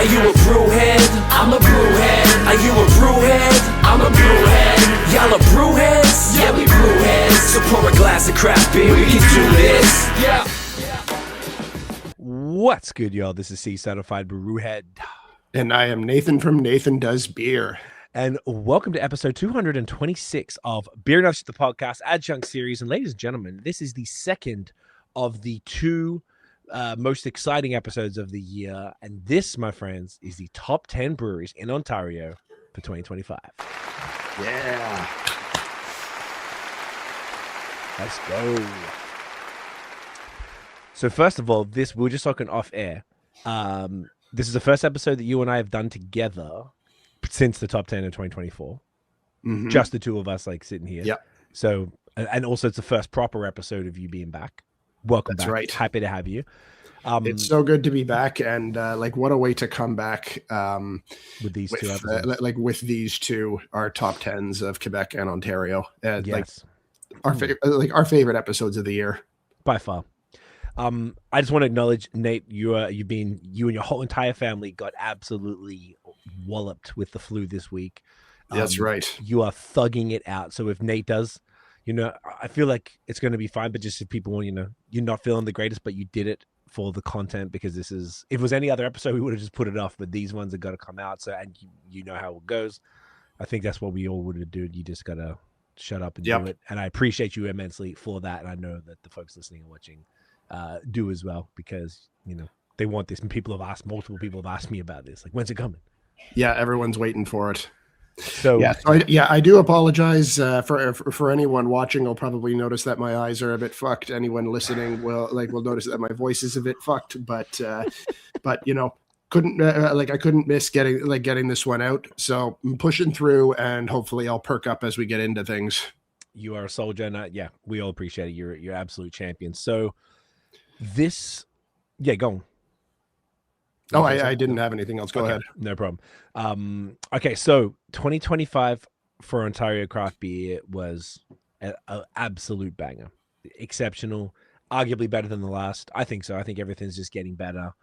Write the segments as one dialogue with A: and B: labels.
A: Are you a brewhead? I'm a brewhead. Are you a brewhead? I'm a brewhead. Y'all are brewheads? Yeah, we brewheads. So pour a glass of craft beer, we can do this. Yeah.
B: What's good, y'all? This is Cee, certified brewhead.
C: And I am Nathan from Nathan Does Beer.
B: And welcome to episode 226 of Beer Nuts, the podcast Adjunct series. And ladies and gentlemen, this is the second of the two most exciting episodes of the year. And this, my friends, is the top 10 breweries in Ontario for 2025.
C: Yeah.
B: Let's go. So first of all, we were just talking off air. This is the first episode that you and I have done together since the top 10 of 2024. Mm-hmm. Just the two of us like sitting here.
C: Yeah.
B: So, and also it's the first proper episode of you being back. Welcome
C: That's
B: back.
C: Right.
B: Happy to have you.
C: It's so good to be back, and what a way to come back
B: with these two episodes.
C: With these two, our top 10s of Quebec and Ontario.
B: Yes.
C: Our favorite episodes of the year.
B: By far. I just want to acknowledge, Nate, you and your whole entire family got absolutely walloped with the flu this week.
C: That's right.
B: You are thugging it out. So if Nate does, I feel like it's going to be fine, but just if people want, you're not feeling the greatest, but you did it for the content, because if it was any other episode, we would have just put it off, but these ones have got to come out. So, and you know how it goes. I think that's what we all would have done. You just got to shut up and do it. And I appreciate you immensely for that. And I know that the folks listening and watching do as well, because they want this, and multiple people have asked me about this, like, when's it coming?
C: Yeah, everyone's waiting for it.
B: So
C: I do apologize for anyone watching. Will probably notice that my eyes are a bit fucked. Anyone listening will notice that my voice is a bit fucked, but couldn't I couldn't miss getting this one out, so I'm pushing through, and hopefully I'll perk up as we get into things.
B: You are a soldier, and we all appreciate it. You're absolute champion. So go on.
C: Oh, I didn't have anything else. Go ahead.
B: No problem. Okay, so 2025 for Ontario craft beer was an absolute banger. Exceptional, arguably better than the last. I think so. I think everything's just getting better.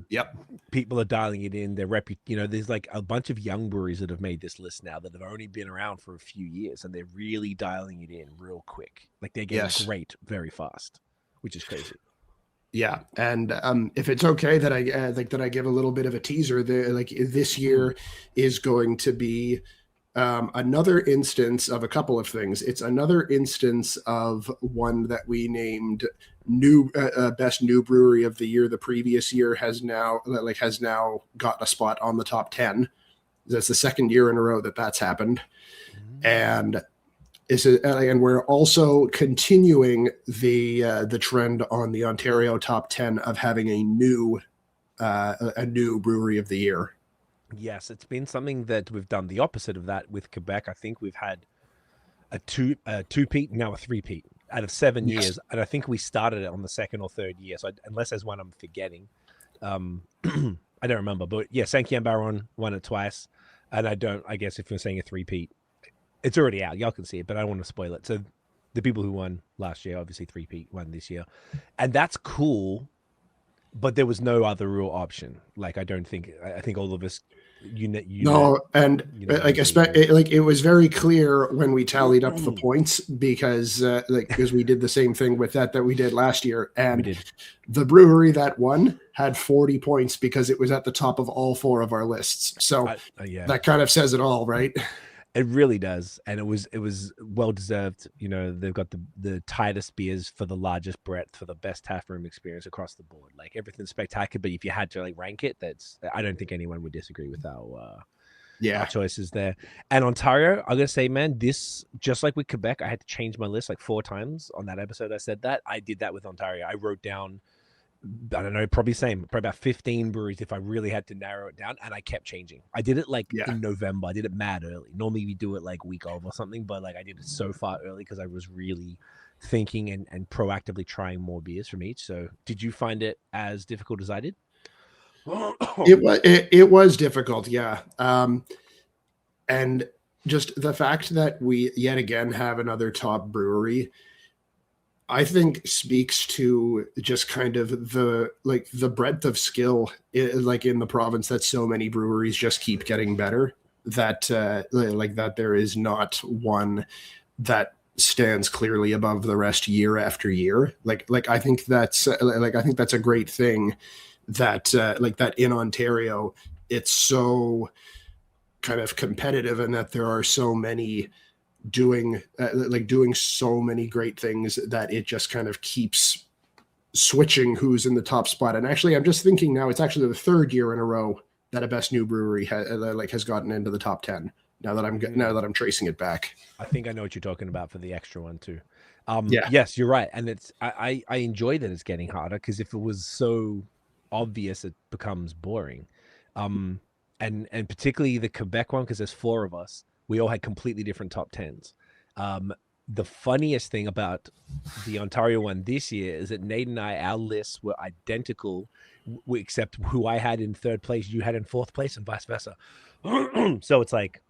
C: Yep.
B: People are dialing it in. There's like a bunch of young breweries that have made this list now that have only been around for a few years, and they're really dialing it in real quick. Like, they're getting great very fast, which is crazy.
C: Yeah, and if it's okay that I give a little bit of a teaser, this year is going to be another instance of a couple of things. It's another instance of one that we named best new brewery of the year. The previous year has now gotten a spot on the top 10. That's the second year in a row that's happened, and we're also continuing the trend on the Ontario top 10 of having a new brewery of the year.
B: Yes, it's been something that we've done the opposite of that with Quebec. I think we've had a two-peat, now a three-peat out of 7 years, and I think we started it on the second or third year. So unless there's one I'm forgetting, I don't remember. But yeah, Saint-Quian Baron won it twice, and I guess if you're saying a three-peat, it's already out. Y'all can see it, but I don't want to spoil it. So the people who won last year, obviously three-peat, won this year. And that's cool, but there was no other real option. I think all of us, it
C: was very clear when we tallied up the points, because we did the same thing with that we did last year. And the brewery that won had 40 points because it was at the top of all four of our lists. So that kind of says it all, right?
B: It really does, and it was well deserved. They've got the tightest beers for the largest breadth, for the best tap room experience across the board. Like, everything's spectacular. But if you had to rank it, I don't think anyone would disagree with our choices there. And Ontario, I'm gonna say, man, this, just like with Quebec, I had to change my list 4 times on that episode. I said that I did that with Ontario. I wrote down, I don't know, probably about 15 breweries if I really had to narrow it down, and I kept changing. I did it in November. I did it mad early. Normally we do it week of or something, but I did it so far early because I was really thinking and proactively trying more beers from each. So did you find it as difficult as I did?
C: It was difficult, yeah. And just the fact that we yet again have another top brewery I think speaks to just kind of the breadth of skill like in the province, that so many breweries just keep getting better, that like that there is not one that stands clearly above the rest year after year. Like I think that's a great thing, that like that in Ontario it's so kind of competitive, and that there are so many doing so many great things, that it just kind of keeps switching who's in the top spot. And actually, I'm just thinking now, it's actually the third year in a row that a best new brewery has gotten into the top 10. Now that I'm tracing it back.
B: I think I know what you're talking about for the extra one too.
C: Yeah.
B: Yes, you're right, and I enjoy that it's getting harder, because if it was so obvious, it becomes boring. And particularly the Quebec one, because there's 4 of us, we all had completely different top 10s. The funniest thing about the Ontario one this year is that Nate and I, our lists were identical, except who I had in 3rd place, you had in 4th place, and vice versa. So it's like,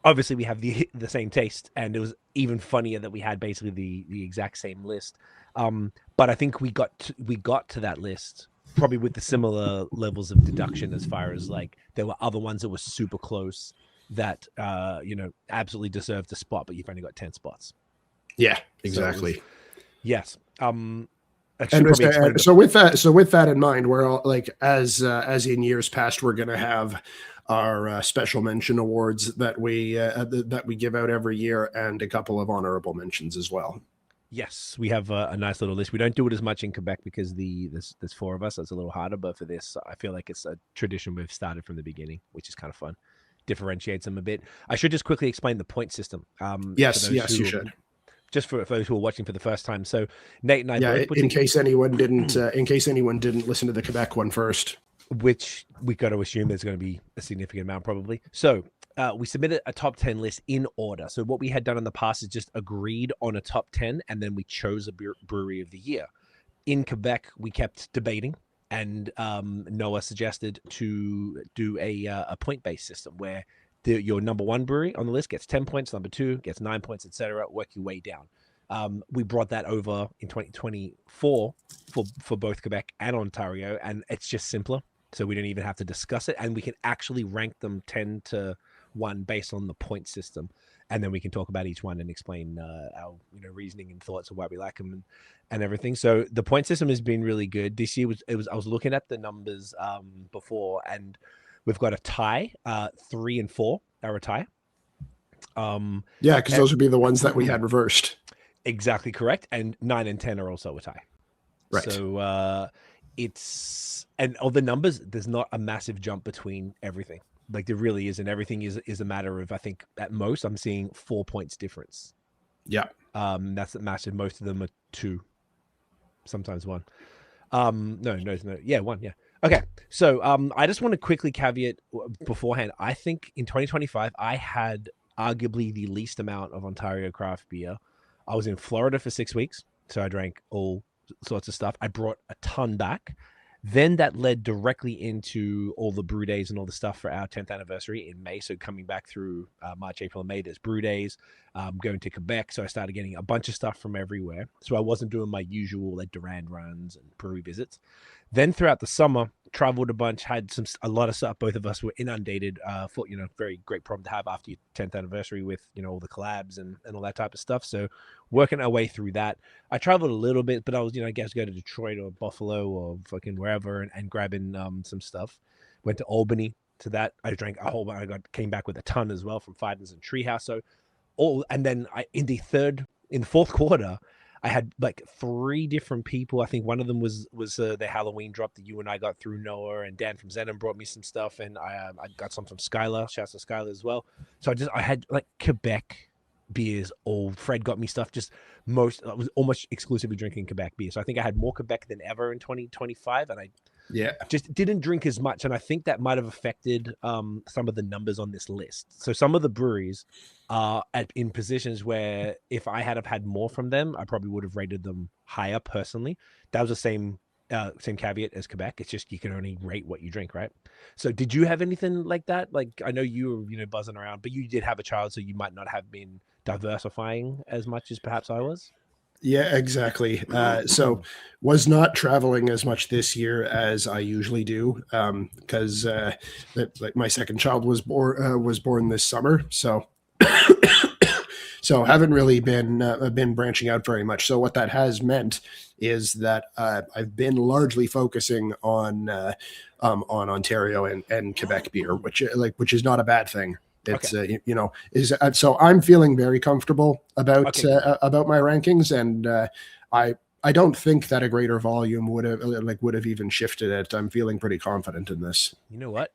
B: obviously we have the same taste, and it was even funnier that we had basically the exact same list. But I think we got to that list probably with the similar levels of deduction, as far as like there were other ones that were super close that absolutely deserved a spot, but you've only got 10 spots.
C: Yeah, exactly.
B: Yes.
C: So with that in mind, we're all like, as in years past, we're going to have our special mention awards that we give out every year, and a couple of honorable mentions as well.
B: Yes, we have a nice little list. We don't do it as much in Quebec because there's 4 of us, so it's a little harder. But for this, I feel like it's a tradition we've started from the beginning, which is kind of fun. Differentiates them a bit. I should just quickly explain the point system.
C: Yes, you should.
B: Just for those who are watching for the first time. So Nate and I both
C: in case anyone didn't listen to the Quebec one first,
B: which we got to assume there's going to be a significant amount probably. So we submitted a top 10 list in order. So what we had done in the past is just agreed on a top 10, and then we chose a brewery of the year. In Quebec, we kept debating, and Noah suggested to do a point-based system where your number 1 brewery on the list gets 10 points, number 2 gets 9 points, etc. Work your way down. We brought that over in 2024 for both Quebec and Ontario, and it's just simpler. So we don't even have to discuss it, and we can actually rank them 10 to 1 based on the point system, and then we can talk about each one and explain our reasoning and thoughts of why we like them and everything. So the point system has been really good this year. I was looking at the numbers before, and we've got a tie. 3 and 4 are a tie.
C: Because those would be the ones that we had reversed.
B: Exactly correct. And 9 and 10 are also a tie.
C: Right.
B: So and all the numbers, there's not a massive jump between everything. Like there really isn't. Everything is a matter of, I think at most I'm seeing 4 points difference.
C: Yeah.
B: That's massive. Most of them are 2, sometimes 1. No. Yeah, 1. Yeah. Okay. So I just want to quickly caveat beforehand. I think in 2025, I had arguably the least amount of Ontario craft beer. I was in Florida for 6 weeks, so I drank all sorts of stuff. I brought a ton back. Then that led directly into all the brew days and all the stuff for our 10th anniversary in May. So coming back through March, April, and May, there's brew days, going to Quebec. So I started getting a bunch of stuff from everywhere. So I wasn't doing my usual like Durand runs and brewery visits. Then throughout the summer, traveled a bunch, had a lot of stuff. Both of us were inundated for, very great problem to have after your 10th anniversary with, all the collabs and all that type of stuff. So working our way through that. I traveled a little bit, but I was, I guess go to Detroit or Buffalo or fucking wherever and grabbing some stuff. Went to Albany to that. I drank a whole bunch. Came back with a ton as well from Fidens and Treehouse. So and then in the 4th quarter, I had like 3 different people. I think one of them was the Halloween drop that you and I got through Noah, and Dan from Zenon brought me some stuff, and I got some from Skylar. Shouts to Skylar as well. So I had like Quebec beers. Fred got me stuff. I was almost exclusively drinking Quebec beer. So I think I had more Quebec than ever in 2025, and I just didn't drink as much, and I think that might have affected some of the numbers on this list. So some of the breweries are in positions where if I had have had more from them, I probably would have rated them higher personally. That was the same caveat as Quebec. It's just you can only rate what you drink, right? So did you have anything like that? Like I know you were buzzing around, but you did have a child, so you might not have been diversifying as much as perhaps I was.
C: Yeah, exactly. So was not traveling as much this year as I usually do, because like my second child was born this summer. So so haven't really been branching out very much. So what that has meant is that I've been largely focusing on Ontario and Quebec beer, which is not a bad thing. It's
B: Okay.
C: is so I'm feeling very comfortable
B: Okay, good.
C: about my rankings, and I don't think that a greater volume would have even shifted it. I'm feeling pretty confident in this.
B: You know what?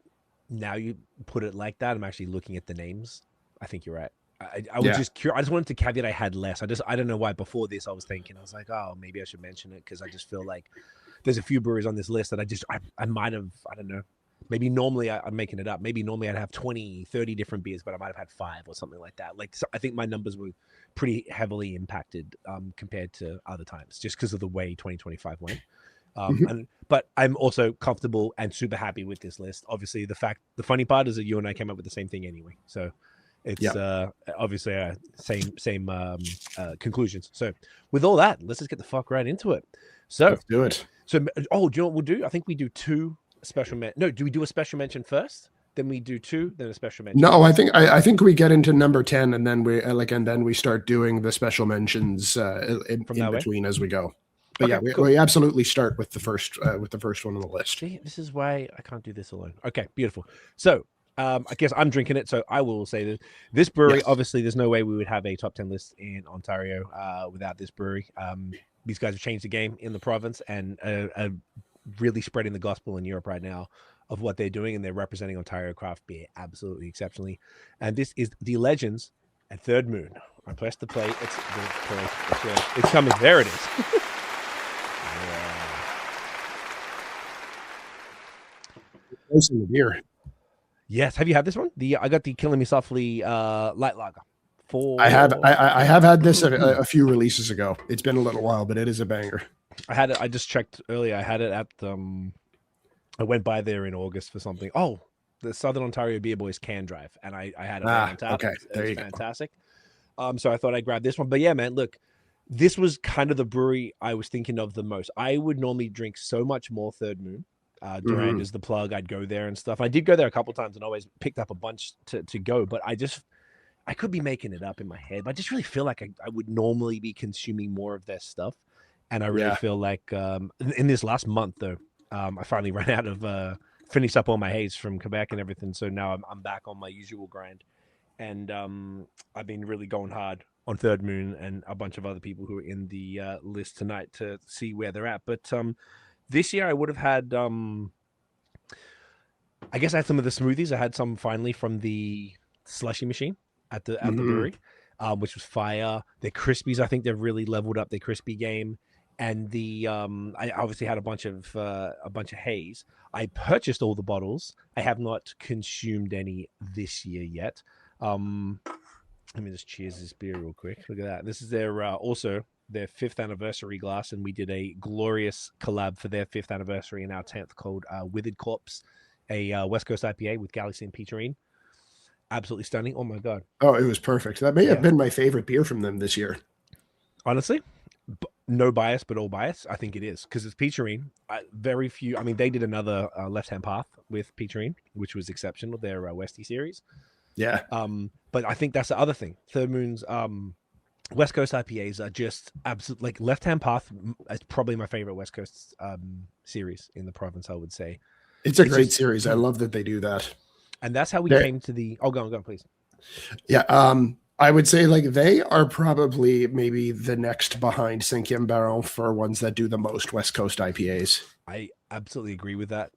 B: Now you put it like that, I'm actually looking at the names. I think you're right. I was
C: Yeah.
B: just curious. I just wanted to caveat I had less. I don't know why before this I was thinking, I was like, oh, maybe I should mention it because I just feel like there's a few breweries on this list that I might have, I don't know. Maybe normally I'm making it up. Maybe normally I'd have 20, 30 different beers, but I might have had 5 or something like that. Like, so I think my numbers were pretty heavily impacted compared to other times just because of the way 2025 went.
C: Mhm.
B: But I'm also comfortable and super happy with this list. Obviously, the funny part is that you and I came up with the same thing anyway. So
C: Yeah.
B: it's obviously same conclusions. So with all that, let's just get the fuck right into it. So
C: Let's do it.
B: do you know what we'll do? I think we do 2 special no, do we do a special mention first? Then we do 2, then a special mention.
C: No, I think we get into number 10, and then we start doing the special mentions in
B: From that way?
C: between as we go. But
B: Okay,
C: yeah,
B: cool.
C: we absolutely start with the first one on the list.
B: See, this is why I can't do this alone. Okay, beautiful. So I guess I'm drinking it, so I will say that this brewery,
C: Yes.
B: obviously, there's no way we would have a top 10 list in Ontario without this brewery. These guys have changed the game in the province and are really spreading the gospel in Europe right now of what they're doing, and they're representing Ontario craft beer absolutely exceptionally. And this is the Legends at Third Moon. I pressed the play. It's coming. There it is.
C: Closing the beer.
B: Yes. Have you had this one? I got the Killing Me Softly light lager.
C: I have had this a few releases ago. It's been a little while, but it is a banger.
B: I had it. I just checked earlier. I had it at I went by there in August for something. Oh, the Southern Ontario Beer Boys can drive, and I had it on tap.
C: Okay, there you
B: fantastic. So I thought I'd grab this one. But yeah, man, look, this was kind of the brewery I was thinking of the most. I would normally drink so much more Third Moon. Durand is the plug. I'd go there and stuff. I did go there a couple times and always picked up a bunch to go, but I could be making it up in my head, but I just really feel like I would normally be consuming more of their stuff. And I really feel like in this last month, though, I finally ran out of finished up all my haze from Quebec and everything. So now I'm back on my usual grind. And I've been really going hard on Third Moon and a bunch of other people who are in the list tonight to see where they're at. But this year I would have had, I guess I had some of the smoothies. I had some finally from the slushy machine at the brewery, which was fire. Their Crispies, I think they've really leveled up their crispy game. And the I obviously had a bunch of haze. I purchased all the bottles. I have not consumed any this year yet. Let me just cheers this beer real quick. Look at that. This is their also their 5th anniversary glass, and we did a glorious collab for their 5th anniversary and our 10th called Withered Corpse, a West Coast IPA with Galaxy and Peterine. Absolutely stunning. Oh my god.
C: Oh, it was perfect. That may have been my favorite beer from them this year.
B: Honestly, no bias, but all bias. I think it is because it's Peterine. Very few. I mean, they did another Left Hand Path with Peterine, which was exceptional. Their Westy series.
C: Yeah.
B: But I think that's the other thing. Third Moon's West Coast IPAs are just absolute. Like Left Hand Path is probably my favorite West Coast series in the province. I would say
C: it's a great series. I love that they do that.
B: And that's how we came to the. Oh, go on, please.
C: Yeah. I would say like they are probably maybe the next behind Cinquième Baron for ones that do the most West Coast IPAs.
B: I absolutely agree with that.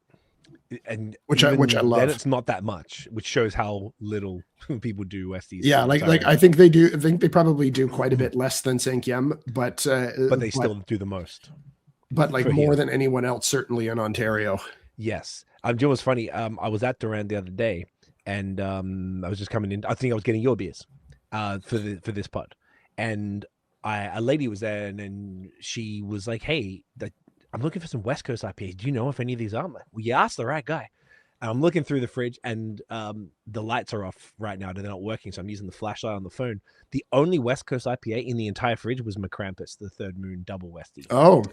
B: And
C: which I love.
B: Then it's not that much, which shows how little people do Westies.
C: Yeah, like I think they do. I think they probably do quite a bit less than Cinquième, but
B: they still do the most.
C: But like more than anyone else, certainly in Ontario.
B: Yes. You know what's funny? I was at Durand the other day, and I was just coming in. I think I was getting your beers for this pod, and a lady was there, and then she was like, "Hey, I'm looking for some West Coast IPAs. Do you know if any of these are?" I'm like, well, you asked the right guy. And I'm looking through the fridge, and the lights are off right now. They're not working, so I'm using the flashlight on the phone. The only West Coast IPA in the entire fridge was McCrampus, the Third Moon Double Westie.
C: Oh,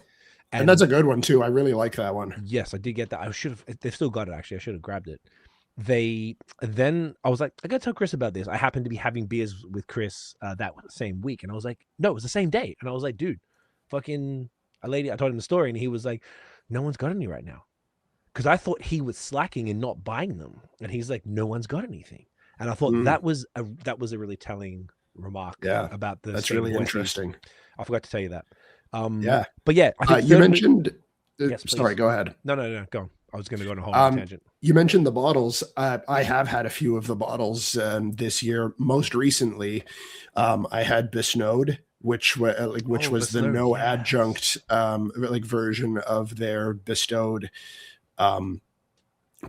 C: and that's
B: And
C: a good one too. I really like that one.
B: yes, I did get that. I should have. They've still got it, actually. I should have grabbed it. Then I was like, I gotta tell Chris about this. I happened to be having beers with Chris that same week, and I was like, no, it was the same day. And I was like, dude, fucking a lady. I told him the story, and he was like, no one's got any right now. Because I thought he was slacking and not buying them, and he's like, "No one's got anything." And I thought that was a really telling remark.
C: Yeah,
B: About the
C: that's really
B: Westies.
C: interesting.
B: I forgot to tell you that.
C: Yeah,
B: but yeah, I think
C: you mentioned.
B: Yes,
C: sorry, go ahead.
B: No, go on. I was going to go on a whole tangent.
C: You mentioned the bottles. I have had a few of the bottles this year. Most recently, I had Bestowed, which was
B: Bestowed,
C: the no
B: yes.
C: adjunct version of their Bestowed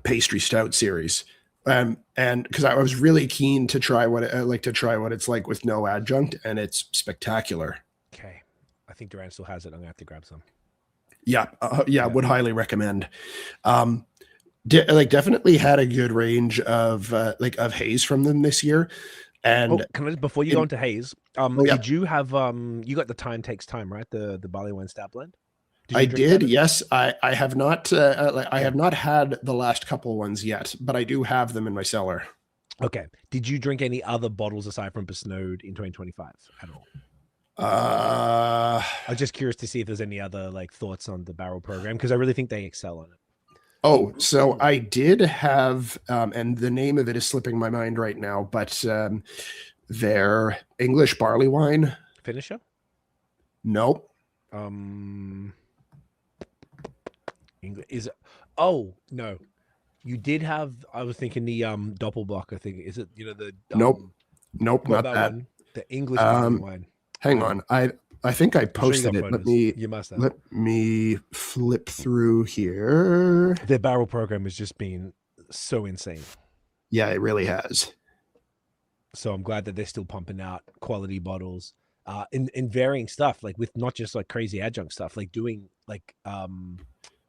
C: pastry stout series. And because I was really keen to try what it's like with no adjunct, and it's spectacular.
B: Okay, I think Duran still has it. I'm gonna have to grab some.
C: Yeah, would highly recommend. Definitely had a good range of haze from them this year. And
B: can I, before you go into haze, did you have you got the Time Takes Time, right? The barley wine stout blend.
C: I did, yes. I have not I have not had the last couple ones yet, but I do have them in my cellar.
B: Okay. Did you drink any other bottles aside from Bestowed in 2025 at all? I was just curious to see if there's any other thoughts on the barrel program, because I really think they excel on it.
C: Oh, so I did have, and the name of it is slipping my mind right now, but their English barley wine.
B: Finisher?
C: Nope.
B: Is it? Oh no, you did have. I was thinking the Doppelbock. Thing. Is it? The
C: nope, not that
B: one. The English barley wine.
C: Hang on, I think I posted it.
B: You must have.
C: Let me flip through here.
B: Their barrel program has just been so insane.
C: Yeah, it really has.
B: So I'm glad that they're still pumping out quality bottles, in varying stuff, with not just crazy adjunct stuff, doing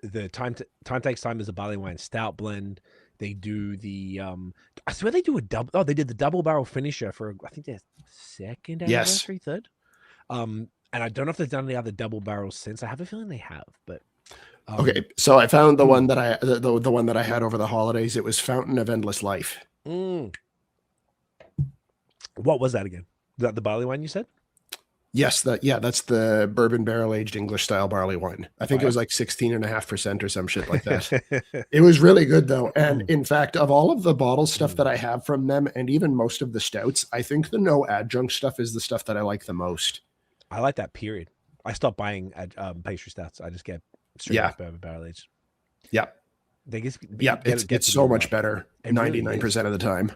B: the time takes time is a barley wine stout blend. They do the I swear they do a double. Oh, they did the double barrel finisher for I think their second anniversary, third. And I don't know if they've done any other double barrels since. I have a feeling they have, but
C: okay. So I found the one that the one that I had over the holidays. It was Fountain of Endless Life.
B: What was that again? That the barley wine you said?
C: Yes, that's the bourbon barrel aged English style barley wine. I think it was 16.5% or some shit like that. It was really good though. And in fact, of all of the bottle stuff that I have from them, and even most of the stouts, I think the no adjunct stuff is the stuff that I like the most.
B: I like that period. I stopped buying pastry stouts. I just get straight up bourbon barrel aged.
C: Yeah. It's so much better 99% of the time.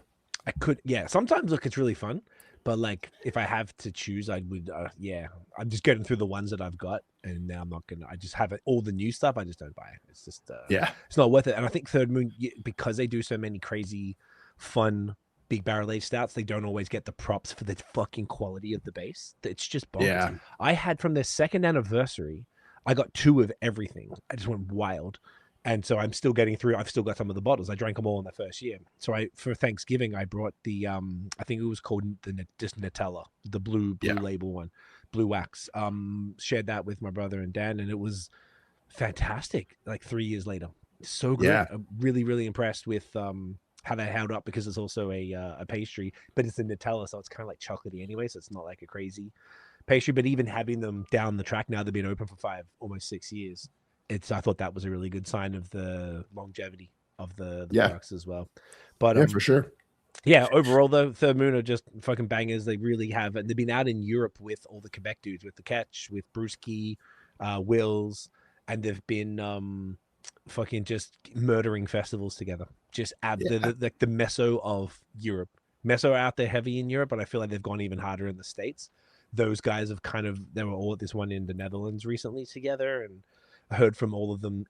B: Sometimes look, it's really fun. But if I have to choose, I would. I'm just getting through the ones that I've got, and now I'm not gonna. I just have all the new stuff. I just don't buy it. It's just it's not worth it. And I think Third Moon, because they do so many crazy, fun big barrel aged stouts, they don't always get the props for the fucking quality of the base. It's just bonkers.
C: Yeah.
B: I had from their second anniversary, I got 2 of everything. I just went wild. And so I'm still getting through. I've still got some of the bottles. I drank them all in the first year. So for Thanksgiving, I brought the I think it was called just Nutella, the blue label one, blue wax. Shared that with my brother and Dan, and it was fantastic. 3 years later, so good.
C: Yeah.
B: I'm really, really impressed with how they held up, because it's also a pastry, but it's a Nutella, so it's kind of chocolatey anyway. So it's not a crazy pastry. But even having them down the track now, they've been open for almost 6 years. I thought that was a really good sign of the longevity of the products as well. But
C: for sure.
B: Yeah, overall though, Third Moon are just fucking bangers. They really have, and they've been out in Europe with all the Quebec dudes, with the Catch, with Brewski, Wills, and they've been fucking just murdering festivals together. Just the meso of Europe. Meso are out there heavy in Europe, but I feel like they've gone even harder in the States. Those guys have they were all at this one in the Netherlands recently together, and I heard from all of them,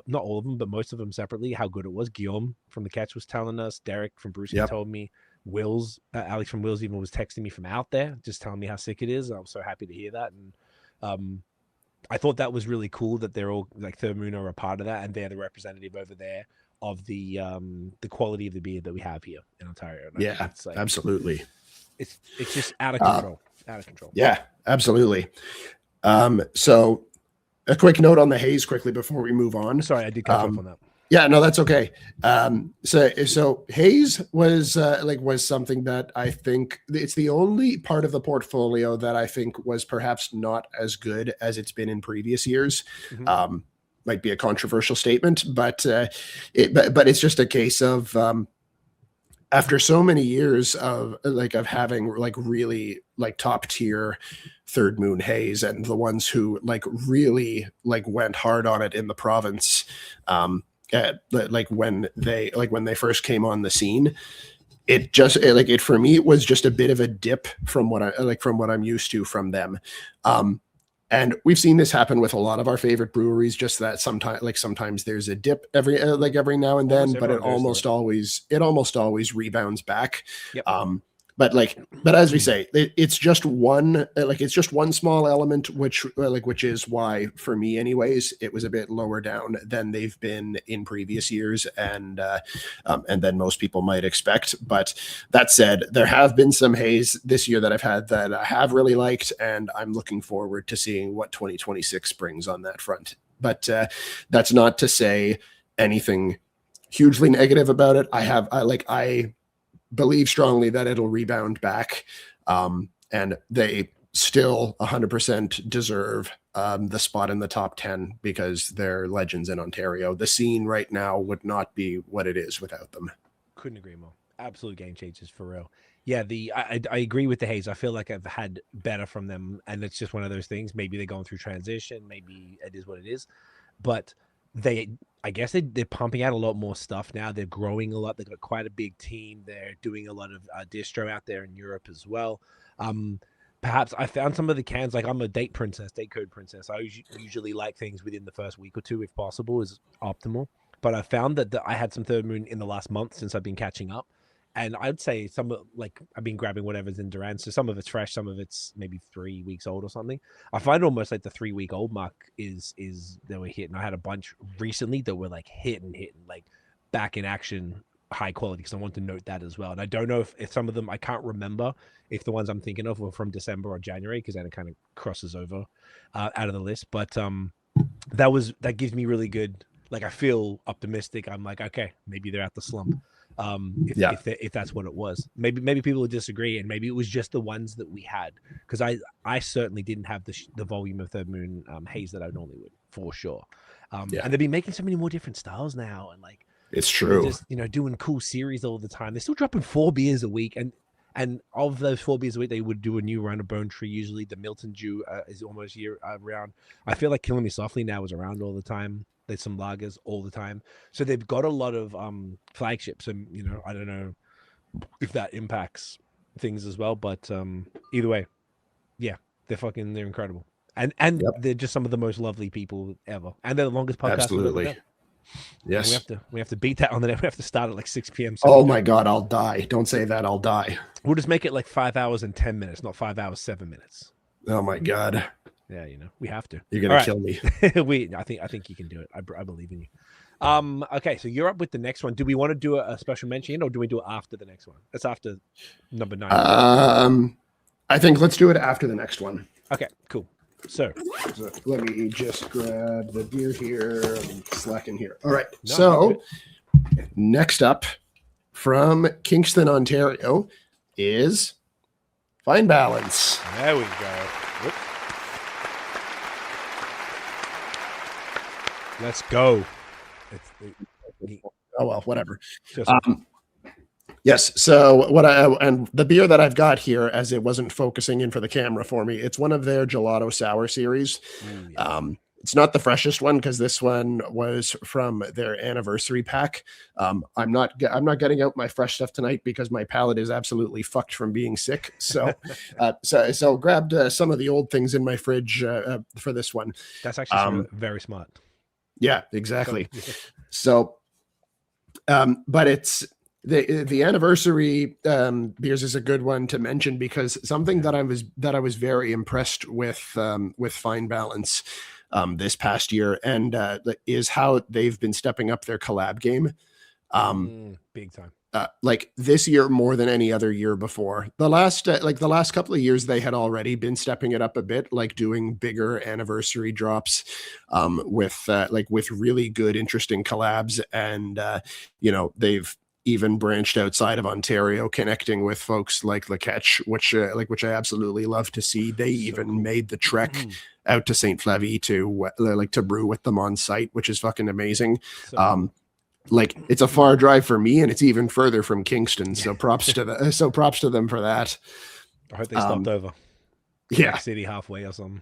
B: not all of them, but most of them separately, how good it was. Guillaume from the Catch was telling us. Derek from Brewski told me. Alex from Wills even was texting me from out there, just telling me how sick it is. I'm so happy to hear that. And I thought that was really cool that they're all Third Moon are a part of that, and they're the representative over there of the quality of the beer that we have here in Ontario. And I think
C: Yeah,
B: it's like,
C: absolutely.
B: it's just out of control. Out of control.
C: Yeah, absolutely. So a quick note on the haze quickly before we move on.
B: Sorry, I did cut you off on that.
C: Yeah, no, that's okay. So haze was something that I think it's the only part of the portfolio that I think was perhaps not as good as it's been in previous years.
B: Mm-hmm.
C: Might be a controversial statement, but it's just a case of after so many years of having really top tier Third Moon haze, and the ones who really went hard on it in the province. When they first came on the scene, it for me it was just a bit of a dip from what I'm used to from them. And we've seen this happen with a lot of our favorite breweries, just that sometimes there's a dip every now and then, but it almost always rebounds back.
B: Yep.
C: But as we say, it's just one small element, which is why for me anyways, it was a bit lower down than they've been in previous years. And then most people might expect. But that said, there have been some haze this year that I've had that I have really liked, and I'm looking forward to seeing what 2026 brings on that front. But that's not to say anything hugely negative about it. I believe strongly that it'll rebound back, and they still 100% deserve the spot in the top 10 because they're legends in Ontario. The scene right now would not be what it is without them.
B: Couldn't agree more. Absolute game changers for real. Yeah, I agree with the haze. I feel like I've had better from them, and it's just one of those things. Maybe they're going through transition. Maybe it is what it is, but I guess they're pumping out a lot more stuff now. They're growing a lot. They've got quite a big team. They're doing a lot of distro out there in Europe as well. Perhaps I found some of the cans, I'm a date code princess. I usually like things within the first week or two, if possible, is optimal. But I found that I had some Third Moon in the last month since I've been catching up. And I'd say I've been grabbing whatever's in Duran. So some of it's fresh, some of it's maybe 3 weeks old or something. I find almost like the 3-week-old mark is they were hitting. I had a bunch recently that were hitting, back in action, high quality. Because I want to note that as well. And I don't know if some of them, I can't remember if the ones I'm thinking of were from December or January, because then it kind of crosses over out of the list. But that gives me really good. I feel optimistic. I'm okay, maybe they're at the slump. If that's what it was, maybe people would disagree, and maybe it was just the ones that we had, because I certainly didn't have the volume of Third Moon haze that I normally would, for sure. And they've been making so many more different styles now, and
C: it's true,
B: just doing cool series all the time. They're still dropping 4 beers a week, and of those 4 beers a week, they would do a new run of Bone Tree. Usually the Milton Dew is almost year round. I feel like Killing Me Softly now is around all the time. There's some lagers all the time. So they've got a lot of flagships, and I don't know if that impacts things as well, but either way, yeah, they're incredible. And they're just some of the most lovely people ever. And they're the longest podcast.
C: Absolutely. Yes.
B: We have to beat that on the net. We have to start at 6 p.m.
C: Oh my God, I'll die. Don't say that, I'll die.
B: We'll just make it 5 hours and 10 minutes, not 5 hours, 7 minutes.
C: Oh my God.
B: Yeah, we have to.
C: You're gonna kill me.
B: I think you can do it. I believe in you. Okay, so you're up with the next one. Do we want to do a special mention, or do we do it after the next one? It's after number 9.
C: I think let's do it after the next one.
B: Okay, cool. So
C: let me just grab the beer here. I'm slacking here. All right. So next up from Kingston, Ontario is Fine Balance.
B: There we go. Whoops. Let's go.
C: Oh well, whatever. Yes. So and the beer that I've got here, as it wasn't focusing in for the camera for me, it's one of their gelato sour series. It's not the freshest one because this one was from their anniversary pack. I'm not getting out my fresh stuff tonight because my palate is absolutely fucked from being sick. So so grabbed some of the old things in my fridge for this one.
B: That's actually very smart.
C: Yeah, exactly. So, but it's the anniversary beers is a good one to mention because something that I was very impressed with Fine Balance this past year, and is how they've been stepping up their collab game.
B: Big time.
C: Like this year more than any other year before. The last couple of years they had already been stepping it up a bit, like doing bigger anniversary drops with really good interesting collabs, and they've even branched outside of Ontario, connecting with folks like Laketch, which I absolutely love to see. They even cool. Made the trek out to St. Flavie to brew with them on site, which is fucking amazing. Cool. Like it's a far drive for me, and it's even further from Kingston. So props to them for that.
B: I hope they stopped over.
C: Yeah,
B: city halfway or something.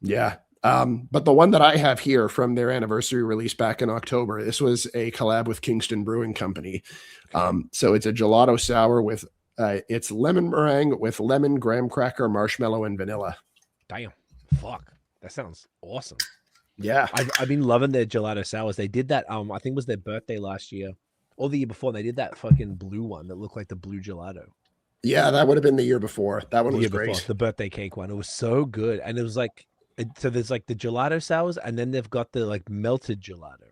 C: Yeah. But the one that I have here from their anniversary release back in October, this was a collab with Kingston Brewing Company. So it's a gelato sour with it's lemon meringue with lemon, graham cracker, marshmallow, and vanilla.
B: Damn, fuck, that sounds awesome.
C: Yeah,
B: I've been loving their gelato sours. They did that. I think it was their birthday last year or the year before. And they did that fucking blue one that looked like the blue gelato.
C: Yeah, that would have been the year before. That one was great. Before,
B: the birthday cake one. It was so good, and it was like so. There's like the gelato sours, and then they've got the like melted gelato.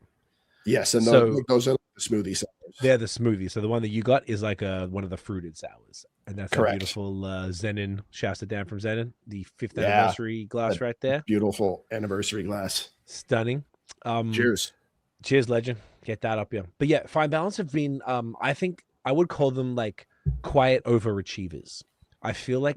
C: Yes, and those are the smoothie sours.
B: They're the smoothie. So the one that you got is like one of the fruited sours, and that's a beautiful Zenon. Shouts to Dan from Zenon, the 5th anniversary glass right there.
C: Beautiful anniversary glass.
B: Stunning.
C: Cheers,
B: legend. Get that up here. But yeah, Fine Balance have been. I think I would call them like quiet overachievers. I feel like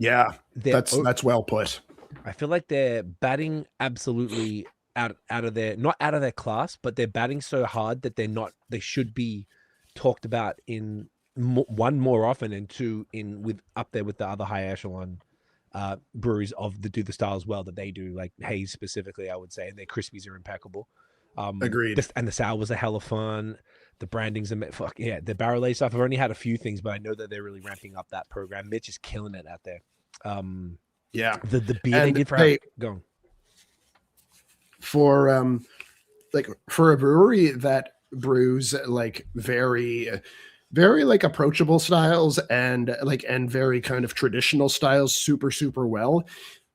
C: that's well put.
B: I feel like they're batting absolutely out of their not out of their class, but they're batting so hard that they should be talked about in one more often, and two with up there with the other high echelon breweries that do the style as well that they do, like Haze specifically, I would say, and their crispies are impeccable.
C: Agreed.
B: And the sour was a hell of fun. The branding's the barrel aged stuff. I've only had a few things, but I know that they're really ramping up that program. Mitch is killing it out there. The beer they did
C: for a brewery that brews like very very like approachable styles and very kind of traditional styles super super well.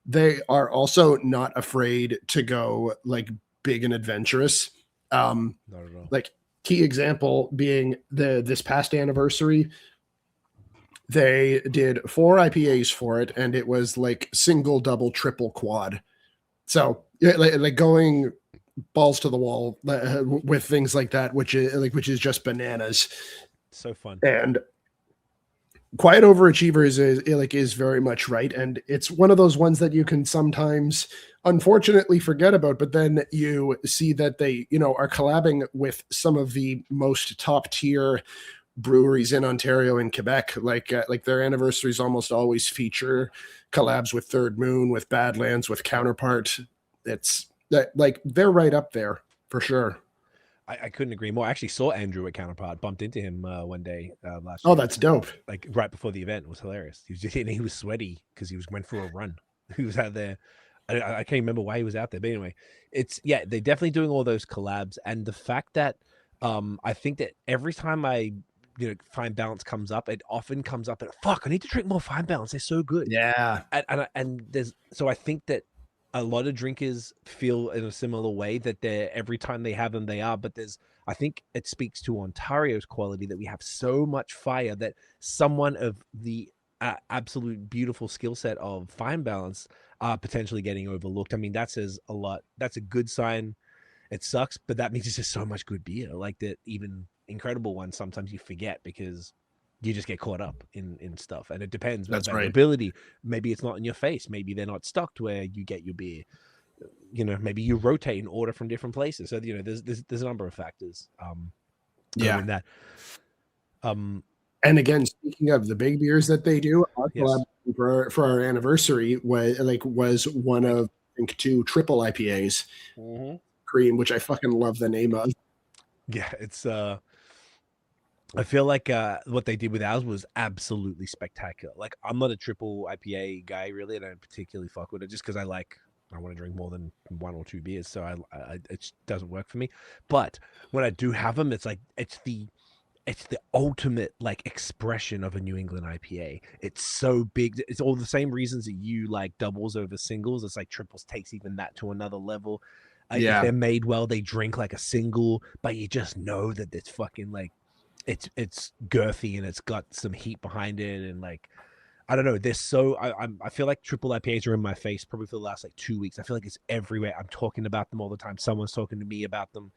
C: They are also not afraid to go like big and adventurous.
B: Not at all.
C: Like key example being this past anniversary, they did 4 IPAs for it, and it was like single, double, triple, quad. So like going balls to the wall with things like that, which is just bananas.
B: So fun.
C: And quiet overachievers is very much right, and it's one of those ones that you can sometimes unfortunately forget about, but then you see that they are collabing with some of the most top tier breweries in Ontario and Quebec. Like their anniversaries almost always feature collabs with Third Moon, with Badlands, with Counterpart. It's like they're right up there for sure.
B: I couldn't agree more. I actually saw Andrew at Counterpart, bumped into him one day last
C: year.
B: Oh,
C: that's dope.
B: Like right before the event. It was hilarious. He was sweaty because he went for a run. He was out there. I can't remember why he was out there, but anyway, they're definitely doing all those collabs, and the fact that I think that every time Fine Balance comes up, it often comes up and I need to drink more Fine Balance. They're so good.
C: Yeah,
B: and I think that a lot of drinkers feel in a similar way that every time they have them, they are. But I think it speaks to Ontario's quality that we have so much fire that someone of the absolute beautiful skill set of Fine Balance are potentially getting overlooked. I mean, that says a lot. That's a good sign. It sucks, but that means it's just so much good beer. Like that, even incredible ones, sometimes you forget because you just get caught up in stuff. And it depends.
C: That's right.
B: Availability. Maybe it's not in your face. Maybe they're not stocked where you get your beer. Maybe you rotate and order from different places. So, there's a number of factors. In that.
C: And again, speaking of the big beers that they do, our collab for our anniversary was one of, I think, 2 triple IPAs.
B: Mm-hmm.
C: Cream, which I fucking love the name of.
B: Yeah, it's I feel like what they did with ours was absolutely spectacular. Like, I'm not a triple IPA guy really, and I don't particularly fuck with it just because I want to drink more than 1 or 2 beers, so it doesn't work for me. But when I do have them, it's the ultimate like expression of a New England IPA. It's so big. It's all the same reasons that you like doubles over singles. It's like triples takes even that to another level. If they're made well, they drink like a single, but you just know that it's fucking like it's girthy and it's got some heat behind it, and like I don't know. They're so I feel like triple IPAs are in my face probably for the last like 2 weeks. I feel like it's everywhere. I'm talking about them all the time. Someone's talking to me about them.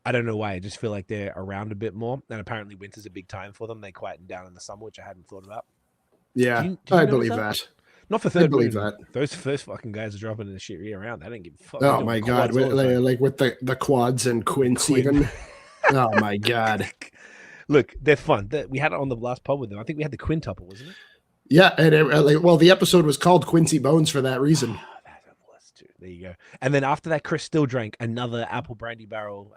B: I don't know why. I just feel like they're around a bit more. And apparently winter's a big time for them. They quieten down in the summer, which I hadn't thought about.
C: Yeah,
B: Do you
C: I
B: notice
C: believe
B: that?
C: that.
B: Not for
C: I
B: Third
C: believe
B: Moon.
C: that.
B: Those first fucking guys are dropping the shit year round. They didn't give a fuck.
C: Oh my god, like with the quads and quints even. Oh my god.
B: Look, they're fun. We had it on the last pub with them. I think we had the quintuple, wasn't it?
C: Yeah, and well, the episode was called Quincy Bones for that reason.
B: That was too. There you go. And then after that, Chris still drank another apple brandy barrel,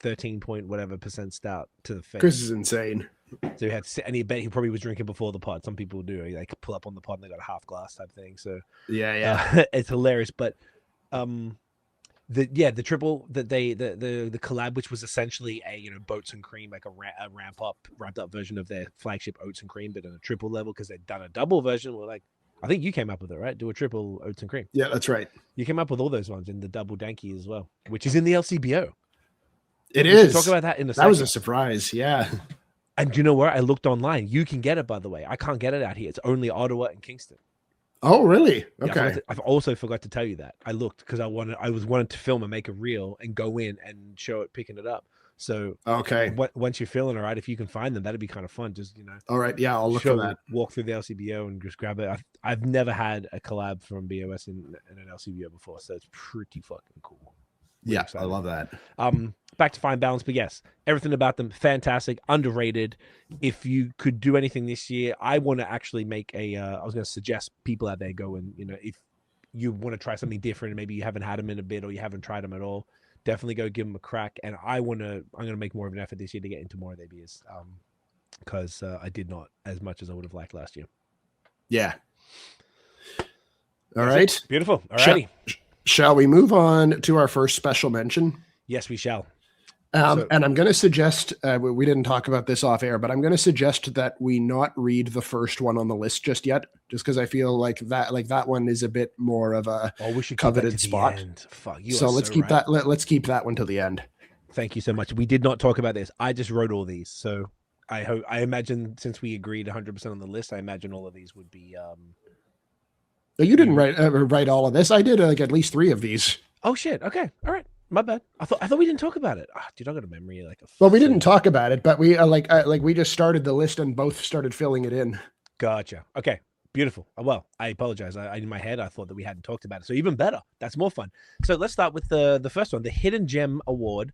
B: 13 point whatever % stout to the face.
C: Chris is insane.
B: So he had, and he bet he probably was drinking before the pod. Some people do. They like pull up on the pod and they got a half glass type thing. So
C: yeah,
B: it's hilarious. But the triple that the collab, which was essentially a boats and cream, like a ramped up version of their flagship oats and cream, but on a triple level because they'd done a double version. We're like, I think you came up with it, right? Do a triple oats and cream.
C: Yeah, that's right.
B: You came up with all those ones in the double danky as well, which is in the LCBO.
C: It is.
B: Talk about that in a second.
C: That was a surprise. Yeah.
B: And you know where I looked online? You can get it, by the way. I can't get it out here. It's only Ottawa and Kingston.
C: Oh, really?
B: Yeah,
C: Okay.
B: I've also forgot to tell you that. I looked because I was wanting to film and make a reel and go in and show it picking it up. So
C: okay,
B: once you're feeling all right, if you can find them, that'd be kind of fun. Just
C: All right. Yeah, I'll look for that.
B: Walk through the LCBO and just grab it. I've never had a collab from BAOS in an LCBO before, so it's pretty fucking cool.
C: Yeah, I love that.
B: Back to Fine Balance, but yes, everything about them fantastic, underrated. If you could do anything this year, I want to actually make a. I was going to suggest people out there go and if you want to try something different, and maybe you haven't had them in a bit or you haven't tried them at all, definitely go give them a crack. And I'm going to make more of an effort this year to get into more of their beers, because I did not as much as I would have liked last year.
C: Yeah. All right.
B: Beautiful. All righty.
C: Shall we move on to our first special mention?
B: Yes, we shall.
C: And I'm going to suggest, we didn't talk about this off air, but I'm going to suggest that we not read the first one on the list just yet, just because I feel like that one is a bit more of a coveted spot.
B: Fuck,
C: so let's keep that. Let's keep that one to the end.
B: Thank you so much. We did not talk about this. I just wrote all these, so I imagine since we agreed 100% on the list, I imagine all of these would be.
C: You didn't write all of this. I did like at least 3 of these.
B: Oh shit! Okay, all right. My bad. I thought we didn't talk about it. Dude, I got a memory like a.
C: Well, we didn't talk about it, but we we just started the list and both started filling it in.
B: Gotcha. Okay, beautiful. Well, I apologize. In my head, I thought that we hadn't talked about it. So even better. That's more fun. So let's start with the first one, the Hidden Gem Award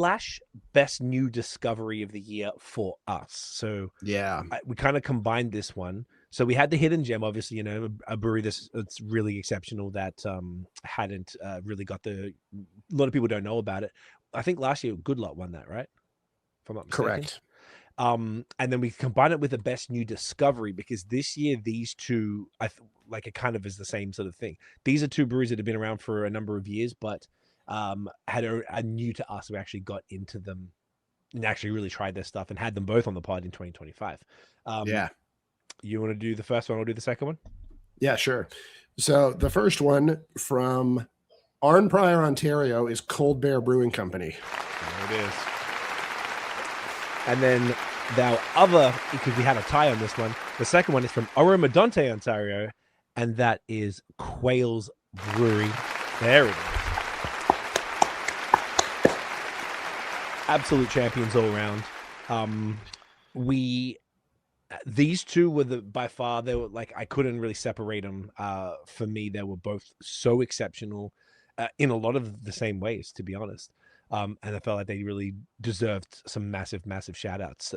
B: / Best New Discovery of the Year for us. So
C: yeah,
B: we kind of combined this one. So we had the Hidden Gem, obviously, a brewery that's really exceptional that hadn't really got a lot of people don't know about it. I think last year Good Lot won that, right? If I'm not mistaken.
C: Correct.
B: And then we combine it with the Best New Discovery because this year these two, it kind of is the same sort of thing. These are 2 breweries that have been around for a number of years, but had a new to us. We actually got into them and actually really tried their stuff and had them both on the pod in 2025.
C: Yeah.
B: You want to do the first one? I'll do the second one.
C: Yeah, sure. So the first one from Arnprior, Ontario, is Cold Bear Brewing Company.
B: There it is. And then because we had a tie on this one, the second one is from Oromadonte, Ontario, and that is Quail's Brewery. There it is. Absolute champions all around. These 2 were by far, they were like, I couldn't really separate them. For me, they were both so exceptional in a lot of the same ways, to be honest. And I felt like they really deserved some massive, massive shout outs.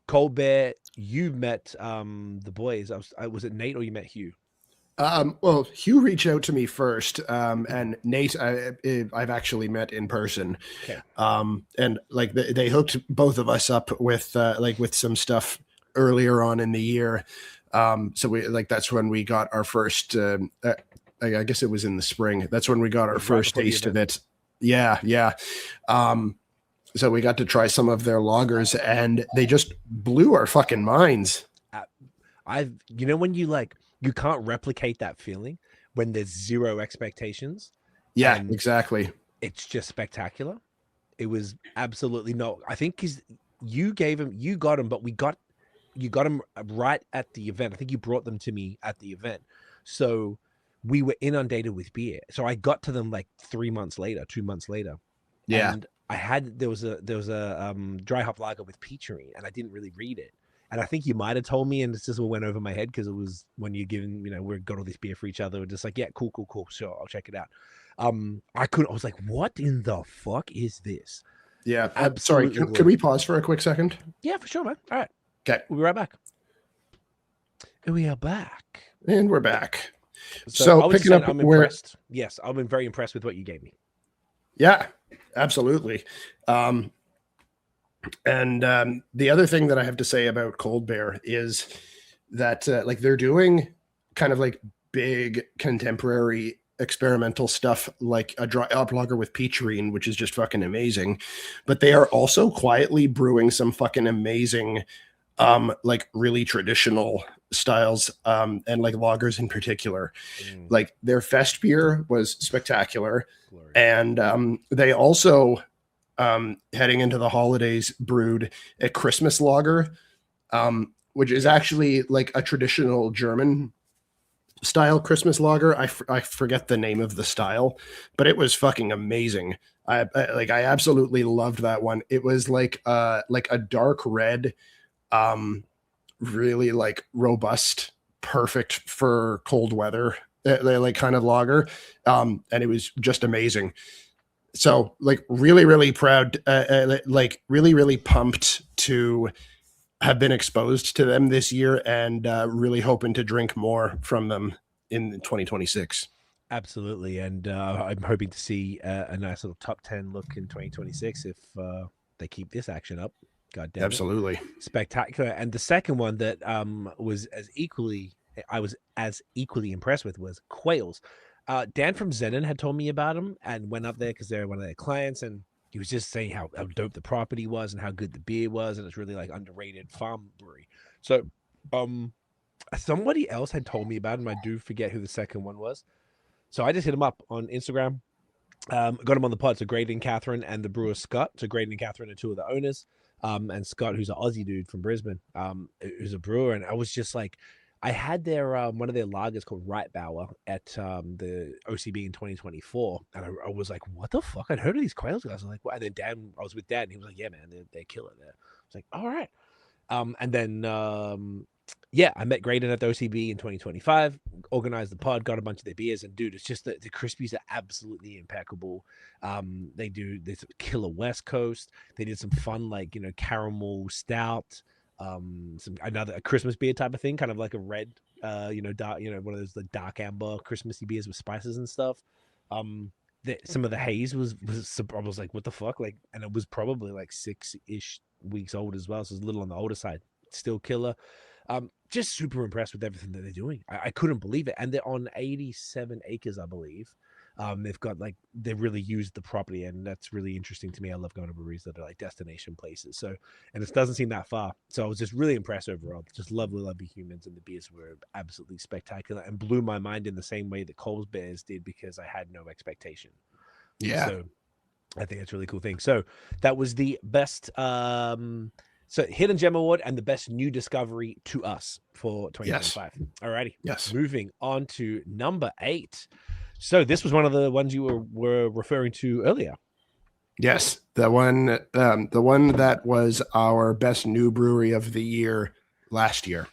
B: Cold Bear, you met the boys. Was it Nate or you met Hugh?
C: Well, Hugh reached out to me first, and Nate, I've actually met in person.
B: Okay.
C: And like they hooked both of us up with with some stuff earlier on in the year. So we that's when we got our first, I guess it was in the spring. That's when we got our first taste of it. Yeah. Yeah. So we got to try some of their lagers and they just blew our fucking minds.
B: When you can't replicate that feeling when there's 0 expectations.
C: Yeah, exactly.
B: It's just spectacular. It was absolutely I think you got them, but you got them right at the event. I think you brought them to me at the event. So we were inundated with beer. So I got to them like 2 months later.
C: Yeah.
B: And there was a dry hop lager with peachery, and I didn't really read it. And I think you might have told me, and it's just what went over my head because it was when you're giving, we got all this beer for each other. We're just like, yeah, cool, sure, I'll check it out. I was like, what in the fuck is this?
C: Yeah. Sorry,
B: Absolutely
C: can we pause for a quick second?
B: Yeah, for sure, man. All right.
C: Okay.
B: We'll be right back. We are back.
C: And we're back.
B: So
C: So picking up
B: I'm
C: where,
B: impressed. Yes, I've been very impressed with what you gave me.
C: yeah, absolutely. And the other thing that I have to say about Cold Bear is that like they're doing kind of like big contemporary experimental stuff, like a dry hop lager with peacherine, which is just fucking amazing. But they are also quietly brewing some fucking amazing, like really traditional styles, and like lagers in particular. Like their fest beer was spectacular.
B: Glorious.
C: And they also, heading into the holidays, brewed a Christmas lager, which is actually like a traditional German style Christmas lager. I forget the name of the style, but it was fucking amazing. I absolutely loved that one. It was like a dark red, really like robust, perfect for cold weather, like kind of lager. And it was just amazing. So like really, really proud, like really, really pumped to have been exposed to them this year, and really hoping to drink more from them in 2026.
B: Absolutely. And I'm hoping to see a nice little top 10 look in 2026 if they keep this action up. God damn it.
C: Absolutely.
B: Spectacular. And the second one that I was as equally impressed with was Quails. Dan from Zenon had told me about them and went up there because they're one of their clients, and he was just saying how dope the property was and how good the beer was, and it's really like underrated farm brewery. So somebody else had told me about him. I do forget who the second one was. So I just hit him up on Instagram. Got him on the pod. So Grady and Catherine and the brewer Scott. So Grady and Catherine are two of the owners. And Scott, who's an Aussie dude from Brisbane, who's a brewer. And I was just like, I had their one of their lagers called Reitbauer at the OCB in 2024, and I was like, "What the fuck?" I'd heard of these Quails guys. I was like, "What?" And then Dan, I was with Dad, and he was like, "Yeah, man, they kill it there." I was like, "All right." And then yeah, I met Graydon at the OCB in 2025, organized the pod, got a bunch of their beers, and dude, it's just the Crispies are absolutely impeccable. They do this killer West Coast. They did some fun like caramel stout. A Christmas beer type of thing, kind of like a red, dark, one of those like dark amber Christmassy beers with spices and stuff. Some of the haze was I was like, what the fuck, like, and it was probably like 6-ish weeks old as well, so it's a little on the older side. Still killer. Just super impressed with everything that they're doing. I couldn't believe it, and they're on 87 acres, I believe. They've got they've really used the property, and that's really interesting to me. I love going to breweries that are like destination places. So, and it doesn't seem that far. So I was just really impressed overall. Just lovely humans, and the beers were absolutely spectacular and blew my mind in the same way that Coles Bears did, because I had no expectation.
C: Yeah.
B: So I think that's a really cool thing. So that was the best Hidden Gem Award and the best new discovery to us for 2025. Yes. Alrighty.
C: Yes.
B: Moving on to number 8. So this was one of the ones you were referring to earlier.
C: Yes, the one that was our best new brewery of the year last year.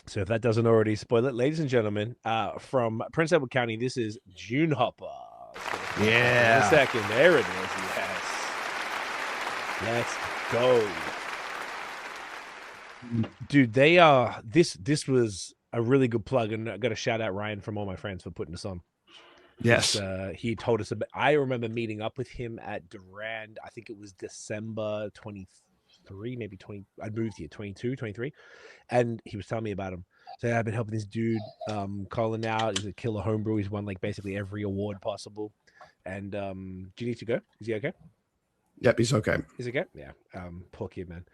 B: So if that doesn't already spoil it, ladies and gentlemen, from Prince Edward County, this is June Hopper.
C: Yeah.
B: In a second, there it is. Yes. Let's go. Dude, they are this was a really good plug, and I got to shout out Ryan from All My Friends for putting this on.
C: Yes.
B: He told us about, I remember meeting up with him at Durand. I think it was December 23, maybe 20. I moved here 22, 23, and he was telling me about him. So I've been helping this dude, Colin out. He's a killer homebrew. He's won like basically every award possible. And do you need to go? Is he okay?
C: Yep, he's okay.
B: Is he okay? Yeah. Poor kid, man.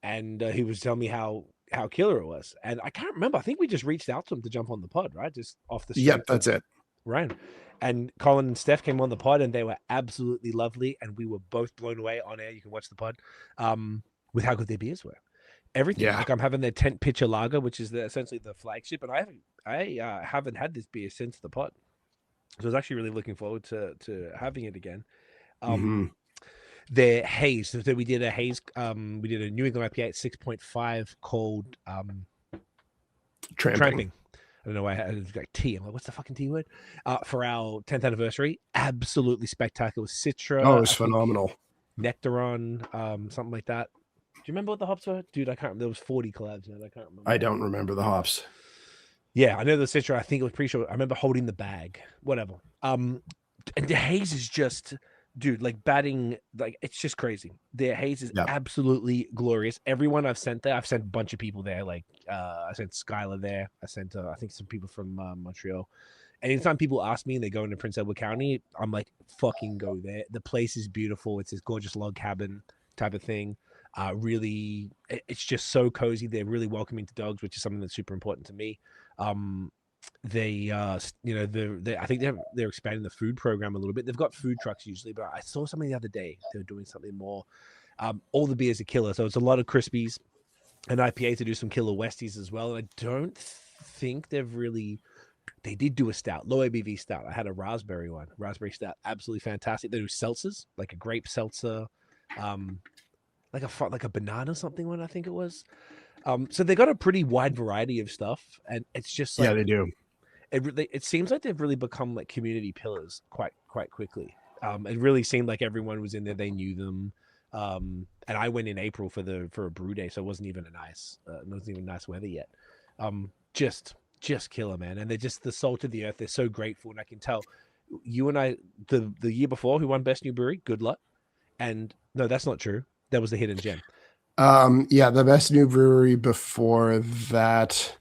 B: And he was telling me how killer it was, and I can't remember. I think we just reached out to him to jump on the pod, right? Just off the street.
C: Yep, that's it.
B: Ryan. And Colin and Steph came on the pod, and they were absolutely lovely, and we were both blown away on air. You can watch the pod with how good their beers were. Everything.
C: Yeah.
B: Like I'm having their tent pitcher lager, which is essentially the flagship, and I haven't had this beer since the pod, so I was actually really looking forward to having it again. Their haze. So we did a haze. We did a New England IPA at 6.5 called Tramping. I don't know why I was like T. I'm like, what's the fucking T word? For our 10th anniversary, absolutely spectacular. Citra.
C: Oh, it was phenomenal.
B: Nectaron, something like that. Do you remember what the hops were? Dude, I can't remember. There was 40 collabs, man. I can't remember.
C: I don't remember the hops.
B: Yeah, I know the Citra. I think it was pretty sure. I remember holding the bag. Whatever. And the haze is just, dude, like batting, like it's just crazy. The haze is absolutely glorious. Everyone I've sent there, I've sent a bunch of people there. Like I sent Skylar there. I sent I think some people from Montreal. Anytime people ask me and they go into Prince Edward County, I'm like, fucking go there. The place is beautiful. It's this gorgeous log cabin type of thing. Really, it's just so cozy. They're really welcoming to dogs, which is something that's super important to me. They I think they're expanding the food program a little bit. They've got food trucks usually, but I saw something the other day. They were doing something more. All the beers are killer, so it's a lot of Crispies and IPA to do some killer Westies as well. And I don't think they did do a stout, low ABV stout. I had a raspberry stout, absolutely fantastic. They do seltzers, like a grape seltzer, like a banana something one, I think it was. So they got a pretty wide variety of stuff, and it's just like,
C: they do.
B: It seems like they've really become like community pillars quite quickly. It really seemed like everyone was in there; they knew them. And I went in April for a brew day, so it wasn't even nice weather yet. Just killer, man. And they're just the salt of the earth. They're so grateful, and I can tell you and I the year before who won best new brewery, Good Luck. And no, that's not true. That was the hidden gem.
C: The best new brewery before that.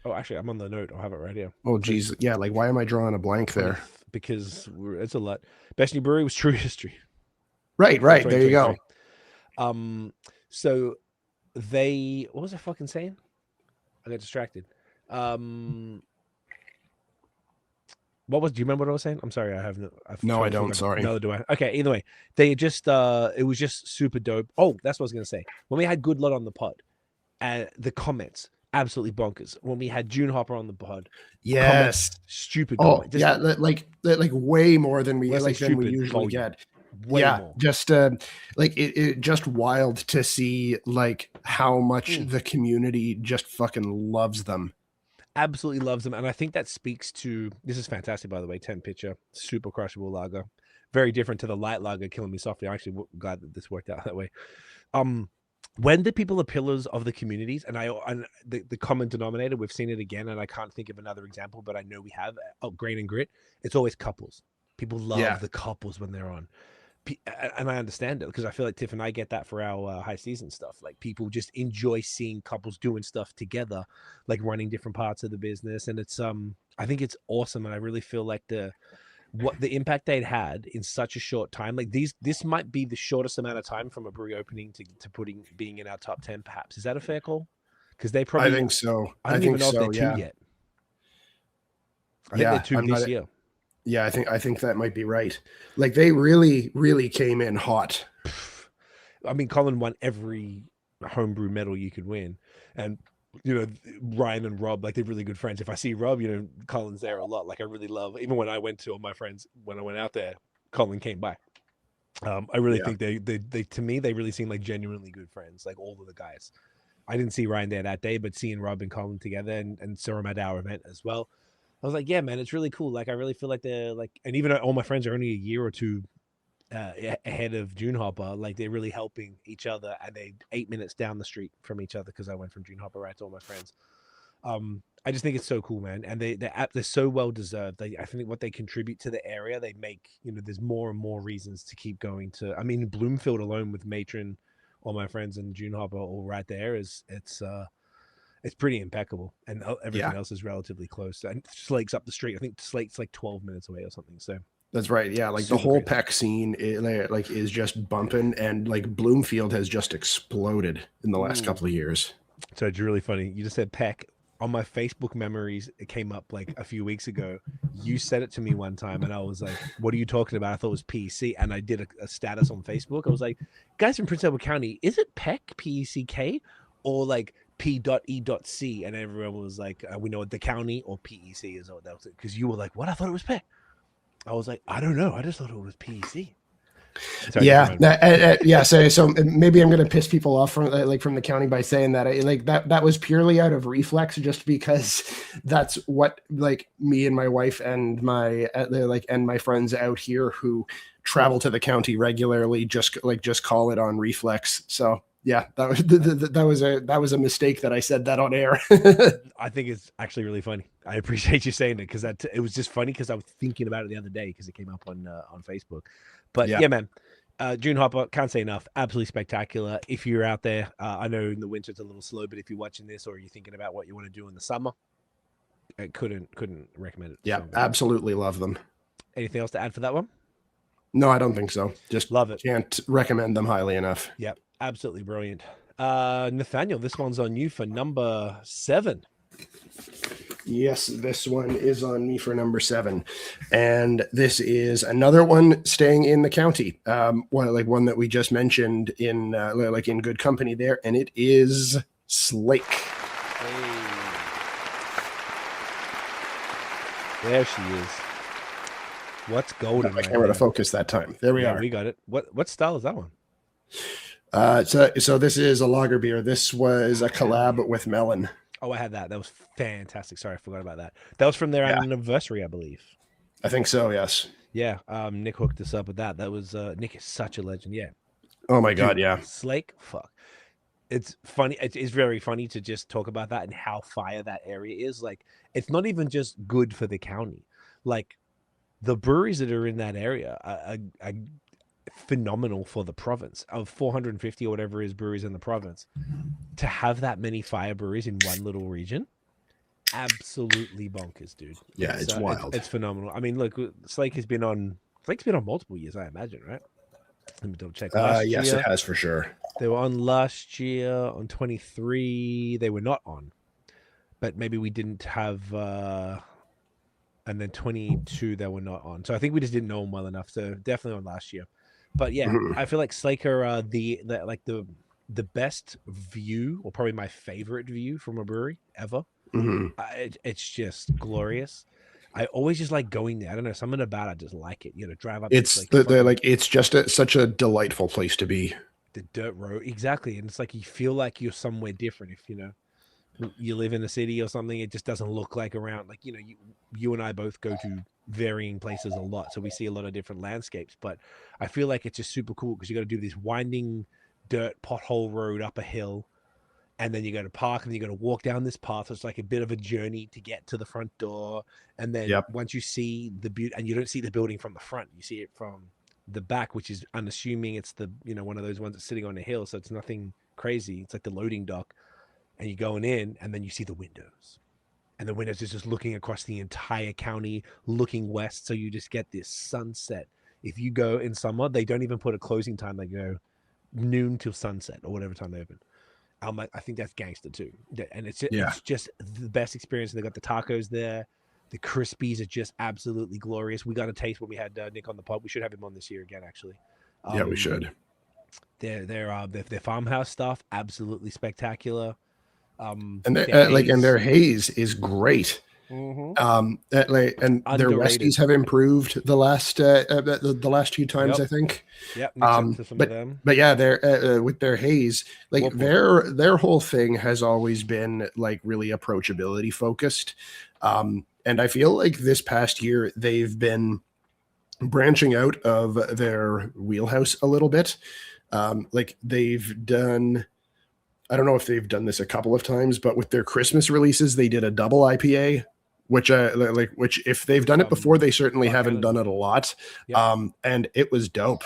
B: Oh, actually, I'm on the note. I'll have it right here.
C: Oh, geez. Yeah, like, why am I drawing a blank there?
B: Because it's a lot. Best new brewery was True History.
C: Right. There you go.
B: So what was I fucking saying? I got distracted. Do you remember what I was saying? I'm sorry.
C: No, I don't. Sorry.
B: Neither do I. Okay. Either way, they just, it was just super dope. Oh, that's what I was going to say. When we had Good Lot on the pod, the comments, absolutely bonkers. When we had June Hopper on the pod,
C: yes,
B: stupid.
C: Oh,
B: comments.
C: yeah, like way more than we usually get.
B: Way more.
C: Just it just wild to see like how much the community just fucking loves them.
B: Absolutely loves them, and I think that speaks to, this is fantastic, by the way, 10 pitcher, super crushable lager, very different to the light lager Killing Me Softly. I'm actually glad that this worked out that way. When the people are pillars of the communities, and the common denominator, we've seen it again, and I can't think of another example, but I know we have, Grain and Grit, it's always couples. People love the couples when they're on. And I understand it, because I feel like Tiff and I get that for our high season stuff. Like, people just enjoy seeing couples doing stuff together, like running different parts of the business. And it's I think it's awesome, and I really feel like the impact they'd had in such a short time. Like, this might be the shortest amount of time from a brewery opening to being in our top 10, perhaps. Is that a fair call? Because they probably,
C: I think so.
B: I don't even know if they're two yet. I think they're two this year.
C: Yeah, I think that might be right. Like, they really, really came in hot.
B: I mean, Colin won every homebrew medal you could win. And, Ryan and Rob, like, they're really good friends. If I see Rob, Colin's there a lot. Like, I really love, even when I went to all my friends, when I went out there, Colin came by. I really think they to me, they really seem like genuinely good friends, like all of the guys. I didn't see Ryan there that day, but seeing Rob and Colin together and saw him at our event as well, I was like, yeah, man, it's really cool. Like, I really feel like they're like, and even all my friends are only a year or two ahead of June Hopper. Like, they're really helping each other, and they 8 minutes down the street from each other, because I went from June Hopper right to all my friends. I just think it's so cool, man. And they're so well deserved. I think what they contribute to the area, they make, there's more and more reasons to keep going to. I mean, Bloomfield alone, with Matron, all my friends, and June Hopper all right there, it's pretty impeccable, and everything else is relatively close. And Slake's up the street. I think Slake's like 12 minutes away or something. So
C: that's right. Yeah, like the whole Peck scene is just bumping, and like Bloomfield has just exploded in the last couple of years.
B: So it's really funny. You just said Peck. on my Facebook memories, it came up like a few weeks ago. You said it to me one time, and I was like, "What are you talking about?" I thought it was PEC, and I did a status on Facebook. I was like, "Guys from Prince Edward County, is it PECK or like P.E.C?" And everyone was like, "We know what the county or PEC is." Or that was because you were like, "What?" I thought it was PEC. I was like, "I don't know. I just thought it was PEC." Sorry,
C: Yeah. So maybe I'm gonna piss people off from the county by saying that. That was purely out of reflex, just because that's what like me and my wife and my and my friends out here who travel to the county regularly just call it on reflex. So yeah, that was a mistake that I said that on air.
B: I think it's actually really funny. I appreciate you saying it because it was just funny because I was thinking about it the other day because it came up on Facebook. But yeah, man, June Hopper, can't say enough. Absolutely spectacular. If you're out there, I know in the winter it's a little slow, but if you're watching this or you're thinking about what you want to do in the summer, I couldn't recommend it.
C: Yeah, absolutely love them.
B: Anything else to add for that one?
C: No, I don't think so. Just
B: love it.
C: Can't recommend them highly enough.
B: Yep, absolutely brilliant. Nathaniel, this one's on you for number 7.
C: Yes, this one is on me for number 7, and this is another one staying in the county. One that we just mentioned in in good company there, and it is Slake.
B: Hey. There she is. What's golden?
C: I can't remember to focus that time. There we are.
B: We got it. What style is that one?
C: So this is a lager beer. This was a collab with Melon.
B: Oh, I had that. That was fantastic. Sorry, I forgot about that. That was from their anniversary, I believe.
C: I think so, yes.
B: Yeah, Nick hooked us up with that. That was Nick is such a legend. Yeah.
C: Oh my God, yeah.
B: Slake, fuck. It's funny. It is very funny to just talk about that and how fire that area is. Like, it's not even just good for the county. Like, the breweries that are in that area are phenomenal for the province. Of 450 or whatever is breweries in the province, to have that many fire breweries in one little region, absolutely bonkers, dude.
C: Yeah, it's wild.
B: It's phenomenal. I mean, look, Slake's been on multiple years, I imagine, right? Let me double check.
C: Yes, it has for sure.
B: They were on last year on 23. They were not on, but maybe we didn't have. And then 22 they were not on. So I think we just didn't know them well enough. So definitely on last year. But yeah, I feel like Slake are the best view, or probably my favorite view from a brewery ever. It's just glorious. I always just like going there. I don't know, something about it. I just like it. Drive up.
C: It's it's just such a delightful place to be.
B: The dirt road, exactly, and it's like you feel like you're somewhere different. If you live in a city or something, it just doesn't look like around. Like you and I both go to varying places a lot, so we see a lot of different landscapes. But I feel like it's just super cool because you got to do this winding dirt pothole road up a hill, and then you go to park, and then you got to walk down this path. So it's like a bit of a journey to get to the front door, and then once you see the beauty, and you don't see the building from the front, you see it from the back, which is unassuming. It's the one of those ones that's sitting on a hill, so it's nothing crazy. It's like the loading dock. And you're going in, and then you see the windows. And the windows is just looking across the entire county, looking west. So you just get this sunset. If you go in summer, they don't even put a closing time. They go noon till sunset or whatever time they open. I think that's gangster too. And it's just the best experience. They got the tacos there. The Crispies are just absolutely glorious. We got a taste when we had Nick on the pod. We should have him on this year again, actually.
C: Yeah, we should.
B: Their farmhouse stuff, absolutely spectacular.
C: And their haze is great. And their resties have improved the last few times, I think.
B: Yeah,
C: but yeah, they're with their haze, their whole thing has always been like really approachability focused. And I feel like this past year they've been branching out of their wheelhouse a little bit. They've done, I don't know if they've done this a couple of times, but with their Christmas releases, they did a double IPA, which if they've done it before, they certainly haven't done it a lot. Yep. And it was dope.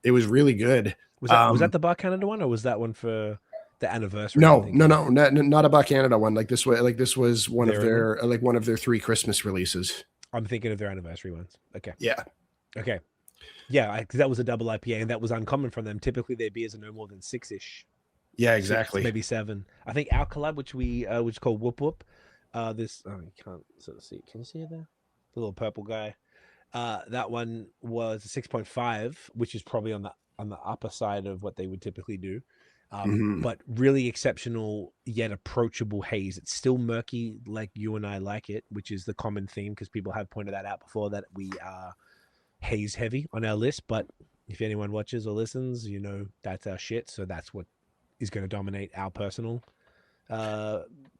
C: It was really good.
B: Was that the Bar Canada one, or was that one for the anniversary?
C: No, not a Bar Canada one. This was one of their 3 Christmas releases.
B: I'm thinking of their anniversary ones. Okay.
C: Yeah.
B: Okay. Yeah, because that was a double IPA, and that was uncommon from them. Typically, their beers are no more than 6-ish.
C: Yeah, exactly.
B: 6, maybe 7. I think our collab, which is called Whoop Whoop, This you can't sort of see it. Can you see it there? The little purple guy. That one was a 6.5, which is probably on the upper side of what they would typically do. But really exceptional yet approachable haze. It's still murky like you and I like it, which is the common theme because people have pointed that out before that we are haze heavy on our list. But if anyone watches or listens, you know that's our shit. So that's what is going to dominate our personal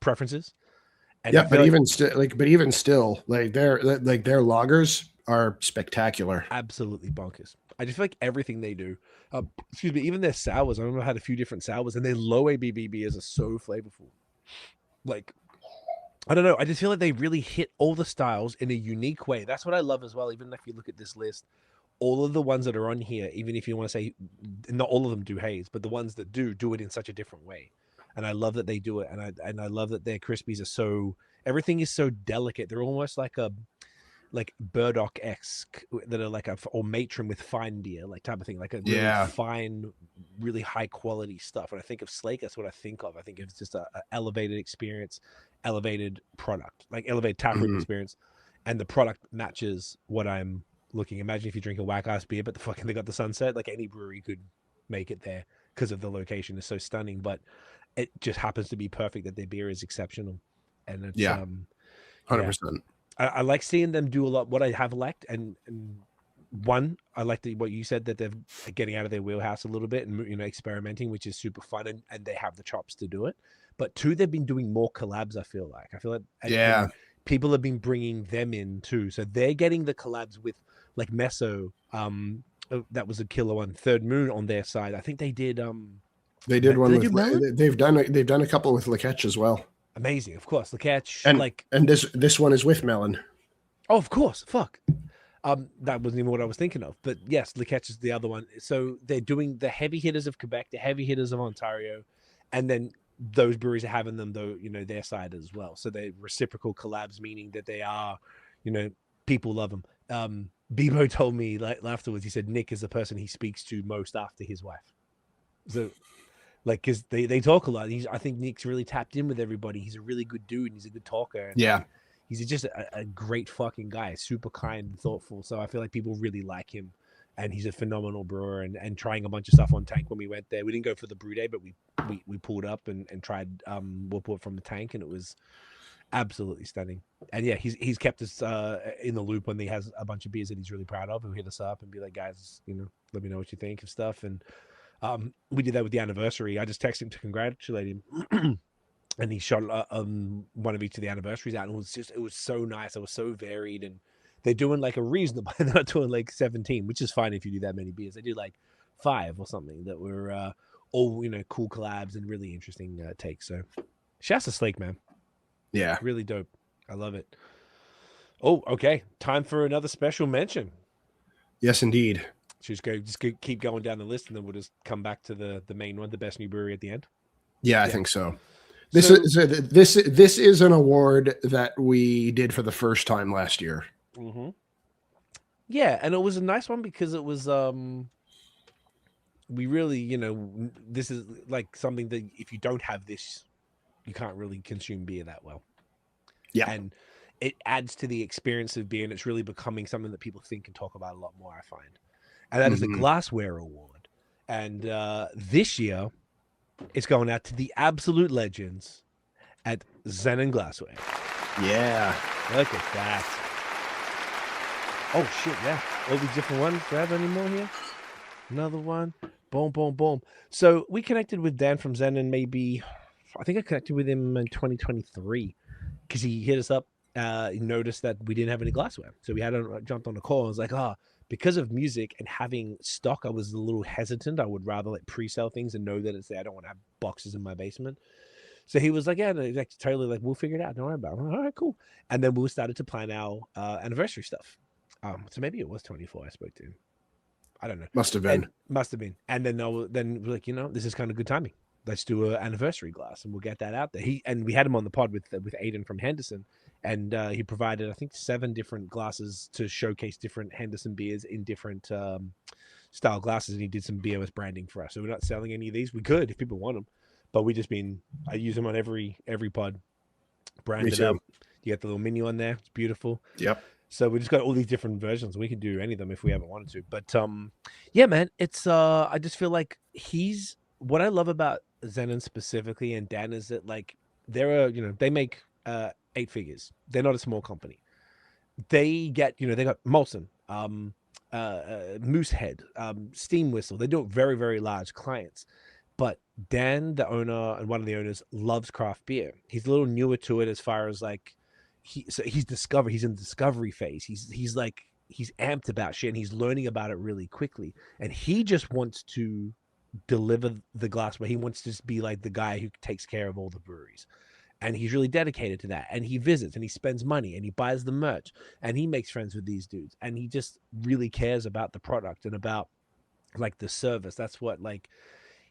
B: preferences. And
C: yeah, but even still, like their lagers are spectacular.
B: Absolutely bonkers. I just feel like everything they do, excuse me, even their sours. I remember I had a few different sours, and their low ABV beers are so flavorful. Like, I don't know. I just feel like they really hit all the styles in a unique way. That's what I love as well. Even if you look at this list, all of the ones that are on here, even if you want to say not all of them do haze, but the ones that do it in such a different way. And I love that they do it, and I love that their crispies are so, everything is so delicate. They're almost like Burdock-esque that are like or matron with fine beer, like type of thing, like a really fine, really high quality stuff. When I think of Slake, that's what I think of. I think it's just a elevated experience, elevated product, like elevated taproom experience, and the product matches what I'm looking. Imagine if you drink a whack ass beer, but they got the Sunset. Like any brewery could make it there because of the location is so stunning, but it just happens to be perfect that their beer is exceptional. And it's
C: 100%.
B: I like seeing them do a lot. What I have liked, and one, I like what you said, that they're getting out of their wheelhouse a little bit and experimenting, which is super fun, and they have the chops to do it. But two, they've been doing more collabs. I feel like and people have been bringing them in too, so they're getting the collabs with like Meso. That was a killer one. Third Moon on their side. I think they did.
C: They did one with. They've done a couple with Laketch as well.
B: Amazing, of course. Laketch,
C: and this one is with Melon.
B: Oh, of course. Fuck. That wasn't even what I was thinking of. But yes, Laketch is the other one. So they're doing the heavy hitters of Quebec, the heavy hitters of Ontario, and then those breweries are having them though, their side as well. So they're reciprocal collabs, meaning that they are, people love them. Bebo told me afterwards, he said Nick is the person he speaks to most after his wife. So because they talk a lot. I think Nick's really tapped in with everybody. He's a really good dude. And he's a good talker. And he's just a great fucking guy, super kind and thoughtful. So I feel like people really like him, and he's a phenomenal brewer. And trying a bunch of stuff on tank when we went there. We didn't go for the brew day, but we pulled up and tried Whipple from the tank, and it was absolutely stunning. And yeah, he's kept us in the loop when he has a bunch of beers that he's really proud of. He'll hit us up and be like, guys, let me know what you think of stuff. And we did that with the anniversary. I just texted him to congratulate him. And he shot one of each of the anniversaries out, and it was so nice. It was so varied, and they're doing like a reasonable. They're not doing like 17, which is fine if you do that many beers. They do like 5 or something that were all cool collabs and really interesting takes. So, shouts to Slake, man.
C: Yeah,
B: really dope. I love it. Oh, okay. Time for another special mention.
C: Yes, indeed.
B: Just keep going down the list, and then we'll just come back to the main one, the best new brewery at the end.
C: Yeah, I think so. This is an award that we did for the first time last year.
B: Mm-hmm. Yeah, and it was a nice one because it was we really this is like something that if you don't have this, you can't really consume beer that well.
C: Yeah,
B: and it adds to the experience of beer, and it's really becoming something that people think and talk about a lot more, I find. And that is the Glassware Award. And this year, it's going out to the absolute legends at Zen and Glassware.
C: Yeah.
B: Look at that. Oh, shit, yeah. All these different ones. Do I have any more here? Another one. Boom, boom, boom. So we connected with Dan from Zen, and I think I connected with him in 2023 because he hit us up. He noticed that we didn't have any glassware. So we jumped on a call. I was like, because of music and having stock, I was a little hesitant. I would rather pre-sell things and know that it's there. I don't want to have boxes in my basement. So he was like, yeah, totally, we'll figure it out. Don't worry about it. All right, cool. And then we started to plan our anniversary stuff. So maybe it was 24 I spoke to him. I don't know.
C: Must have been.
B: And then we're like, this is kind of good timing. Let's do an anniversary glass, and we'll get that out there. We had him on the pod with Aiden from Henderson, and he provided, I think, 7 different glasses to showcase different Henderson beers in different style glasses, and he did some BAOS branding for us. So we're not selling any of these. We could if people want them, but I use them on every pod branded
C: too.
B: up. You get the little menu on there. It's beautiful.
C: Yep.
B: So we just got all these different versions. We can do any of them if we ever wanted to. But yeah, man, it's I just feel like he's what I love about Zenon specifically and Dan is that like they're they make 8 figures. They're not a small company. They get they got Molson, Moosehead, Steam Whistle. They do very, very large clients. But Dan, the owner and one of the owners, loves craft beer. He's a little newer to it as far as like he's in the discovery phase. He's amped about shit and he's learning about it really quickly. And he just wants to deliver the glassware. He wants to just be like the guy who takes care of all the breweries. And he's really dedicated to that. And he visits and he spends money and he buys the merch and he makes friends with these dudes. And he just really cares about the product and about like the service. That's what like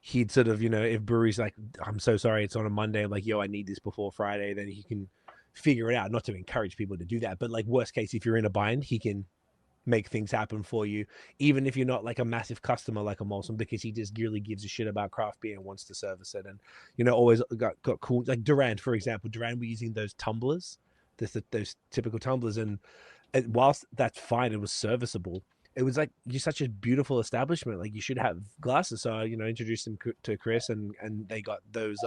B: he'd sort of, if breweries like, I'm so sorry, it's on a Monday. I'm like, yo, I need this before Friday. Then he can figure it out. Not to encourage people to do that, but like worst case, if you're in a bind, he can make things happen for you, even if you're not like a massive customer like a Molson, because he just really gives a shit about craft beer and wants to service it. And always got cool, like Durand, for example. Durand were using those tumblers, those typical tumblers, and whilst that's fine, it was serviceable. It was like you're such a beautiful establishment. Like you should have glasses. So I, introduced them to Chris, and they got those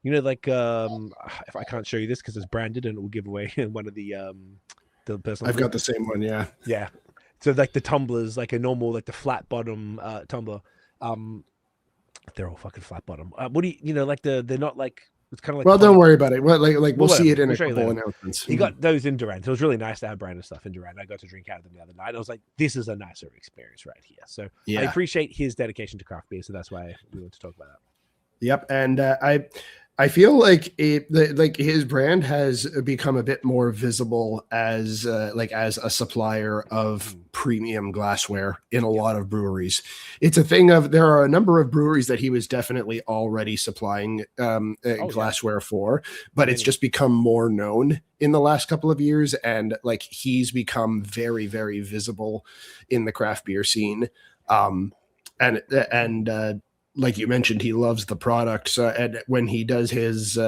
B: if I can't show you this because it's branded and it will give away one of the personal.
C: I've got the same one. Yeah.
B: So like the tumblers, like a normal, like the flat bottom tumbler, they're all fucking flat bottom. What do like they're not like, it's kind of like.
C: Well, don't worry about it. Well, like we'll see it in a
B: couple
C: announcements.
B: He got those in Durand. So it was really nice to have branded stuff in Durand. I got to drink out of them the other night. I was like, this is a nicer experience right here. So I appreciate his dedication to craft beer. So that's why we want to talk about that.
C: Yep, and I feel like like his brand has become a bit more visible as a supplier of premium glassware in a lot of breweries. It's a thing of there are a number of breweries that he was definitely already supplying glassware for, but it's just become more known in the last couple of years, and like he's become very, very visible in the craft beer scene. And like you mentioned, he loves the product. So, and when he does his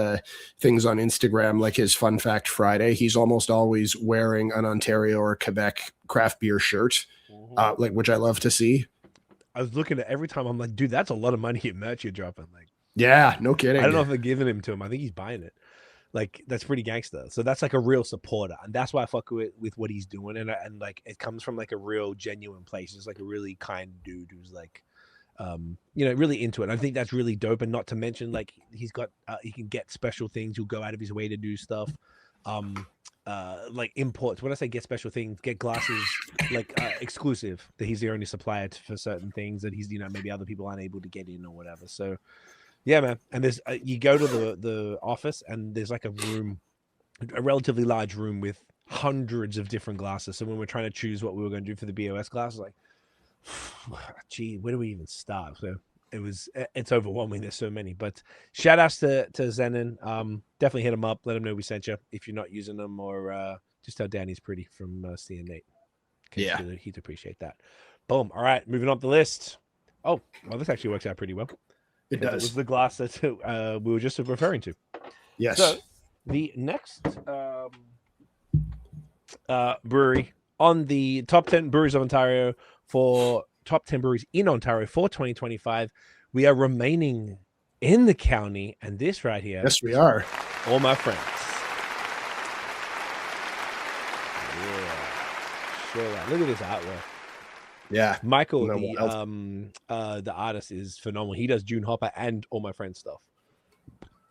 C: things on Instagram, like his Fun Fact Friday, he's almost always wearing an Ontario or Quebec craft beer shirt, which I love to see.
B: I was looking at every time. I'm like, dude, that's a lot of money in merch you're dropping. Like,
C: yeah, no kidding.
B: I don't know if they're giving him to him. I think he's buying it. Like, that's pretty gangster. So that's like a real supporter, and that's why I fuck with what he's doing. And like, it comes from like a real genuine place. He's like a really kind dude who's like, really into it. I think that's really dope. And not to mention, like, he's got he can get special things. He'll go out of his way to do stuff, like imports. When I say get special things, get glasses like exclusive, that he's the only supplier for certain things that he's maybe other people aren't able to get in or whatever. So yeah, man. And there's you go to the office and there's like a relatively large room with hundreds of different glasses. So when we're trying to choose what we were going to do for the BAOS glasses, like, gee, where do we even start? So it's overwhelming. There's so many, but shout outs to Zenon. Definitely hit him up, let him know we sent you if you're not using them, or just tell Danny's pretty from Cee and Nate.
C: Yeah,
B: he'd appreciate that. Boom. All right, moving up the list. Oh, well, this actually works out pretty well.
C: It does.
B: It was the glass that we were just referring to.
C: Yes.
B: So the next brewery on the top 10 breweries of Ontario for top 10 breweries in Ontario for 2025. We are remaining in the county, and this right here.
C: Yes, we are.
B: All my friends. Yeah. Sure. Look at this artwork.
C: Yeah.
B: Michael, the artist, is phenomenal. He does June Hopper and All My Friends stuff.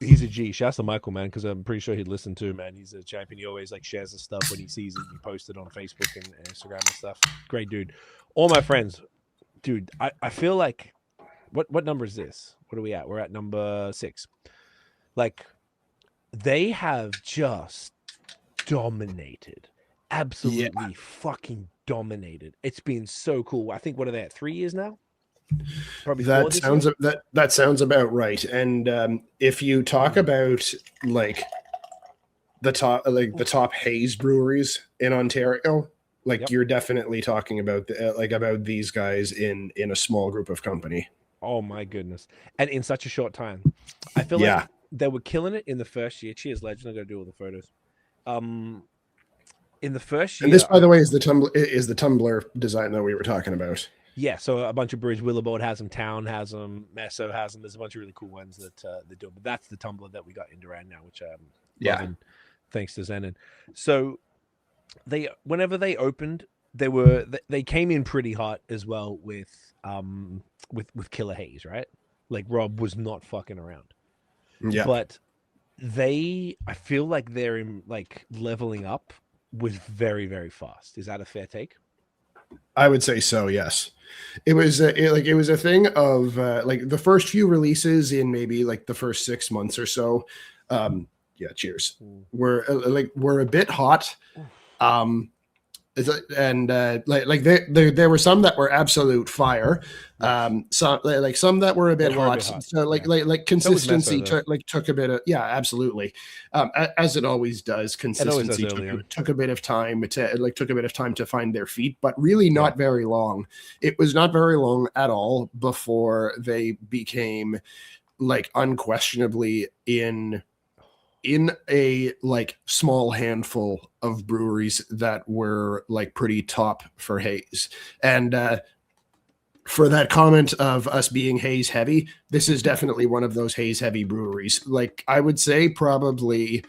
B: He's a G. Shouts to Michael, man, because I'm pretty sure he'd listen to, man. He's a champion. He always like shares the stuff when he sees it. He posts it on Facebook and Instagram and stuff. Great dude. All My Friends, dude. I feel like what number is this? What are we at? We're at number 6. Like, they have just dominated. Absolutely fucking dominated. It's been so cool. I think, what are they at, 3 years now? Probably
C: that sounds about right. And if you talk about like the top haze breweries in Ontario, like you're definitely talking about about these guys in a small group of company.
B: Oh my goodness. And in such a short time. I feel like they were killing it in the first year. Cheers, legend. I got to do all the photos. In the first
C: And
B: year,
C: this, by the way, is the Tumblr design that we were talking about.
B: yeah, so a bunch of breweries, Willowboard has them, Town has them, Meso has them. There's a bunch of really cool ones that they do. But that's the Tumblr that we got into right now, which I'm loving, thanks to Zenon. So whenever they opened, they came in pretty hot as well with Killer Haze, right? Like Rob was not fucking around.
C: Yeah.
B: But I feel like they're in like leveling up was very, very fast. Is that a fair take?
C: I would say so. Yes, it was it was a thing of like the first few releases in maybe like the first 6 months or so. Yeah, cheers. We're a bit hot. And there were some that were absolute fire, some that were a bit hot. So like consistency took a bit of, yeah, absolutely, as it always does. Consistency took a bit of time to find their feet, but really not very long. It was not very long at all before they became like unquestionably in a like small handful of breweries that were like pretty top for haze. And for that comment of us being haze heavy, this is definitely one of those haze heavy breweries. Like I would say probably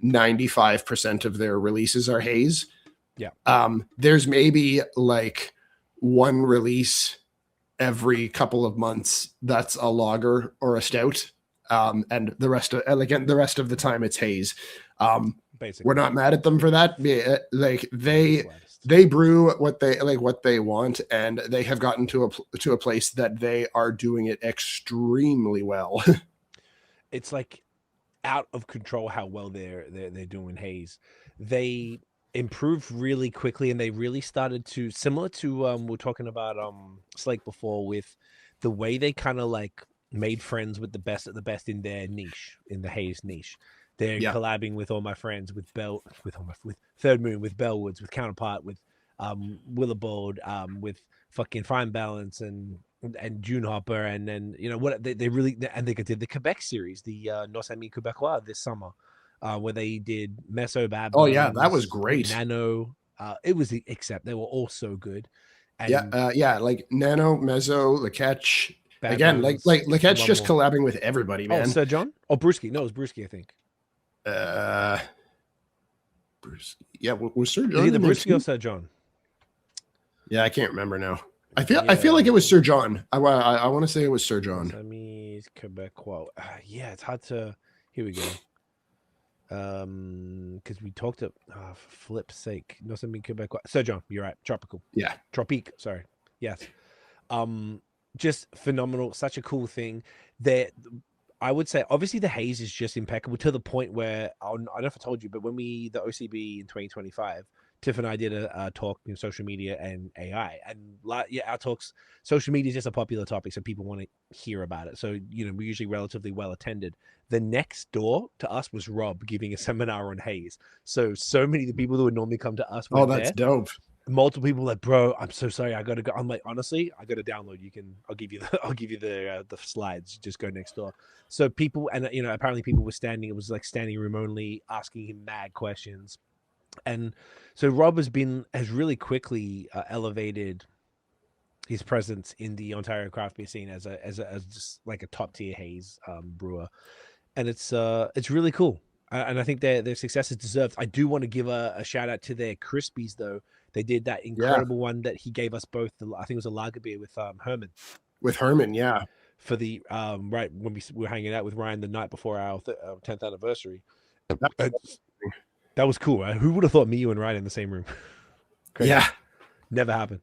C: 95% of their releases are haze.
B: Yeah.
C: There's maybe like one release every couple of months that's a lager or a stout. And the rest of the time it's haze.
B: Basically,
C: we're not mad at them for that. Like they brew what they want, and they have gotten to a place that they are doing it extremely well.
B: It's like out of control how well they're doing haze. They improved really quickly, and they really started to, similar to we were talking about Slake before, with the way they kind of like made friends with the best of the best in their niche, in the haze niche. They're collabing with all my friends, with Third Moon, with Bellwoods, with Counterpart, with Willowboard, with fucking Fine Balance and June Hopper, and then what they really, and they did the Quebec series, the Nos Amis Québécois this summer, where they did Meso Bad.
C: Oh yeah, that was great.
B: Nano, it was except they were all so good.
C: And like Nano, Mezzo, Leketch. Again,
B: Badlands,
C: like Leketch just collabing with everybody, man.
B: Oh, Sir John? Oh, Brewski. No, it was Brewski, I think.
C: Brewski. Yeah, was Sir John?
B: Either Brewski or Sir John.
C: Yeah, I can't remember now. I feel like it was Sir John. I want to say it was Sir John.
B: Amis Quebecois. Yeah, it's hard to. Here we go. Because we talked to flip's sake. Nos Amis Quebecois. Sir John, you're right. Tropical.
C: Yeah.
B: Tropique. Sorry. Yes. Just phenomenal. Such a cool thing. I would say, obviously, the haze is just impeccable to the point where I don't know if I told you, but when the OCB in 2025, Tiff and I did a talk in social media and AI, and our talks, social media is just a popular topic, so people want to hear about it. So we're usually relatively well attended. The next door to us was Rob giving a seminar on haze. So many of the people that would normally come to us.
C: Oh, that's dope.
B: Multiple people like, bro, I'm so sorry, I gotta go. I'm like, honestly, I gotta download. I'll give you the slides. Just go next door. So people, and apparently people were standing. It was like standing room only, asking him mad questions. And so Rob has really quickly elevated his presence in the Ontario craft beer scene as just like a top tier haze brewer, and it's really cool. And I think their success is deserved. I do want to give a shout out to their Crispies though. They did that incredible one that he gave us both. I think it was a lager beer with Herman.
C: With Herman, yeah.
B: For the right when we were hanging out with Ryan the night before our 10th anniversary. That was cool, right? Who would have thought me, you, and Ryan in the same room? Crazy. Yeah, never happened.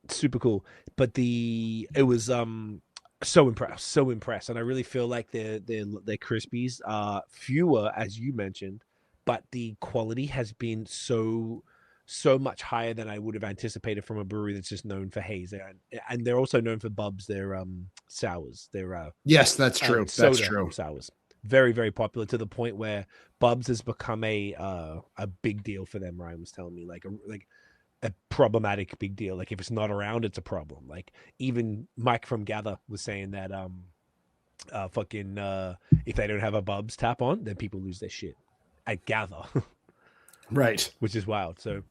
B: Super cool. But it was so impressed, and I really feel like their Crispies are fewer, as you mentioned, but the quality has been so much higher than I would have anticipated from a brewery that's just known for haze. And they're also known for bubs. They're sours. They're
C: yes, that's true. That's true.
B: Sours. Very, very popular to the point where bubs has become a big deal for them. Ryan was telling me like a problematic big deal. Like if it's not around, it's a problem. Like even Mike from Gather was saying that if they don't have a Bubs tap on, then people lose their shit. I gather,
C: Right.
B: which is wild. So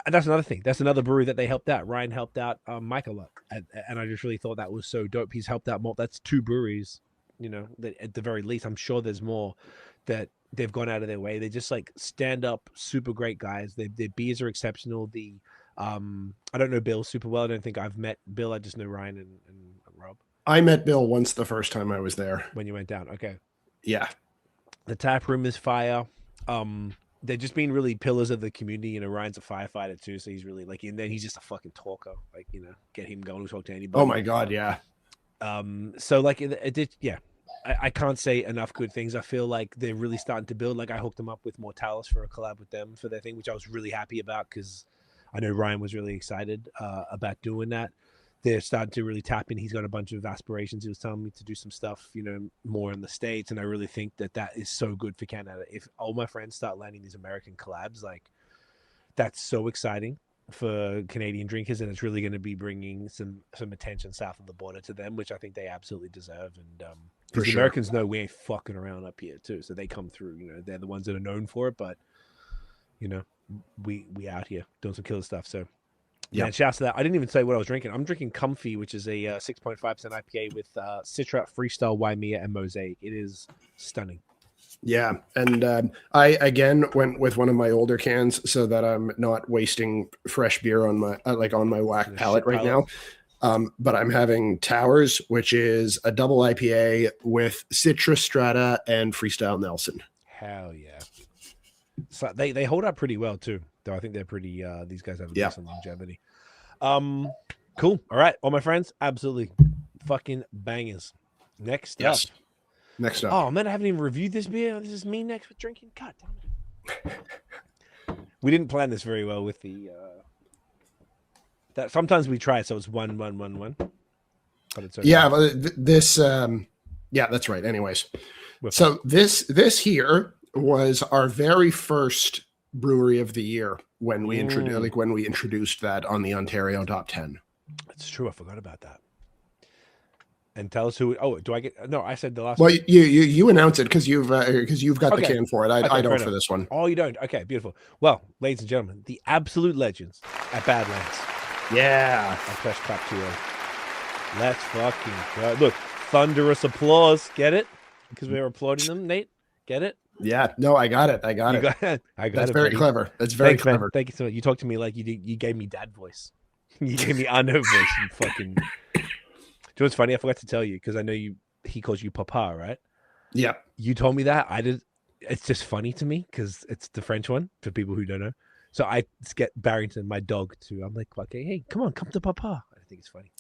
B: that's another thing. That's another brewery that they helped out. Ryan helped out Mike a lot, and I just really thought that was so dope. He's helped out more. That's 2 breweries, that at the very least. I'm sure there's more that they've gone out of their way. They're just like stand up, super great guys. Their beers are exceptional. I don't know Bill super well. I don't think I've met Bill. I just know Ryan and Rob.
C: I met Bill once the first time I was there.
B: When you went down, okay.
C: Yeah.
B: The tap room is fire. They're just being really pillars of the community. Ryan's a firefighter too, so he's really like in there. He's just a fucking talker. Like, get him going to talk to anybody.
C: Oh my god, yeah.
B: So like it did, yeah. I can't say enough good things. I feel like they're really starting to build. Like I hooked them up with Mortalis for a collab with them for their thing, which I was really happy about because I know Ryan was really excited about doing that. They're starting to really tap in. He's got a bunch of aspirations. He was telling me to do some stuff, more in the States. And I really think that is so good for Canada. If all my friends start landing these American collabs, like that's so exciting for Canadian drinkers. And it's really going to be bringing some attention south of the border to them, which I think they absolutely deserve. And because the Americans know we ain't fucking around up here too. So they come through, they're the ones that are known for it. But, we out here doing some killer stuff. So, yeah, and shouts to that. I didn't even say what I was drinking. I'm drinking Comfy, which is a 6.5% IPA with Citra, Freestyle, Waimea, and Mosaic. It is stunning.
C: Yeah, and I again went with one of my older cans so that I'm not wasting fresh beer on my on my whack palate right now. But I'm having Towers, which is a double IPA with Citra, Strata, and Freestyle Nelson.
B: Hell yeah! So they hold up pretty well too. Though I think they're pretty. These guys have a decent longevity. Cool. All right, all my friends, absolutely fucking bangers. Next up.
C: Next up.
B: Oh man, I haven't even reviewed this beer. This is me next with drinking. God damn it. We didn't plan this very well with the. That sometimes we try, so it's 1, 1, 1, 1. But it's okay.
C: Yeah, but this. Yeah, that's right. Anyways, so this here was our very first brewery of the year when we introduced that on the Ontario Top 10.
B: It's true. I forgot about that. And tell us who. Oh, do I get? No, I said the last.
C: Well, one. You announce it because you've got the can for it. I don't for this one.
B: Oh, you don't. Okay, beautiful. Well, ladies and gentlemen, the absolute legends at Badlands.
C: Yeah,
B: I press clap to you. Let's fucking go. Look, thunderous applause. Get it? Because we were applauding them, Nate. Get it?
C: Yeah. No, I got it. I got it. That's very clever. That's very clever.
B: Man. Thank you so much. You talked to me like you did. You gave me dad voice. You gave me Arno voice. You fucking. Do you know what's funny? I forgot to tell you because I know he calls you Papa, right?
C: Yeah.
B: You told me that. I did. It's just funny to me because it's the French one for people who don't know. So I get Barrington, my dog, too. I'm like, okay, hey, come to Papa. I think it's funny.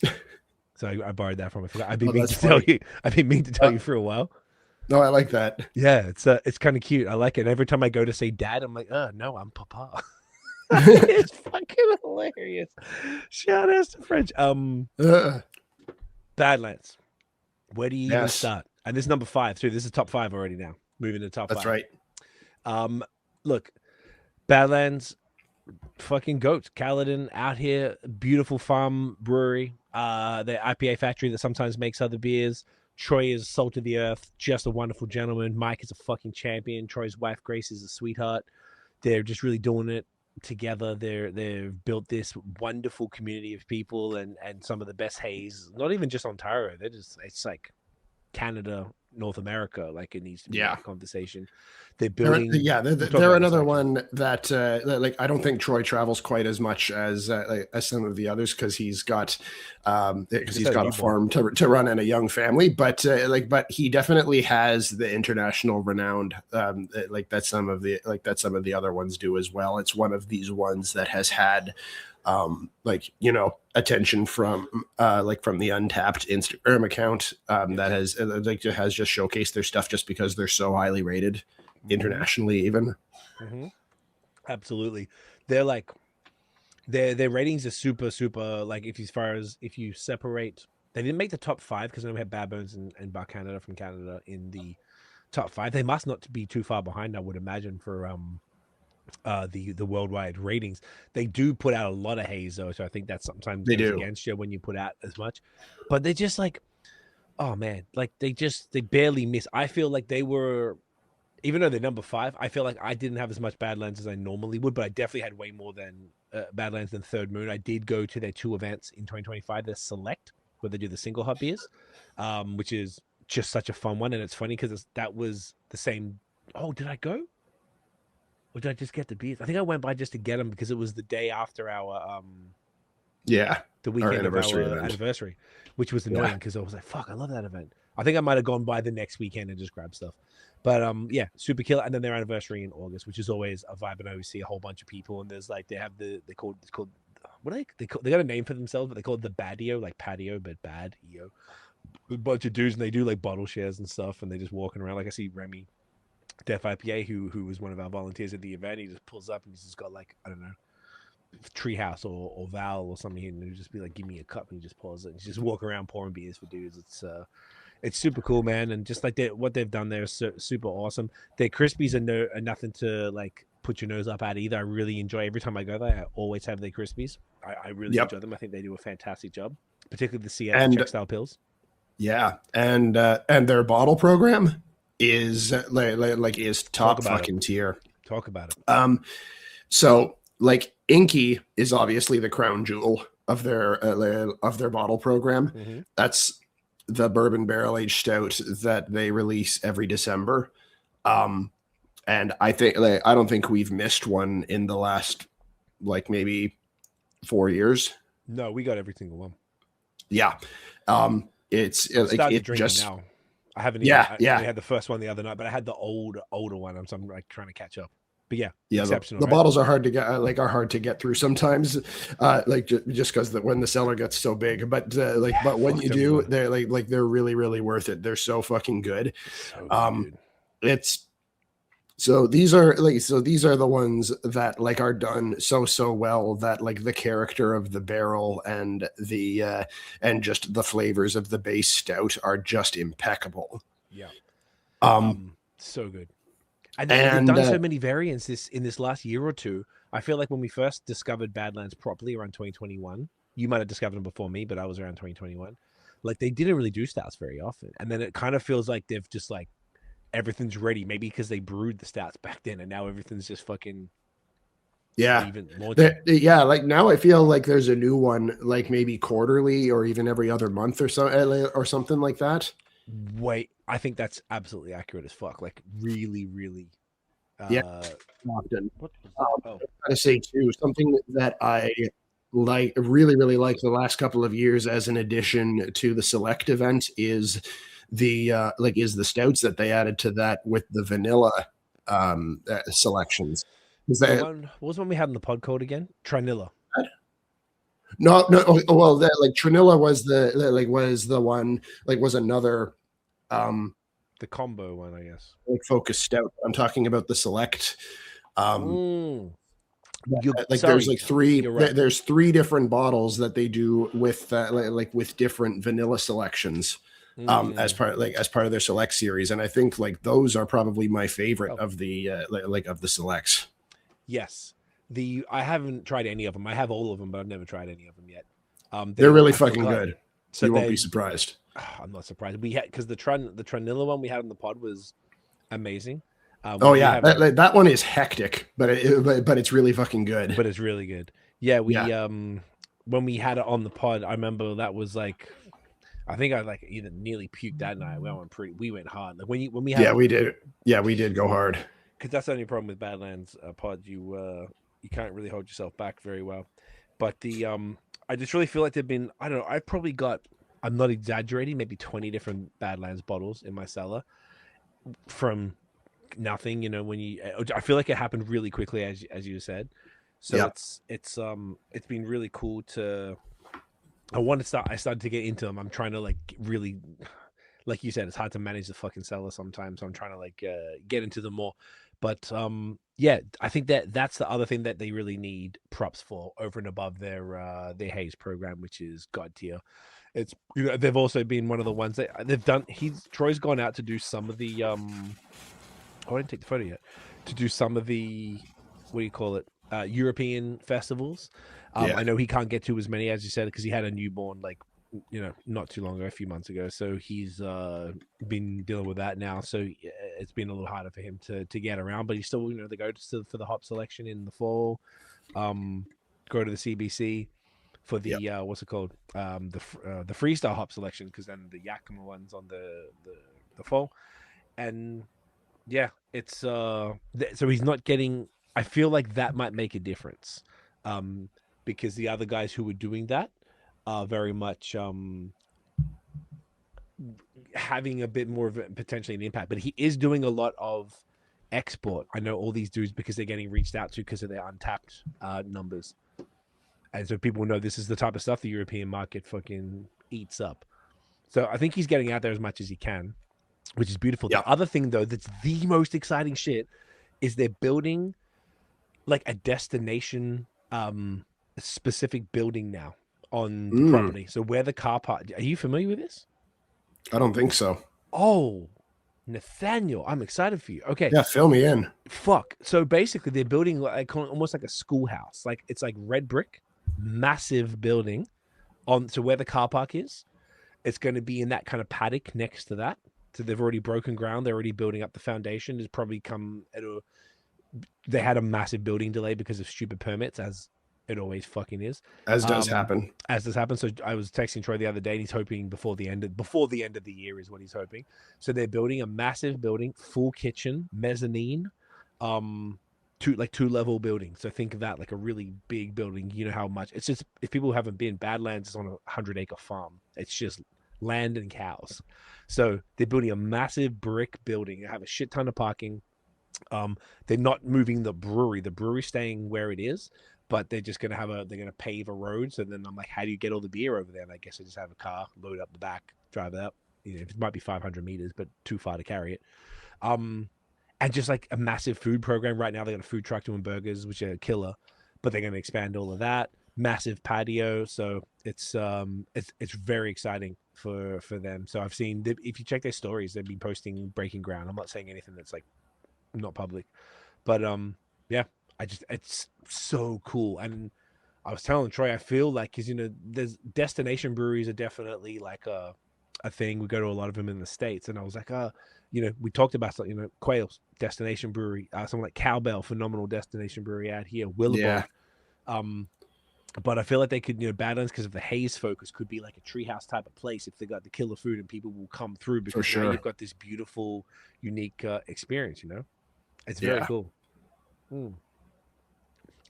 B: So I borrowed that from him. I forgot. I've been meaning to tell you. I've been meaning to tell you for a while.
C: No, I like that.
B: Yeah, it's kind of cute. I like it. And every time I go to say dad, I'm like, no, I'm Papa. It's fucking hilarious. Shout out to French. Badlands. Where do you even start? And this is number 5 too. This is top 5 already now. Moving to top 5.
C: That's right.
B: Look, Badlands, fucking goats. Caledon out here, beautiful farm brewery. The IPA factory that sometimes makes other beers. Troy is salt of the earth, just a wonderful gentleman. Mike is a fucking champion. Troy's wife Grace is a sweetheart. They're just really doing it together. They've built this wonderful community of people and some of the best haze. Not even just Ontario. It's like Canada, North America. Like it needs to be a conversation. They're building.
C: They're another one that I don't think Troy travels quite as much as some of the others because he's got a farm to run and a young family. But he definitely has the international renowned that some of the other ones do as well. It's one of these ones that has had attention from the Untapped Instagram account that has just showcased their stuff just because they're so highly rated internationally even.
B: Absolutely. They're like their ratings are super like if you separate, they didn't make the top 5 because I know we had Bad Bones and Bar Canada from Canada in the top 5. They must not be too far behind, I would imagine, for the worldwide ratings. They do put out a lot of haze though, so I think that sometimes goes against you when you put out as much. But they're just like, oh man, like they barely miss. I feel like they were, even though they're number 5, I feel like I didn't have as much Badlands as I normally would, but I definitely had way more than Badlands than Third Moon. I did go to their 2 events in 2025. Their Select, where they do the single hop beers, which is just such a fun one. And it's funny because that was the same. Oh, did I go? Or did I just get the beers? I think I went by just to get them because it was the day after our the weekend of our anniversary, which was annoying because I was like, fuck, I love that event. I think I might have gone by the next weekend and just grabbed stuff. But yeah, super killer. And then their anniversary in August, which is always a vibe, and I always see a whole bunch of people. And there's like they called what are they got a name for themselves, but they call it the Badio, like patio, but bad EO. A bunch of dudes, and they do like bottle shares and stuff, and they just walking around. Like I see Remy Def IPA, who was one of our volunteers at the event. He just pulls up and he's just got like, I don't know, Treehouse or Val or something, and he'll just be like, give me a cup, and he just pours it and just walk around pouring beers for dudes. It's super cool, man. And just like what they've done there is super awesome. Their Crispies are nothing to like put your nose up at either. I really enjoy every time I go there. I always have their Crispies. I really enjoy them. I think they do a fantastic job, particularly the CS Czech style pills.
C: Yeah, and their bottle program is is top fucking tier.
B: Talk about it.
C: So like Inky is obviously the crown jewel of their bottle program.
B: Mm-hmm.
C: That's the bourbon barrel aged stout that they release every December. And I think I don't think we've missed one in the last like maybe 4 years.
B: No, we got every single one.
C: Yeah. It's just
B: now. I haven't even, I had the first one the other night, but I had the older one. So I'm like trying to catch up. But yeah, exceptional.
C: The bottles are hard to get through sometimes, just because when the cellar gets so big. But but when you do, they're they're really really worth it. They're so fucking good. So these are the ones that like are done so well that like the character of the barrel and the and just the flavors of the base stout are just impeccable.
B: Yeah. So good. And they've done so many variants in this last year or two. I feel like when we first discovered Badlands properly around 2021, you might have discovered them before me, but I was around 2021. Like they didn't really do stouts very often. And then it kind of feels like they've just like everything's ready, maybe because they brewed the stouts back then and now everything's just fucking
C: like now I feel like there's a new one like maybe quarterly or even every other month or so or something like that.
B: Wait, I think that's absolutely accurate as fuck. Like really
C: often. I gotta say too, something that I really like the last couple of years as an addition to the Select event is the stouts that they added to that with the vanilla selections.
B: What was one we had in the pod called again? Trinilla.
C: No. Well, Trinilla was the one was another
B: the combo one, I guess.
C: Like focus stout. I'm talking about the Select. There's three. Right. There's 3 different bottles that they do with with different vanilla selections. As part of their Select series, and I think like those are probably my favorite of the of the Selects.
B: Yes, I haven't tried any of them. I have all of them, but I've never tried any of them yet.
C: They're really fucking good. So you won't be surprised.
B: I'm not surprised. We had because the Trinilla one we had in the pod was amazing.
C: That one is hectic, but it's really fucking good.
B: But it's really good. Yeah, when we had it on the pod, I remember that was like. I think I like either nearly puked that night. We went hard. Like when we had
C: we did. Yeah, we did go hard.
B: Because that's the only problem with Badlands pod. You can't really hold yourself back very well. But I just really feel like they've been. I don't know. I've probably got. I'm not exaggerating. Maybe 20 different Badlands bottles in my cellar from nothing. You know, I feel like it happened really quickly, as you said. So it's been really cool to. I started to get into them. I'm trying to like really, like you said, it's hard to manage the fucking cellar sometimes. So I'm trying to like get into them more. But I think that's the other thing that they really need props for over and above their Haze program, which is God tier. It's they've also been one of the ones that they've done. Troy's gone out to do some of the I didn't take the photo yet. To do some of the European festivals. I know he can't get to as many as you said because he had a newborn like not too long ago, a few months ago. So he's been dealing with that now. So it's been a little harder for him to get around, but he still, they go for the hop selection in the fall, go to the CBC for the what's it called, the freestyle hop selection, because then the Yakima ones on the fall, and yeah, it's so he's not getting. I feel like that might make a difference, because the other guys who were doing that are very much having a bit more of potentially an impact. But he is doing a lot of export. I know all these dudes because they're getting reached out to because of their untapped numbers, and so people know this is the type of stuff the European market fucking eats up. So I think he's getting out there as much as he can, which is beautiful.
C: Yeah.
B: The other thing, though, that's the most exciting shit is they're building like a destination specific building now on the property. So where the car park, are you familiar with this?
C: I don't think so.
B: Oh, Nathaniel, I'm excited for you. Okay.
C: Yeah, fill me in.
B: Fuck. So basically they're building like almost like a schoolhouse. Like it's like red brick, massive building on to where the car park is. It's going to be in that kind of paddock next to that. So they've already broken ground. They're already building up the foundation. It's probably they had a massive building delay because of stupid permits, as it always fucking is.
C: As does happen.
B: As does happen. So I was texting Troy the other day, and he's hoping before the end of the year is what he's hoping. So they're building a massive building, full kitchen, mezzanine, two-level building. So think of that like a really big building. You know how much it's just, if people haven't been, Badlands is on a 100-acre farm. It's just land and cows. So they're building a massive brick building. They have a shit ton of parking. They're not moving the brewery. The brewery's staying where it is, but they're just gonna they're gonna pave a road. So then I'm like, how do you get all the beer over there? And I guess I just have a car, load up the back, drive it up. It might be 500 meters, but too far to carry it. And just like a massive food program right now. They got a food truck doing burgers, which are killer, but they're gonna expand all of that. Massive patio, so it's very exciting for them. So I've seen, if you check their stories, they've been posting breaking ground. I'm not saying anything that's like not public, but yeah, it's so cool. And I was telling Troy, I feel like, because there's destination breweries are definitely like a thing. We go to a lot of them in the States, and I was like, we talked about Quail's destination brewery, someone like Cowbell, phenomenal destination brewery out here, Willowbrook. But I feel like they could, Badlands, because of the haze focus, could be like a treehouse type of place if they got the killer food, and people will come through because now you've got this beautiful, unique experience. It's very cool.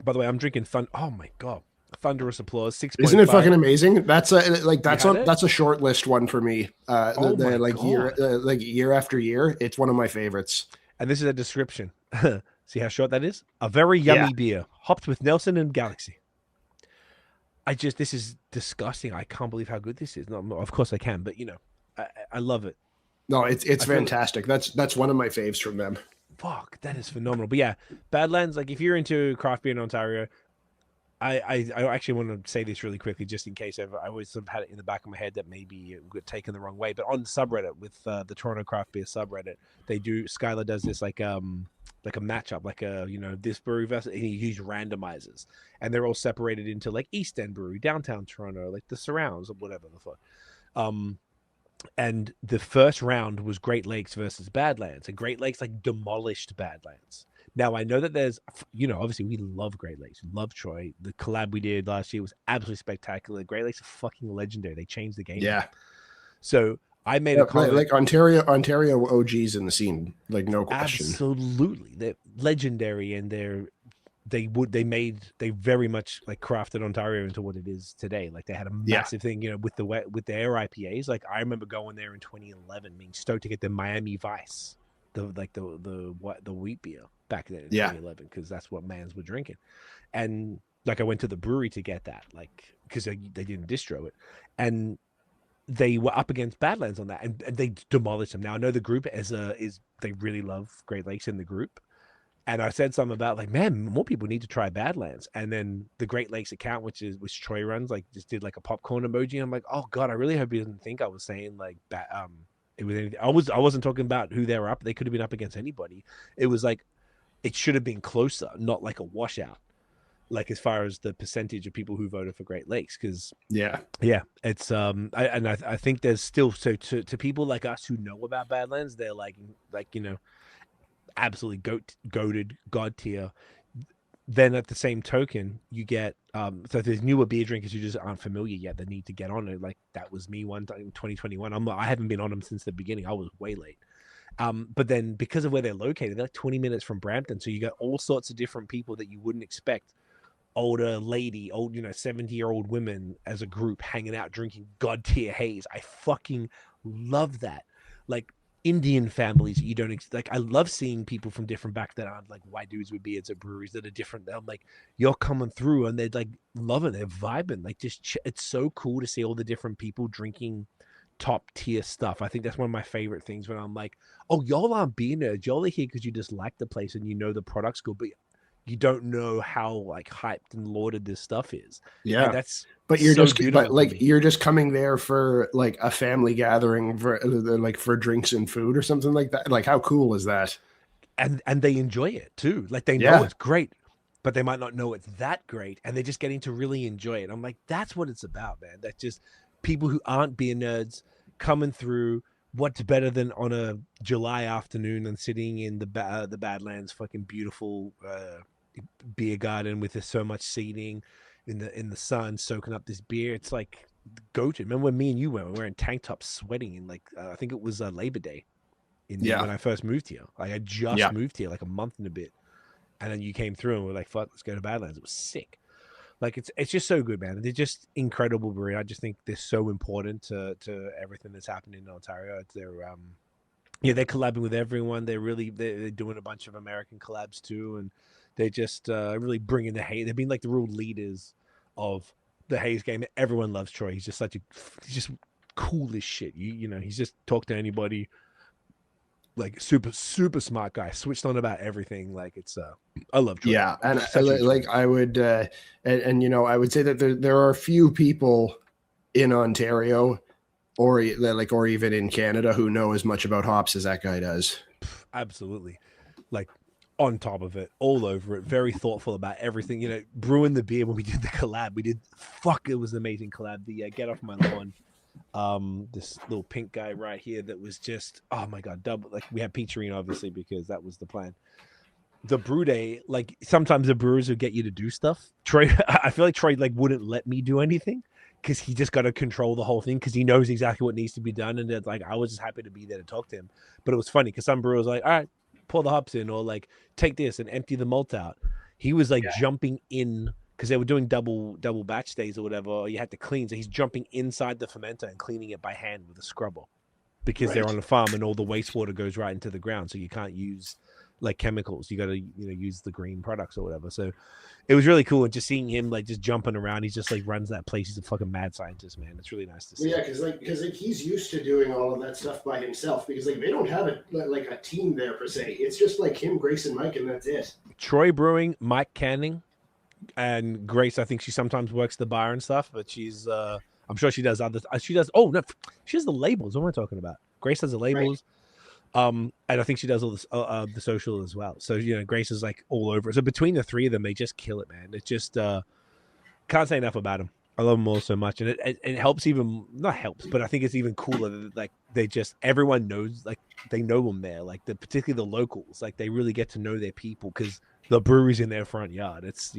B: By the way, I'm drinking Oh my god, thunderous applause! 6.5.
C: Isn't it fucking amazing? That's a short list one for me. Year after year, it's one of my favorites.
B: And this is a description. See how short that is? A very yummy beer, hopped with Nelson and Galaxy. This is disgusting. I can't believe how good this is. No, of course I can, but I love it.
C: No, it's fantastic. That's one of my faves from them.
B: Fuck, that is phenomenal. But yeah, Badlands, like if you're into craft beer in Ontario, I actually want to say this really quickly, just in case I always sort of had it in the back of my head that maybe it got taken the wrong way. But on subreddit with the Toronto craft beer subreddit, Skylar does this like a matchup, like this brewery versus, and he uses randomizers, and they're all separated into like East End Brewery, downtown Toronto, like the surrounds or whatever the fuck. And the first round was Great Lakes versus Badlands, and Great Lakes like demolished Badlands. Now I know that there's, obviously we love Great Lakes, we love Troy. The collab we did last year was absolutely spectacular. Great Lakes are fucking legendary. They changed the game. Yeah. So I made a comment,
C: like Ontario OGs in the scene, like no question.
B: Absolutely, they're legendary, and they very much like crafted Ontario into what it is today. Like they had a massive thing, with the air IPAs. Like I remember going there in 2011, being stoked to get the Miami Vice, the wheat beer back then in 2011, because that's what mans were drinking. And like I went to the brewery to get that, like because they didn't distro it, and they were up against Badlands on that, and they demolished them. Now I know the group is they really love Great Lakes in the group. And I said something about like, man, more people need to try Badlands. And then the Great Lakes account, which Troy runs, like just did like a popcorn emoji. And I'm like, oh god, I really hope he doesn't think I was saying like it was anything. I wasn't talking about who they were up. They could have been up against anybody. It was like it should have been closer, not like a washout. like as far as the percentage of people who voted for Great Lakes, because
C: Yeah.
B: it's I think there's still, so to people like us who know about Badlands, they're like absolutely goated god tier. Then at the same token, you get so there's newer beer drinkers who just aren't familiar yet that need to get on it. Like that was me one time in 2021. I haven't been on them since the beginning. I was way late. But then because of where they're located, they're like 20 minutes from Brampton, so you got all sorts of different people that you wouldn't expect. Older lady, 70-year-old women as a group hanging out drinking god tier haze. I fucking love that. Like Indian families you don't like. I love seeing people from different back that aren't like white dudes with beards at breweries that are different. I'm like, you're coming through and they're like loving, they're vibing. Like just it's so cool to see all the different people drinking top tier stuff. I think that's one of my favorite things when I'm like, oh, y'all aren't beer nerds. Y'all are here because you just like the place and you know the product's good, but you don't know how like hyped and lauded this stuff is.
C: Yeah,
B: and that's
C: but you're
B: so
C: just you're just coming there for like a family gathering for drinks and food or something like that. Like how cool is that?
B: And they enjoy it too. Like they know it's great, but they might not know it's that great, and they're just getting to really enjoy it. I'm like, that's what it's about, man. That's just people who aren't beer nerds coming through. What's better than on a July afternoon and sitting in the Badlands fucking beautiful beer garden with so much seating in the sun, soaking up this beer. It's like go-to. Remember when me and you were wearing tank tops, sweating in like I think it was Labor Day when I first moved here. Like I just moved here like a month and a bit, and then you came through and we're like, fuck, let's go to Badlands. It was sick. Like it's just so good, man. They're just incredible brewery. I just think they're so important to everything that's happening in Ontario. They're they're collabing with everyone. They're doing a bunch of American collabs too, and they just really bringing the haze. They've been like the real leaders of the haze game. Everyone loves Troy. He's just he's just cool as shit. You know, he's just talk to anybody. Like super smart guy, switched on about everything. Like it's I love Troy.
C: Yeah, and I would and I would say that there are a few people in Ontario or even in Canada who know as much about hops as that guy does.
B: Absolutely. Like on top of it, all over it, very thoughtful about everything. Brewing the beer when we did the collab, it was an amazing collab. The Get Off My Lawn, this little pink guy right here that was just, oh my god, double. Like we had Peacherine obviously because that was the plan. The brew day, like sometimes the brewers would get you to do stuff. Troy, I feel like Troy like wouldn't let me do anything because he just got to control the whole thing because he knows exactly what needs to be done. And it's like I was just happy to be there to talk to him. But it was funny because some brewers like, all right, pour the hops in, or like take this and empty the malt out. He was like jumping in because they were doing double batch days or whatever. Or you had to clean, so he's jumping inside the fermenter and cleaning it by hand with a scrubber because they're on a farm and all the wastewater goes right into the ground, so you can't use like chemicals. You got to use the green products or whatever. So it was really cool, and just seeing him like just jumping around. He just like runs that place. He's a fucking mad scientist, man. It's really nice to see.
C: Yeah, because he's used to doing all of that stuff by himself because like they don't have a team there per se. It's just like him, Grace, and Mike, and that's it.
B: Troy Brewing, Mike Canning, and Grace. I think she sometimes works the bar and stuff, but she's I'm sure she does other. She does. Oh no, she does the labels. What am I talking about? Grace does the labels. Right. And I think she does all this the social as well. So Grace is like all over it. So between the three of them, they just kill it, man. It just can't say enough about them. I love them all so much, and it helps even not helps, but I think it's even cooler that like they just everyone knows like they know them there, like particularly the locals, like they really get to know their people because the brewery's in their front yard. It's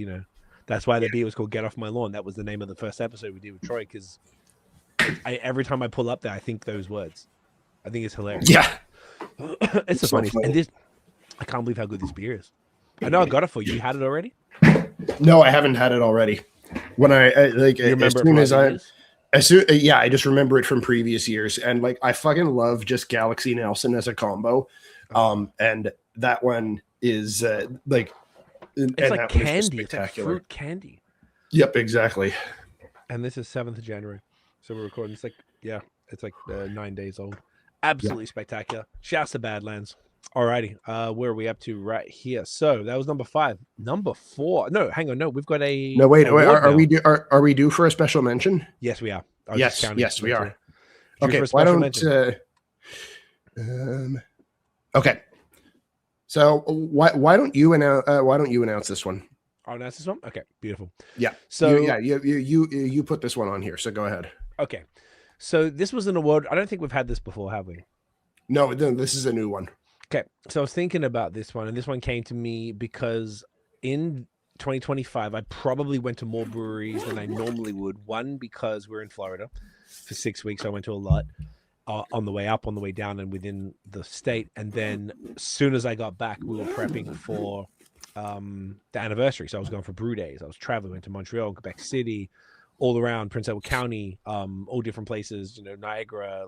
B: that's why the beer was called Get Off My Lawn. That was the name of the first episode we did with Troy because every time I pull up there, I think those words. I think it's hilarious.
C: Yeah.
B: It's so funny. And I can't believe how good this beer is. I know I got it for you. You had it already?
C: No, I haven't had it already. When I just remember it from previous years, and like I fucking love just Galaxy Nelson as a combo, and that one is like
B: it's like candy. It's like fruit candy.
C: Yep, exactly.
B: And this is 7th of January, so we're recording. It's like 9 days old. Absolutely spectacular. Shouts to Badlands. Alrighty, where are we up to right here? So that was number 5. Number 4. No, hang on. No, we've got a.
C: No, wait. Are we due for a special mention?
B: Yes, we are.
C: Yes, we are. Okay, why don't? Okay. So why don't you announce this one?
B: Oh, that's this one. Okay, beautiful.
C: Yeah.
B: So
C: you put this one on here. So go ahead.
B: okay, so this was an award. I don't think we've had this before, have we?
C: No, this is a new one.
B: Okay, so I was thinking about this one, and this one came to me because in 2025, I probably went to more breweries than I normally would. One, because we're in Florida for 6 weeks, so I went to a lot on the way up, on the way down, and within the state. And then as soon as I got back, we were prepping for the anniversary. So I was going for brew days. I was traveling, went to Montreal, Quebec City, all around Prince Edward County, all different places, Niagara,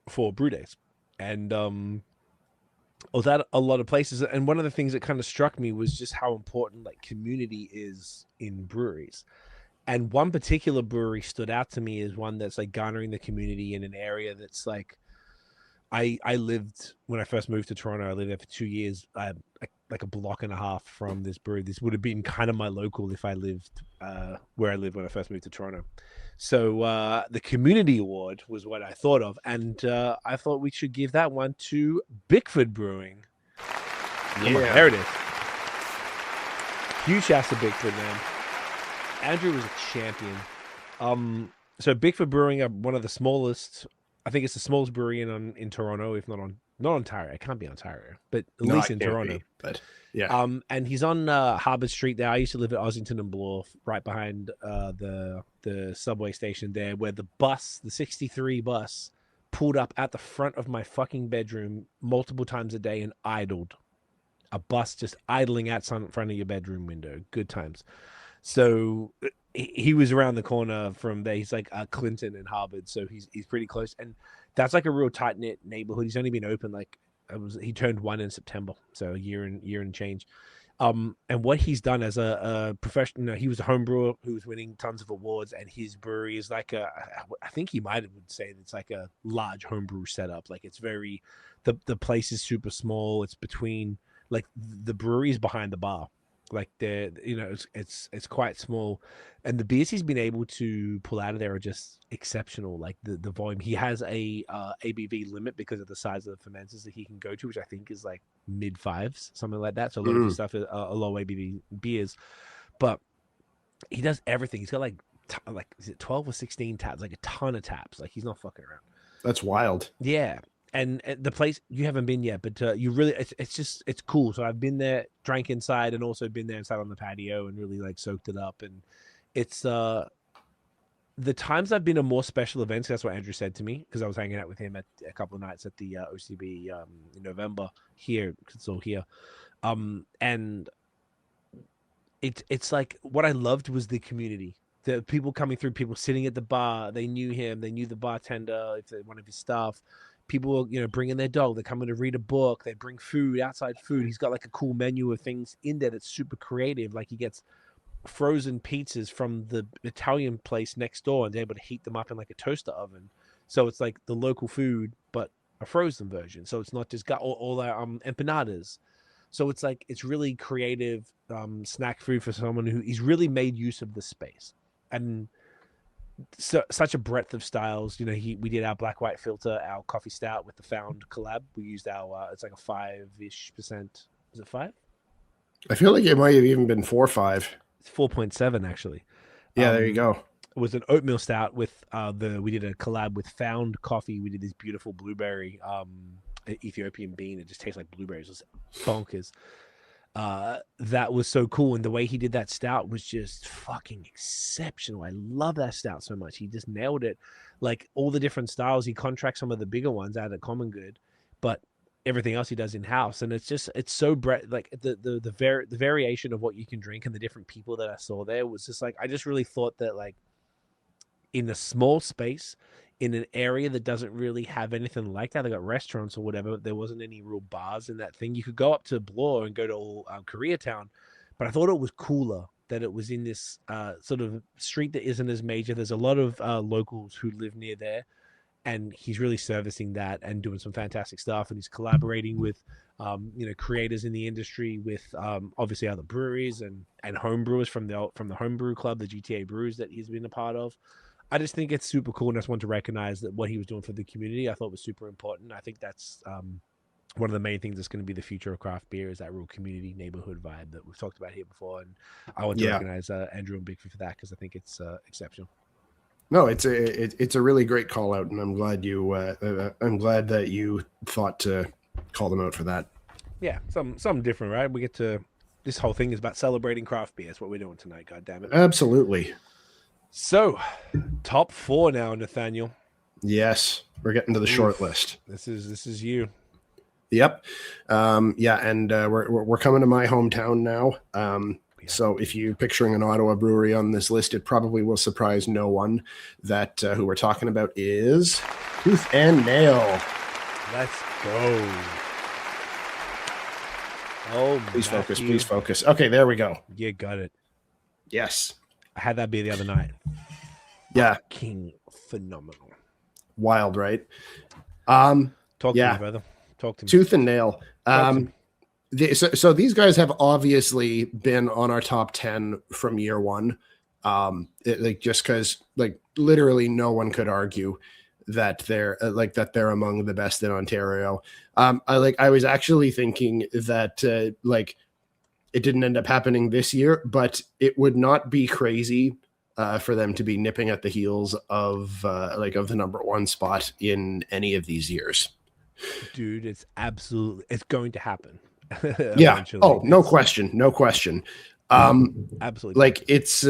B: for brew days. And I was at a lot of places, and one of the things that kind of struck me was just how important community is in breweries. And one particular brewery stood out to me as one that's garnering the community in an area that's I lived when I first moved to Toronto. I lived there for 2 years. I like a block and a half from this brewery. This would have been kind of my local if I lived where I lived when I first moved to Toronto. So the community award was what I thought of, and I thought we should give that one to Bickford Brewing.
C: Yeah,
B: there it is. Huge shouts to Bickford, man. Andrew was a champion. So Bickford Brewing are one of the smallest. I think it's the smallest brewery in Toronto, if not Ontario. It can't be Ontario, but at least in Toronto.
C: But yeah.
B: And he's on Harbour Street there. I used to live at Ossington and Bloor, right behind the subway station there, where the 63 bus pulled up at the front of my fucking bedroom multiple times a day and idled. A bus just idling out in front of your bedroom window. Good times. So he was around the corner from there. He's Clinton and Harvard, so he's pretty close. And that's a real tight knit neighborhood. He's only been open he turned 1 in September, so a year and change. And what he's done as a professional, he was a home brewer who was winning tons of awards, and his brewery is I think he would say it's like a large homebrew setup. It's very, the place is super small. It's between the brewery is behind the bar. It's quite small, and the beers he's been able to pull out of there are just exceptional. The volume, he has a ABV limit because of the size of the fermenters that he can go to, which I think is mid fives, something like that. So a lot of his stuff is a low ABV beers, but he does everything. He's got is it 12 or 16 taps, a ton of taps. He's not fucking around.
C: That's wild.
B: Yeah. And the place, you haven't been yet, but you really, it's cool. So I've been there, drank inside, and also been there inside on the patio and really soaked it up. And it's the times I've been to more special events. That's what Andrew said to me, because I was hanging out with him at a couple of nights at the OCB in November here. It's all here. And it's what I loved was the community. The people coming through, people sitting at the bar. They knew him. They knew the bartender, if they're one of his staff. People, bringing their dog. They're coming to read a book. They bring food, outside food. He's got a cool menu of things in there that's super creative. He gets frozen pizzas from the Italian place next door, and they're able to heat them up in a toaster oven. So it's the local food, but a frozen version. So it's not just got all their empanadas. So it's it's really creative snack food for someone he's really made use of the space. And such a breadth of styles. We did our black white filter, our coffee stout with the Found collab. We used our it's a 5-ish%. Is it 5?
C: I feel like it might have even been 4 or 5.
B: It's 4.7 actually.
C: Yeah, there you go.
B: It was an oatmeal stout with we did a collab with Found Coffee. We did this beautiful blueberry Ethiopian bean. It just tastes like blueberries. It was bonkers. That was so cool, and the way he did that stout was just fucking exceptional. I love that stout so much. He just nailed it. All the different styles, he contracts some of the bigger ones out at Common Good, but everything else he does in house. And it's so the variation of what you can drink and the different people that I saw there was just I just really thought that in a small space, in an area that doesn't really have anything like that. They got restaurants or whatever, but there wasn't any real bars in that thing. You could go up to Bloor and go to Koreatown, but I thought it was cooler that it was in this sort of street that isn't as major. There's a lot of locals who live near there, and he's really servicing that and doing some fantastic stuff. And he's collaborating with creators in the industry, with obviously other breweries and home brewers from the homebrew club, the GTA Brews that he's been a part of. I just think it's super cool, and I just want to recognize that what he was doing for the community, I thought was super important. I think that's one of the main things that's going to be the future of craft beer is that real community neighborhood vibe that we've talked about here before. And I want to recognize Andrew and Bigfoot for that because I think it's exceptional.
C: No, it's a really great call out, and I'm glad that you thought to call them out for that.
B: Yeah, something different, right? We get to, this whole thing is about celebrating craft beer. That's what we're doing tonight. God damn it!
C: Absolutely.
B: So, top 4 now, Nathaniel.
C: Yes, we're getting to the short list.
B: This is you.
C: Yep. And we're coming to my hometown now. So if you're picturing an Ottawa brewery on this list, it probably will surprise no one that who we're talking about is Tooth and Nail.
B: Let's go. Oh,
C: please focus. Okay, there we go.
B: You got it.
C: Yes.
B: I had that beer the other night.
C: Yeah.
B: King phenomenal.
C: Wild, right?
B: Talk to me, brother. Talk to me.
C: Tooth and Nail. So these guys have obviously been on our top 10 from year one. Just because literally no one could argue that they're among the best in Ontario. I was actually thinking that it didn't end up happening this year, but it would not be crazy for them to be nipping at the heels of the number 1 spot in any of these years.
B: Dude, it's going to happen.
C: Yeah. Oh, no question.
B: Absolutely.
C: It's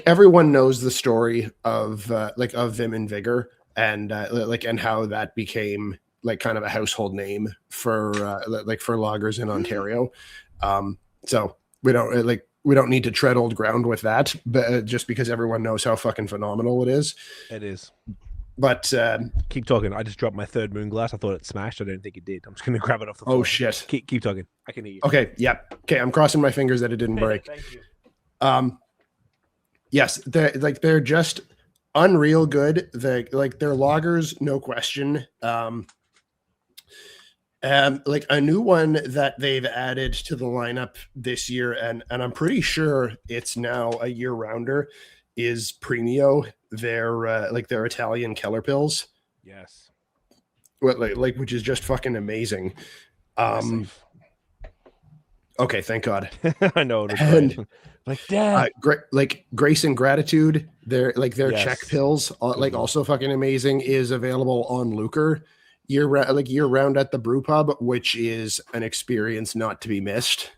C: everyone knows the story of Vim and Vigor and how that became kind of a household name for lagers in Ontario. So we don't need to tread old ground with that, but just because everyone knows how fucking phenomenal it is.
B: It is.
C: But
B: keep talking. I just dropped my third moon glass. I thought it smashed. I didn't think it did. I'm just gonna grab it off the floor.
C: Oh shit!
B: Keep talking. I can hear you.
C: Okay. Yeah. Okay. I'm crossing my fingers that it didn't break.
B: Thank you.
C: Yes. They're just unreal good. Their lagers, no question. A new one that they've added to the lineup this year, and I'm pretty sure it's now a year rounder, is Premio. Their Italian Keller Pills.
B: Yes.
C: Which is just fucking amazing. Okay, thank God.
B: I know.
C: And
B: Dad.
C: Grace and Gratitude, their
B: Yes.
C: check pills, also fucking amazing, is available on Lucre year round at the brew pub, which is an experience not to be missed.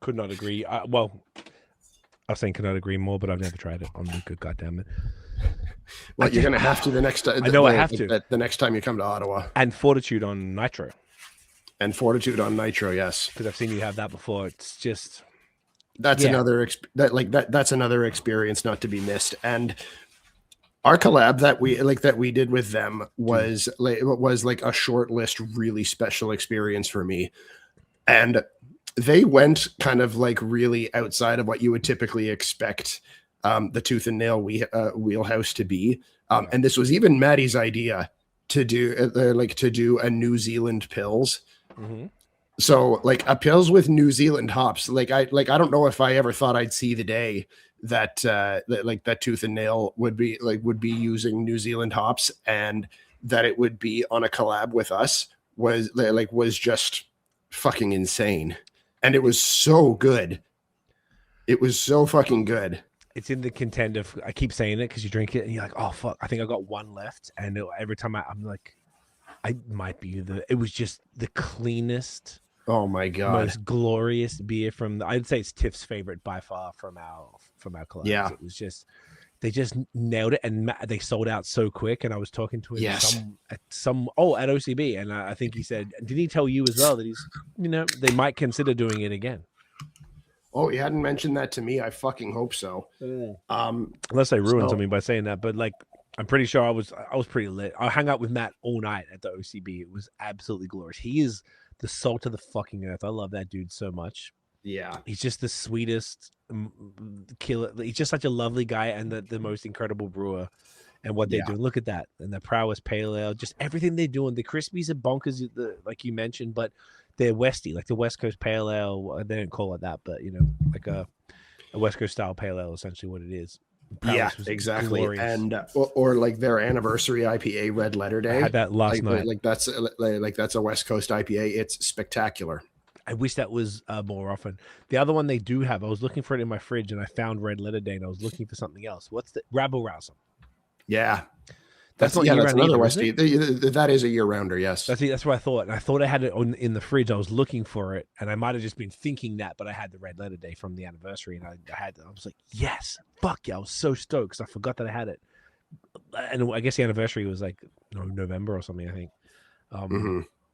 B: Could not agree. I was saying could not agree more, but I've never tried it on Lucre. God damn it.
C: Well, you're gonna have to the next time.
B: I know I have to
C: the next time you come to Ottawa.
B: And Fortitude on Nitro.
C: Yes,
B: because I've seen you have that before. It's just
C: that's another experience not to be missed. And our collab that we did with them was a short list, really special experience for me. And they went kind of really outside of what you would typically expect the Tooth and Nail wheelhouse to be. And this was even Maddie's idea to do a New Zealand pills.
B: Mm-hmm.
C: So a pills with New Zealand hops. I don't know if I ever thought I'd see the day that that Tooth and Nail would be using New Zealand hops, and that it would be on a collab with us was just fucking insane. And it was so good. It was so fucking good.
B: It's in the contender. I keep saying it because you drink it and you're like, oh fuck, I think I got one left. And every time I'm like, I might be it was just the cleanest.
C: Oh my god,
B: most glorious beer from. I'd say it's Tiff's favorite by far from our collabs.
C: Yeah,
B: it was just they just nailed it, and they sold out so quick. And I was talking to him at OCB, and I think he said, did he tell you as well that he's they might consider doing it again?
C: Oh, he hadn't mentioned that to me. I fucking hope so.
B: Unless I ruined something by saying that, but I'm pretty sure I was pretty lit. I hung out with Matt all night at the OCB. It was absolutely glorious. He is the salt of the fucking earth. I love that dude so much.
C: Yeah,
B: he's just the sweetest killer. He's just such a lovely guy and the most incredible brewer. And what they do, look at that, and the Prowess Pale Ale, just everything they're doing. The Crispies are bonkers, like you mentioned, but they're Westy, like the West Coast Pale Ale. They don't call it that, but like a West Coast style Pale Ale, essentially what it is.
C: Yeah,
B: Prowess was
C: exactly.
B: glorious.
C: And or like their anniversary IPA, Red Letter
B: I
C: Day.
B: had that last night.
C: Like that's a West Coast IPA. It's spectacular.
B: I wish that was more often. The other one they do have, I was looking for it in my fridge and I found Red Letter Day and I was looking for something else. What's the Rabble Rouser?
C: Yeah,
B: That's not year
C: that's
B: round
C: another
B: either,
C: Westie. That is a year rounder. Yes.
B: That's what I thought. And I thought I had it in the fridge. I was looking for it, and I might have just been thinking that, but I had the Red Letter Day from the anniversary, and I was like, yes, fuck yeah! I was so stoked because I forgot that I had it. And I guess the anniversary was like November or something. I think.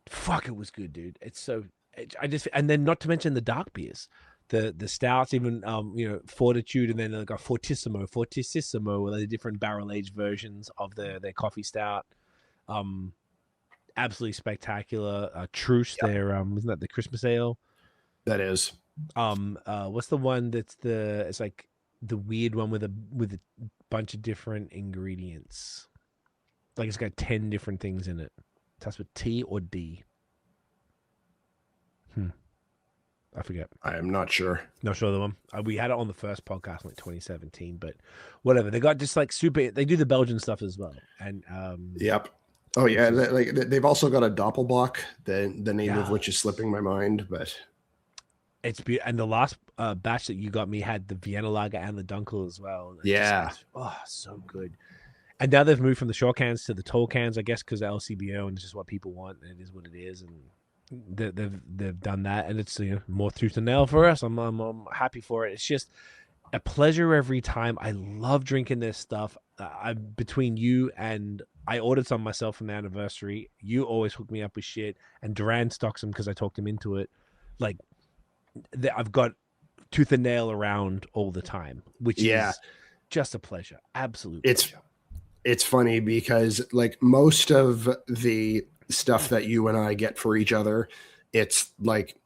B: Fuck, it was good, dude. It's so. And then not to mention the dark beers. The stouts, even Fortitude, and then like a Fortissimo, where the different barrel aged versions of their coffee stout. Absolutely spectacular. Truce, their isn't that the Christmas ale?
C: That is.
B: What's the one it's like the weird one with a bunch of different ingredients? Like it's got 10 different things in it. That's with T or D. I forget.
C: I am not sure.
B: Not sure the one. We had it on the first podcast in like 2017, but whatever. They got just like super. They do the Belgian stuff as well, and
C: yep. Oh yeah, like they've also got a Doppelbock, the name of which is slipping my mind, but
B: it's beautiful. And the last batch that you got me had the Vienna Lager and the Dunkel as well.
C: Yeah.
B: So good. And now they've moved from the short cans to the tall cans, I guess, because of LCBO, and it's just what people want, and it is what it is, and they've done that, and it's more tooth and nail for us. I'm happy for it. It's just a pleasure every time. I love drinking this stuff. Between you and I ordered some myself from the anniversary. You always hook me up with shit, and Duran stocks them because I talked him into it. Like I've got tooth and nail around all the time, which is just a pleasure. Absolute pleasure.
C: It's funny because like most of the stuff that you and I get for each other, it's like,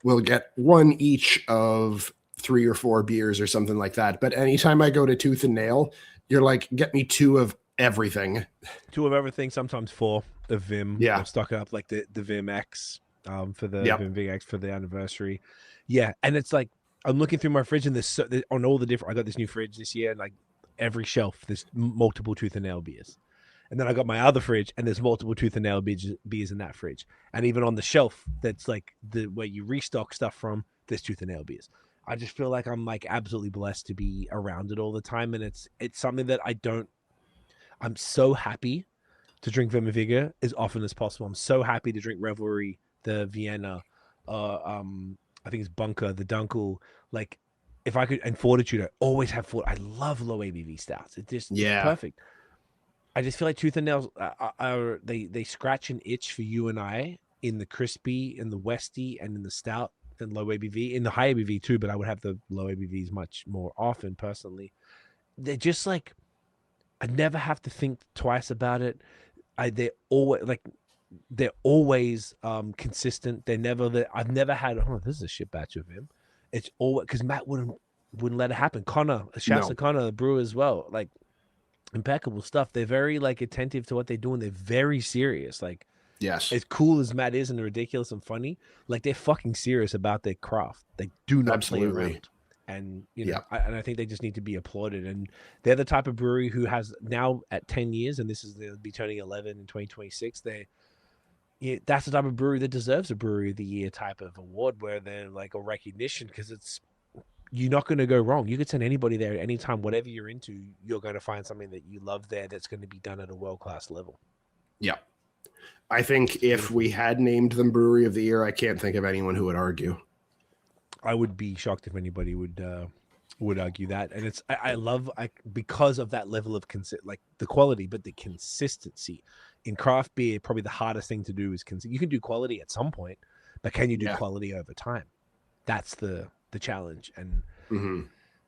C: we'll get one each of 3 or 4 beers or something like that. But anytime I go to Tooth and Nail, you're like, get me 2 of everything.
B: 2 of everything, sometimes 4 of Vim.
C: Yeah.
B: I've stock up like the Vim X for the Vim Big X for the anniversary. Yeah. And it's like, I'm looking through my fridge and on all the different, I got this new fridge this year, and like every shelf, there's multiple Tooth and Nail beers. And then I got my other fridge, and there's multiple Tooth and Nail beers in that fridge. And even on the shelf, that's like where you restock stuff from, there's Tooth and Nail beers. I just feel like I'm like absolutely blessed to be around it all the time, and it's something that I'm so happy to drink Vim Vigor as often as possible. I'm so happy to drink Revelry, the Vienna, I think it's Bunker, the Dunkel. Like if I could, and Fortitude, I always have I love low ABV stouts. It's perfect. I just feel like Tooth and Nails they scratch an itch for you and I in the crispy, in the Westie, and in the stout and low ABV, in the high ABV too. But I would have the low ABVs much more often personally. They're just like, I never have to think twice about it. They're always consistent. I've never had. Oh, this is a shit batch of him. It's always because Matt wouldn't let it happen. Connor, shouts to Connor, the brewer as well. Like, impeccable stuff. They're very like attentive to what they're doing. They're very serious. Like,
C: yes,
B: as cool as Matt is and ridiculous and funny, like they're fucking serious about their craft. They do not play around. And I think they just need to be applauded. And they're the type of brewery who has now at 10 years, and they'll be turning 11 in 2026. That's the type of brewery that deserves a Brewery of the Year type of award, where they're like a recognition, because you're not going to go wrong. You could send anybody there at any time. Whatever you're into, you're going to find something that you love there that's going to be done at a world-class level. Yeah.
C: I think if we had named them Brewery of the Year, I can't think of anyone who would argue.
B: I would be shocked if anybody would argue that. And I love because of that level of like the quality, but the consistency in craft beer. Probably the hardest thing to do is you can do quality at some point, but can you do quality over time? That's the challenge. And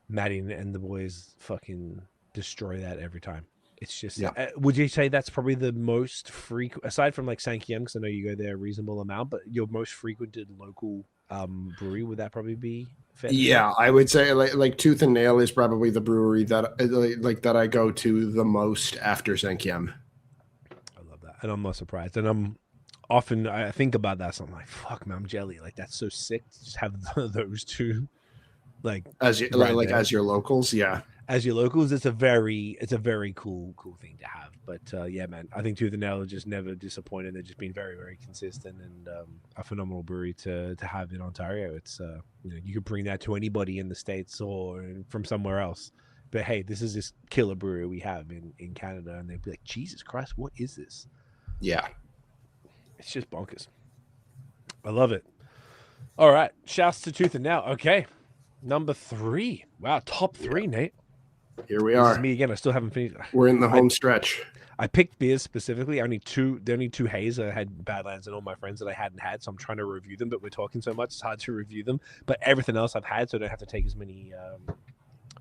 B: Maddie and the boys fucking destroy that every time. It's just, would you say that's probably the most frequent, aside from like Sankyem, because I know you go there a reasonable amount, but your most frequented local brewery, would that probably be fair?
C: Yeah, I would say like Tooth and Nail is probably the brewery that I go to the most after Sankyem.
B: I love that, and I'm not surprised. And I think about that, so I'm like, fuck man, I'm jelly. Like, that's so sick to just have those two. like
C: as you
B: right
C: like
B: there.
C: as your locals. Yeah.
B: As your locals, it's a very cool thing to have. But yeah, man, I think Tooth and Nail are just never disappointed. They've just been very, very consistent and a phenomenal brewery to have in Ontario. It's you know, you could bring that to anybody in the States or from somewhere else. But hey, this is this killer brewery we have in Canada, and they'd be like, Jesus Christ, what is this?
C: Yeah.
B: It's just bonkers. I love it. All right, shouts to Tooth and Nail. Okay, number 3. Wow, top 3, Nate.
C: Here we
B: This
C: are.
B: is me again. I still haven't finished.
C: We're in the home stretch.
B: I picked beers specifically. The only two haze. I had Badlands and all my friends that I hadn't had, so I'm trying to review them. But we're talking so much, it's hard to review them. But everything else I've had, so I don't have to take as many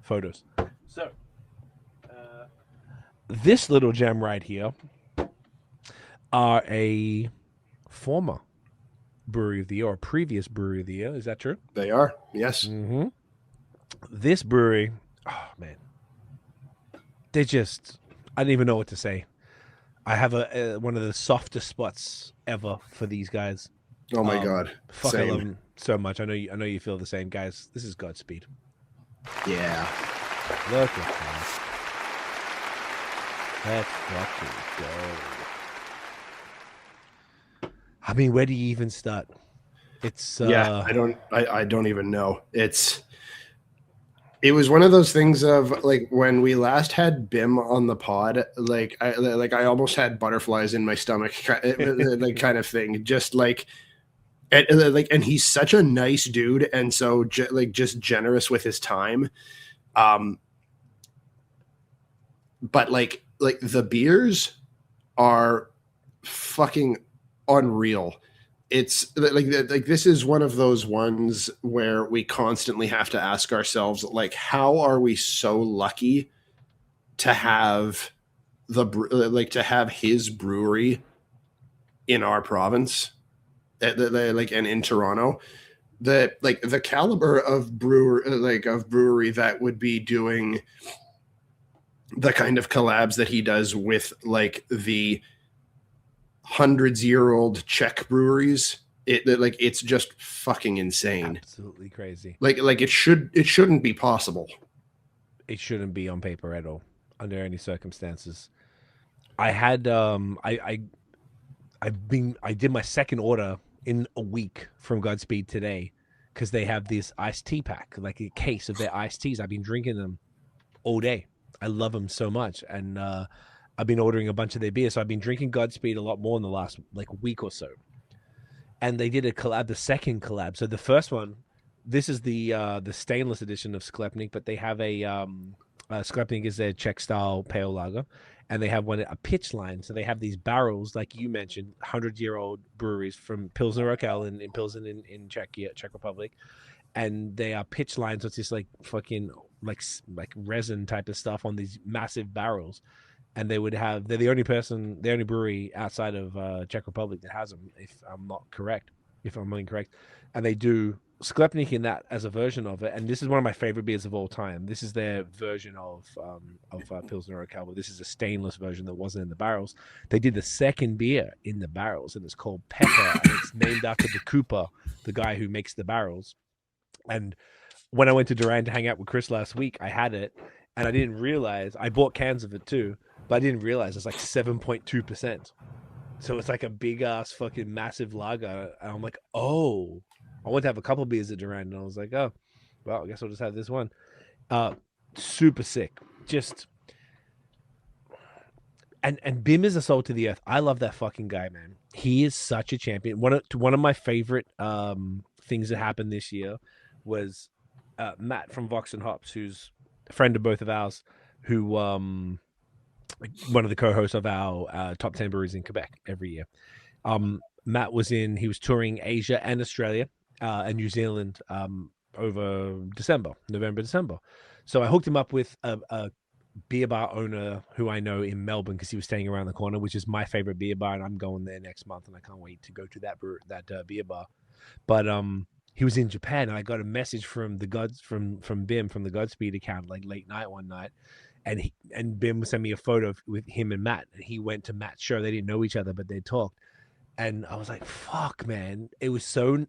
B: photos. So this little gem right here are a former brewery of the year or previous brewery of the year. Is that true?
C: They are. Yes.
B: Mm-hmm. This brewery, oh man, they just, I don't even know what to say. I have a one of the softest spots ever for these guys.
C: Oh my God.
B: Fuck,
C: Same.
B: I love them so much. I know you feel the same, guys. This is Godspeed.
C: Yeah.
B: Look at that. Let's fucking go. I mean, where do you even start? It's
C: Yeah. I don't even know. It was one of those things of like when we last had Bim on the pod, like I almost had butterflies in my stomach, like kind of thing. Just like, and he's such a nice dude, and so just generous with his time. But like the beers are fucking unreal. It's like this is one of those ones where we constantly have to ask ourselves, like, how are we so lucky to have to have his brewery in our province, and in Toronto, the caliber of brewery that would be doing the kind of collabs that he does with like the hundreds-year-old Czech breweries. It's just fucking insane.
B: absolutely crazy.
C: Like it shouldn't be possible.
B: It shouldn't be on paper at all under any circumstances. I had I did my second order in a week from Godspeed today because they have this iced tea pack, like a case of their iced teas. I've been drinking them all day. I love them so much, and I've been ordering a bunch of their beer. So I've been drinking Godspeed a lot more in the last like week or so. And they did a collab, the second collab. So the first one, this is the stainless edition of Sklepnik, but they have a Sklepnik is their Czech style pale lager, and they have a pitch line. So they have these barrels, like you mentioned, 100-year-old breweries from Pilsner Urquell in Pilsen in Czech Republic, and they are pitch lines. So it's just like fucking like resin type of stuff on these massive barrels. And they're the only brewery outside of Czech Republic that has them, if I'm incorrect. And they do Sklepnik in that as a version of it. And this is one of my favorite beers of all time. This is their version of Pilsner Urquell, but this is a stainless version that wasn't in the barrels. They did the second beer in the barrels, and it's called Pepper, and it's named after the Cooper, the guy who makes the barrels. And when I went to Duran to hang out with Chris last week, I had it, and I didn't realize I bought cans of it too. But I didn't realize it's like 7.2%. So it's like a big ass fucking massive lager. And I'm like, oh, I want to have a couple beers at Duran. And I was like, oh, well, I guess I'll just have this one. Super sick. Just, and Bim is a soul to the earth. I love that fucking guy, man. He is such a champion. One of my favorite things that happened this year was Matt from Vox and Hops, who's a friend of both of ours, who one of the co-hosts of our top 10 breweries in Quebec every year. Matt he was touring Asia and Australia and New Zealand over November, December. So I hooked him up with a beer bar owner who I know in Melbourne because he was staying around the corner, which is my favorite beer bar, and I'm going there next month, and I can't wait to go to that beer bar. But he was in Japan, and I got a message from from Bim from the Godspeed account like late night one night. And Bim sent me a photo with him and Matt. And he went to Matt's show. They didn't know each other, but they talked. And I was like, "Fuck, man!" It was so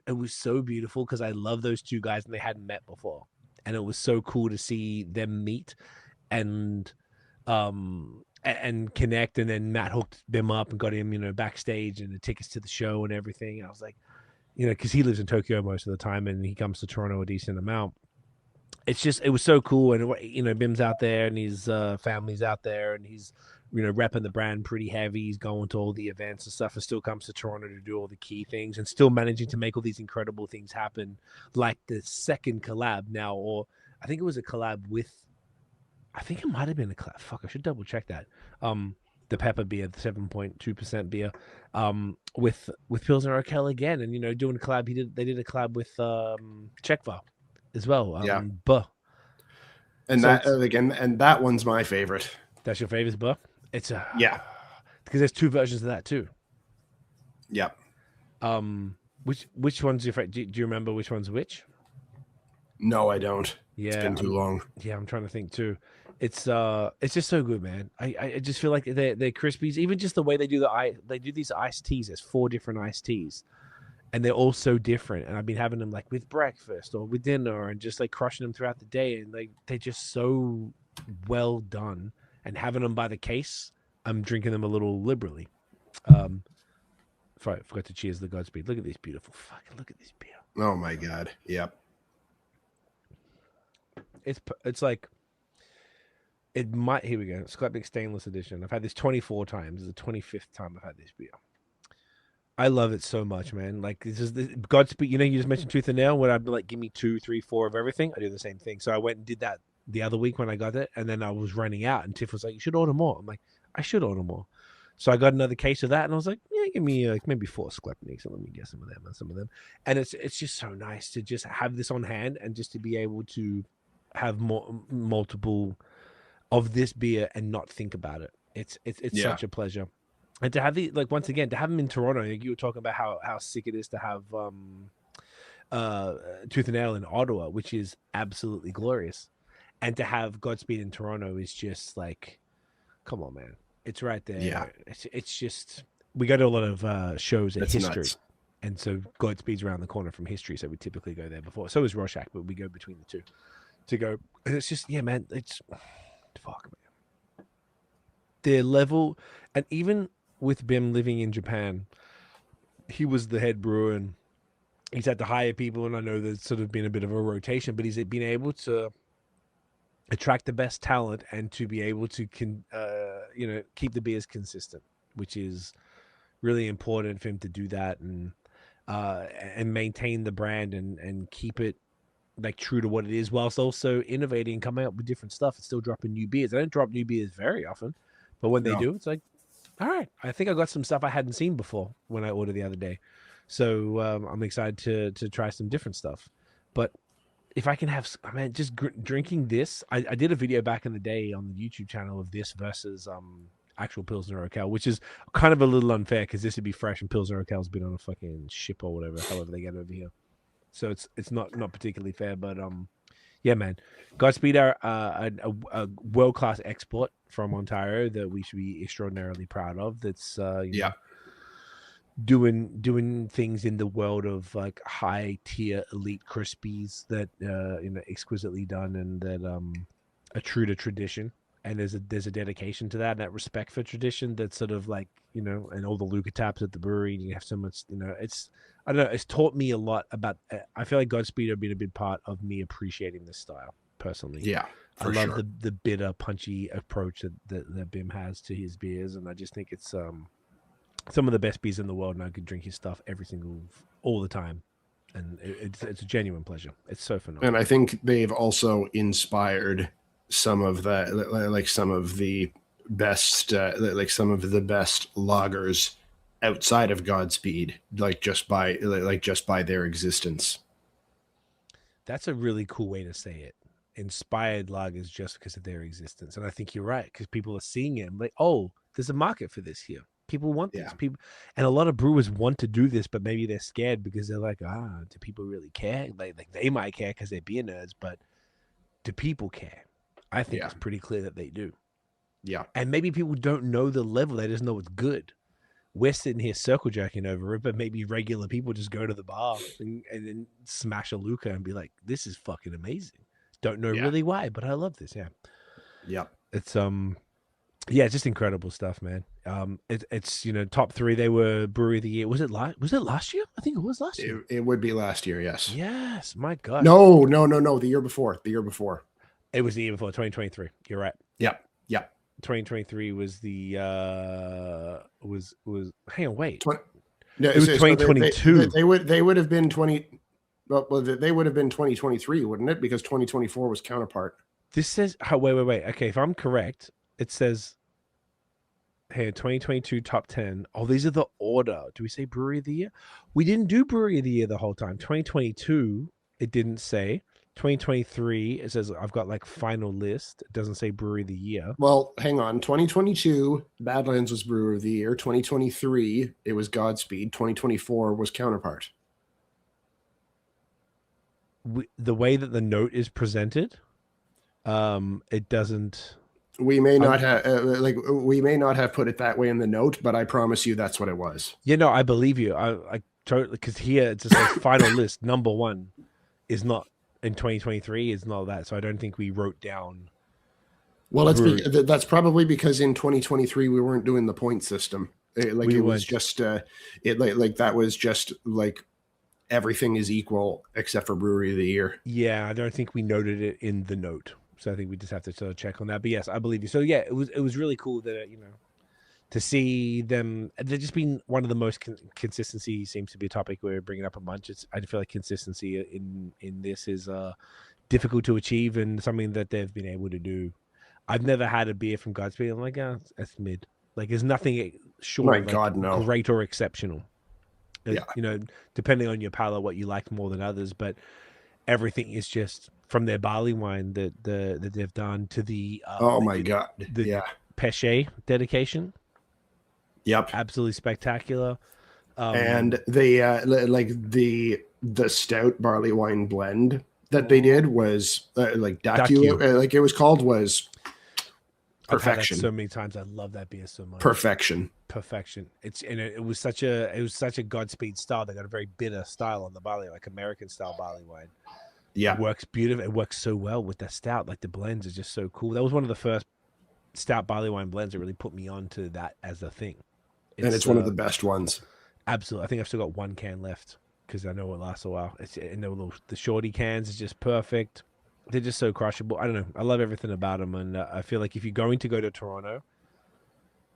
B: beautiful because I love those two guys, and they hadn't met before. and it was so cool to see them meet and connect. And then Matt hooked them up and got him, you know, backstage and the tickets to the show and everything. And I was like, you know, because he lives in Tokyo most of the time and he comes to Toronto a decent amount. It's just, it was so cool. And, you know, Bim's out there and his family's out there and he's, you know, repping the brand pretty heavy. He's going to all the events and stuff and still comes to Toronto to do all the key things and still managing to make all these incredible things happen. Like the second collab now, or I think it was a collab with, I think it might have been a collab. Fuck, I should double check that. The pepper beer, the 7.2% beer, with Pilsner Urquell again. And, you know, doing a collab, they did a collab with Czechva as well. Buh.
C: And
B: So
C: that again, and that one's my favorite.
B: That's your favorite, Buh? It's
C: Yeah.
B: Because there's two versions of that too.
C: Yeah.
B: Which one's your favorite? Do you remember which one's which?
C: No, I don't.
B: Yeah,
C: It's been too long.
B: Yeah, I'm trying to think too. It's just so good, man. I just feel like they're Crispies. Even just the way they do these iced teas. There's 4 different iced teas, and they're all so different. And I've been having them like with breakfast or with dinner, and just like crushing them throughout the day. And like they're just so well done. And having them by the case, I'm drinking them a little liberally. Forgot to cheers the Godspeed. Look at this beautiful fucking. Look at this beer.
C: Oh my god. Yep.
B: It's like. It might. Here we go. Sklepnik Stainless Edition. I've had this 24 times. This is the 25th time I've had this beer. I love it so much, man. Like this is the Godspeed. You know, you just mentioned Tooth and Nail. When I'd be like, give me 2, 3, 4 of everything. I do the same thing. So I went and did that the other week when I got it, and then I was running out. And Tiff was like, "You should order more." I'm like, "I should order more." So I got another case of that, and I was like, "Yeah, give me like maybe 4 Sklepniks, and let me get some of them and some of them." And it's just so nice to just have this on hand and just to be able to have multiple of this beer and not think about it. It's such a pleasure. And to have the once again to have them in Toronto, like you were talking about how sick it is to have Tooth and Nail in Ottawa, which is absolutely glorious. And to have Godspeed in Toronto is just like, come on, man. It's right there.
C: Yeah.
B: It's just, we go to a lot of shows at History.
C: Nuts.
B: And so Godspeed's around the corner from History, so we typically go there before. So is Rorschach, but we go between the two to go. And it's just, yeah, man, it's fuck, man. Their level, and even with Bim living in Japan, he was the head brewer and he's had to hire people, and I know there's sort of been a bit of a rotation, but he's been able to attract the best talent and to be able to keep the beers consistent, which is really important for him to do that and maintain the brand and keep it like true to what it is, whilst also innovating, coming up with different stuff and still dropping new beers. I don't drop new beers very often, but when they do, it's like, all right, I think I got some stuff I hadn't seen before when I ordered the other day. So I'm excited to try some different stuff. But if I can have, I mean, just drinking this, I did a video back in the day on the YouTube channel of this versus actual Pilsner Urquell, which is kind of a little unfair because this would be fresh and Pilsner Urquell's been on a fucking ship or whatever, however they get over here. So it's not particularly fair, but yeah, man, Godspeed are a world class export from Ontario that we should be extraordinarily proud of. That's know, doing things in the world of like high tier elite crispies that exquisitely done and that are true to tradition. And there's a dedication to that and that respect for tradition that's sort of like, and all the Luca taps at the brewery, and you have so much, it's, I don't know, it's taught me a lot about, I feel like Godspeed have been a big part of me appreciating this style personally.
C: Yeah.
B: I love the bitter, punchy approach that Bim has to his beers. And I just think it's some of the best beers in the world, and I could drink his stuff all the time. And it's a genuine pleasure. It's so phenomenal.
C: And I think they've also inspired some of that, like some of the best lagers outside of Godspeed, just by their existence.
B: That's a really cool way to say it. Inspired lagers just because of their existence. And I think you're right, because people are seeing it like, oh, there's a market for this here. People want this. People, and a lot of brewers want to do this, but maybe they're scared because they're like, do people really care? Like they might care because they're beer nerds, but do people care? I think it's pretty clear that they do.
C: Yeah.
B: And maybe people don't know the level. They just know it's good. We're sitting here circle jerking over it, but maybe regular people just go to the bar and then smash a Luca and be like, this is fucking amazing. Don't know
C: Yeah.
B: really why, but I love this. Yeah,
C: Yep.
B: it's yeah, it's just incredible stuff, man. It's top three. They were brewery of the year. Was it last year? I think it was last year.
C: It would be last year, yes.
B: Yes, my God.
C: No. The year before. The year before.
B: It was the year before, 2023. You're right.
C: Yep. Yep.
B: 2023 was the was hang on, wait.
C: No,
B: It was 2022.
C: They would have been 20. Well, they would have been 2023, wouldn't it? Because 2024 was Counterpart.
B: This says, oh, wait. Okay, if I'm correct, it says here 2022 top 10. Oh, these are the order. Do we say brewery of the year? We didn't do brewery of the year the whole time. 2022, it didn't say. 2023, it says I've got like final list. It doesn't say brewery of the year.
C: Well, hang on. 2022, Badlands was brewer of the year. 2023, it was Godspeed. 2024 was Counterpart.
B: The way that the note is presented, it doesn't.
C: We may not have put it that way in the note, but I promise you that's what it was.
B: I believe you. I totally, because here it just says final list number one is not in 2023. Is not that. So I don't think we wrote down.
C: Well, that's probably because in 2023 we weren't doing the point system. That was just like everything is equal except for brewery of the year.
B: Yeah, I don't think we noted it in the note. So I think we just have to sort of check on that. But yes, I believe you. So yeah, it was really cool that to see them. They've just been one of the most consistency seems to be a topic we're bringing up a bunch. I feel like consistency in this is difficult to achieve and something that they've been able to do. I've never had a beer from Godspeed. I'm like, that's mid. Like, there's nothing short of great or exceptional.
C: Yeah.
B: Depending on your palate, what you like more than others, but everything is just from their barley wine that they've done to the Péché dedication.
C: Yep,
B: absolutely spectacular.
C: And the stout barley wine blend that they did was Daku, like it was called, was perfection.
B: So many times, I love that beer so much.
C: Perfection.
B: It was such a Godspeed style. They got a very bitter style on the barley, like American style barley wine.
C: Yeah,
B: it works beautiful. It works so well with the stout. Like the blends are just so cool. That was one of the first stout barley wine blends that really put me onto that as a thing.
C: It's one of the best ones.
B: Absolutely. I think I've still got one can left because I know it lasts a while. The shorty cans is just perfect. They're just so crushable. I don't know. I love everything about them, and I feel like if you're going to go to Toronto,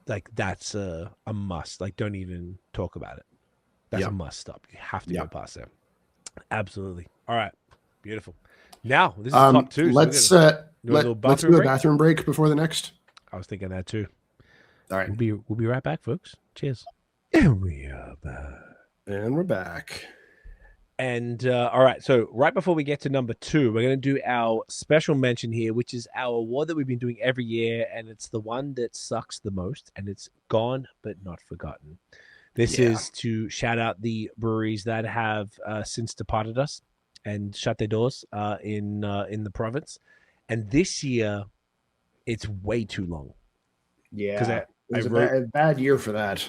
B: like that's a must. Like, don't even talk about it. That's a must stop. You have to go past there. Absolutely. All right. Beautiful. Now this is top two.
C: Let's do a bathroom break before the next.
B: I was thinking that too.
C: All right.
B: We'll be right back, folks. Cheers. And we are back.
C: And we're back.
B: And all right, so right before we get to number 2, we're going to do our special mention here, which is our award that we've been doing every year, and it's the one that sucks the most, and it's gone but not forgotten. This is to shout out the breweries that have since departed us and shut their doors in the province. And this year, it's way too long.
C: Yeah, it was a bad year for that.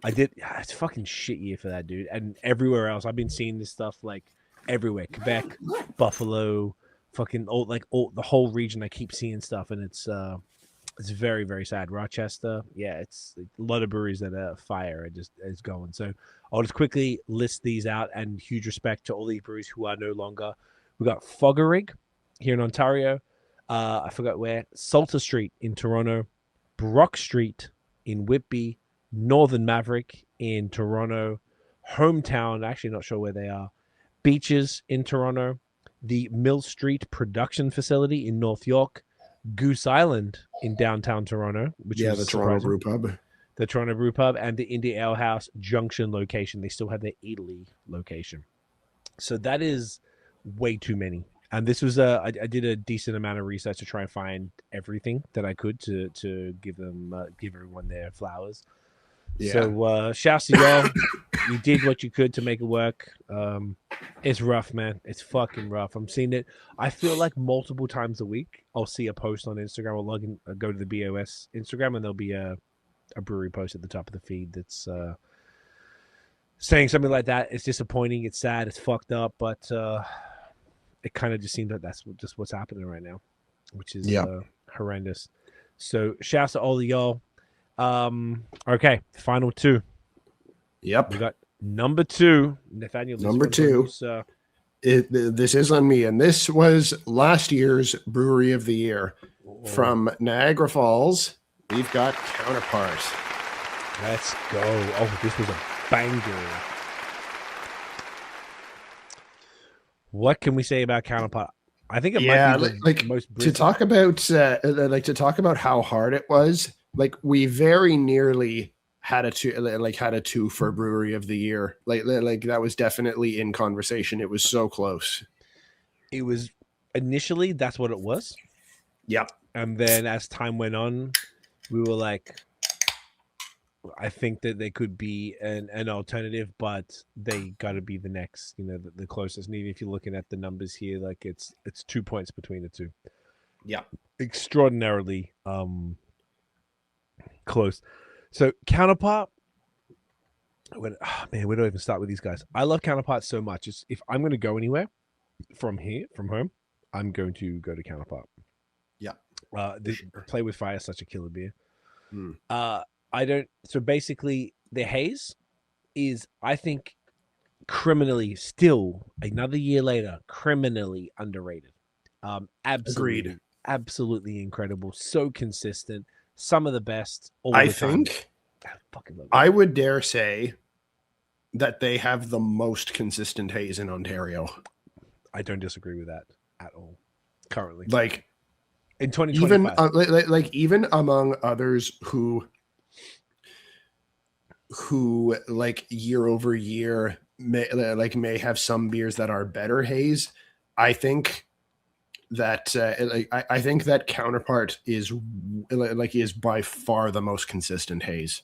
B: I did. It's a fucking shit year for that, dude. And everywhere else, I've been seeing this stuff like everywhere. Quebec, Buffalo, fucking the whole region. I keep seeing stuff, and it's very, very sad. Rochester, it's a lot of breweries that are fire is going. So I'll just quickly list these out, and huge respect to all these breweries who are no longer. We got Fogerig here in Ontario. I forgot where. Salter Street in Toronto. Brock Street in Whitby. Northern Maverick in Toronto. Hometown, actually not sure where they are. Beaches in Toronto. The Mill Street Production Facility in North York. Goose Island in downtown Toronto, which is
C: the Toronto Brew Pub.
B: The Toronto Brew Pub and the Indie Ale House Junction location. They still have their Italy location. So that is way too many. And this was I did a decent amount of research to try and find everything that I could to give everyone their flowers. Yeah. So shouts to y'all. You did what you could to make it work. It's rough, man. It's fucking rough. I'm seeing it. I feel like multiple times a week I'll see a post on Instagram. I'll log in, go to the BAOS Instagram, and there'll be a brewery post at the top of the feed that's saying something like that. It's disappointing. It's sad. It's fucked up, but it kind of just seems like that's just what's happening right now, which is
C: Yeah.
B: horrendous. So shouts to all of y'all. Okay, final two.
C: Yep.
B: We got number 2, Nathaniel. This
C: Number
B: one's on
C: 2.
B: you, sir.
C: This is on me, and this was last year's Brewery of the Year from Niagara Falls. We've got Counterpart.
B: Let's go. Oh, this was a banger. What can we say about Counterpart? I think it might be the most
C: to talk about how hard it was. Like, we very nearly had a 2 for Brewery of the Year. Like that was definitely in conversation. It was so close.
B: It was initially, that's what it was.
C: Yep.
B: And then as time went on, we were like, I think that they could be an alternative, but they got to be the next, the closest. And even if you're looking at the numbers here, like it's 2 points between the two.
C: Yeah.
B: Extraordinarily close. So Counterpart, where do I even start with these guys? I love Counterpart so much. If I'm going to go anywhere from home, I'm going to go to Counterpart.
C: Yeah.
B: Play with Fire is such a killer beer. So basically the haze is, I think, criminally, still another year later, criminally underrated. Absolutely,
C: Agreed.
B: Absolutely incredible. So consistent. Some of the best.
C: I think I would dare say that they have the most consistent haze in Ontario.
B: I don't disagree with that at all. Currently,
C: like
B: in 2025,
C: even among others who like year over year may have some beers that are better haze. I think that I think that Counterpart is by far the most consistent haze.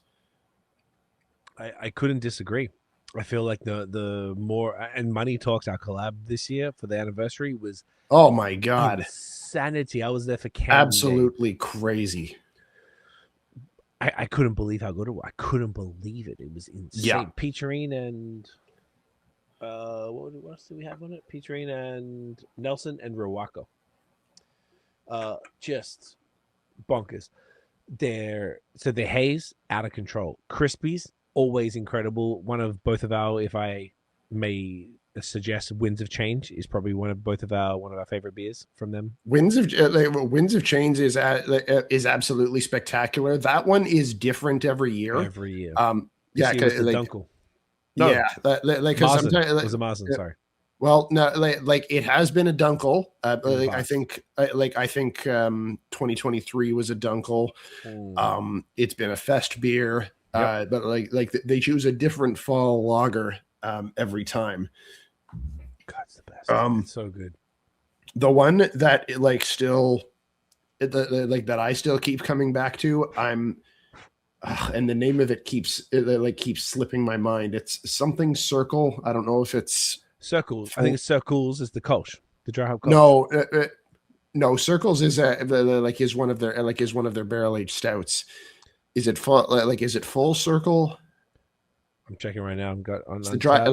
B: I couldn't disagree. I feel like the more, and Money Talks, our collab this year for the anniversary was,
C: oh my god,
B: insanity. I was there for
C: absolutely crazy.
B: I couldn't believe how good it was. I couldn't believe it. It was insane.
C: Yeah.
B: Peacherine and what else do we have on it? Peacherine and Nelson and Rowako. Just bonkers. The haze, out of control. Crispies, always incredible. One of both of our, if I may suggest, Winds of Change is probably one of our favorite beers from them.
C: Winds of Change is absolutely spectacular. That one is different every year.
B: Yeah, it was the Dunkel. No,
C: yeah, because sometimes
B: it was a Marzen. Sorry.
C: Well, no, like it has been a Dunkel. I think 2023 was a Dunkel. It's been a fest beer. Yep. But like they choose a different fall lager every time.
B: God, it's the best. It's so good.
C: The one that that I still keep coming back to, and the name of it keeps slipping my mind. It's something Circle. I don't know if it's
B: Circles. I think it's Circles is the Kolsch, the dry hop Kolsch.
C: No, Circles is one of their barrel aged stouts. Is it full Circle?
B: I'm checking right now. I've got on
C: the dry.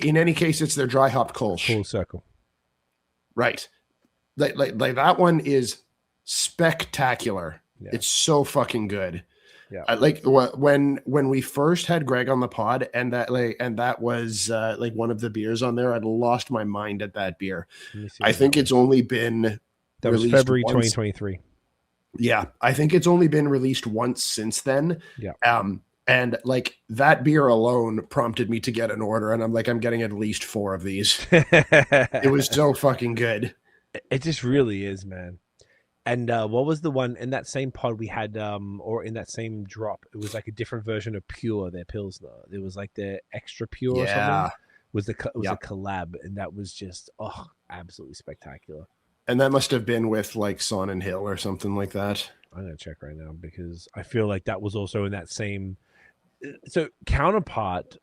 C: In any case, it's their dry hop Kolsch.
B: Full Circle.
C: Right. Like that one is spectacular. Yeah. It's so fucking good.
B: Yeah.
C: When we first had Greg on the pod, and that was one of the beers on there, I'd lost my mind at that beer. I think it's only been
B: that was February 2023.
C: Yeah, I think it's only been released once since then.
B: Yeah.
C: And like that beer alone prompted me to get an order, and I'm getting at least 4 of these. It was so fucking good.
B: It just really is, man. And what was the one in that same pod we had, or in that same drop? It was like a different version of Pure, their Pilsner. It was like the Extra Pure or something. It was a collab, and that was just absolutely spectacular.
C: And that must have been with like Son and Hill or something like that.
B: I'm gonna check right now because I feel like that was also in that same. So Counterpart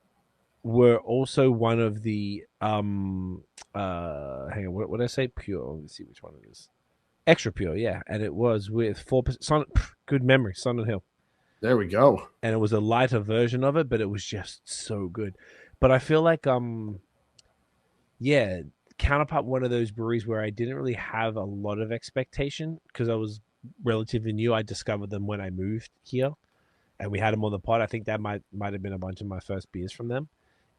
B: were also one of the hang on, what did I say? Pure. Let me see which one it is. Extra Pure, yeah, and it was with 4%. Good memory, Son and Hill.
C: There we go.
B: And it was a lighter version of it, but it was just so good. But I feel like Counterpart, one of those breweries where I didn't really have a lot of expectation because I was relatively new. I discovered them when I moved here, and we had them on the pod. I think that might have been a bunch of my first beers from them,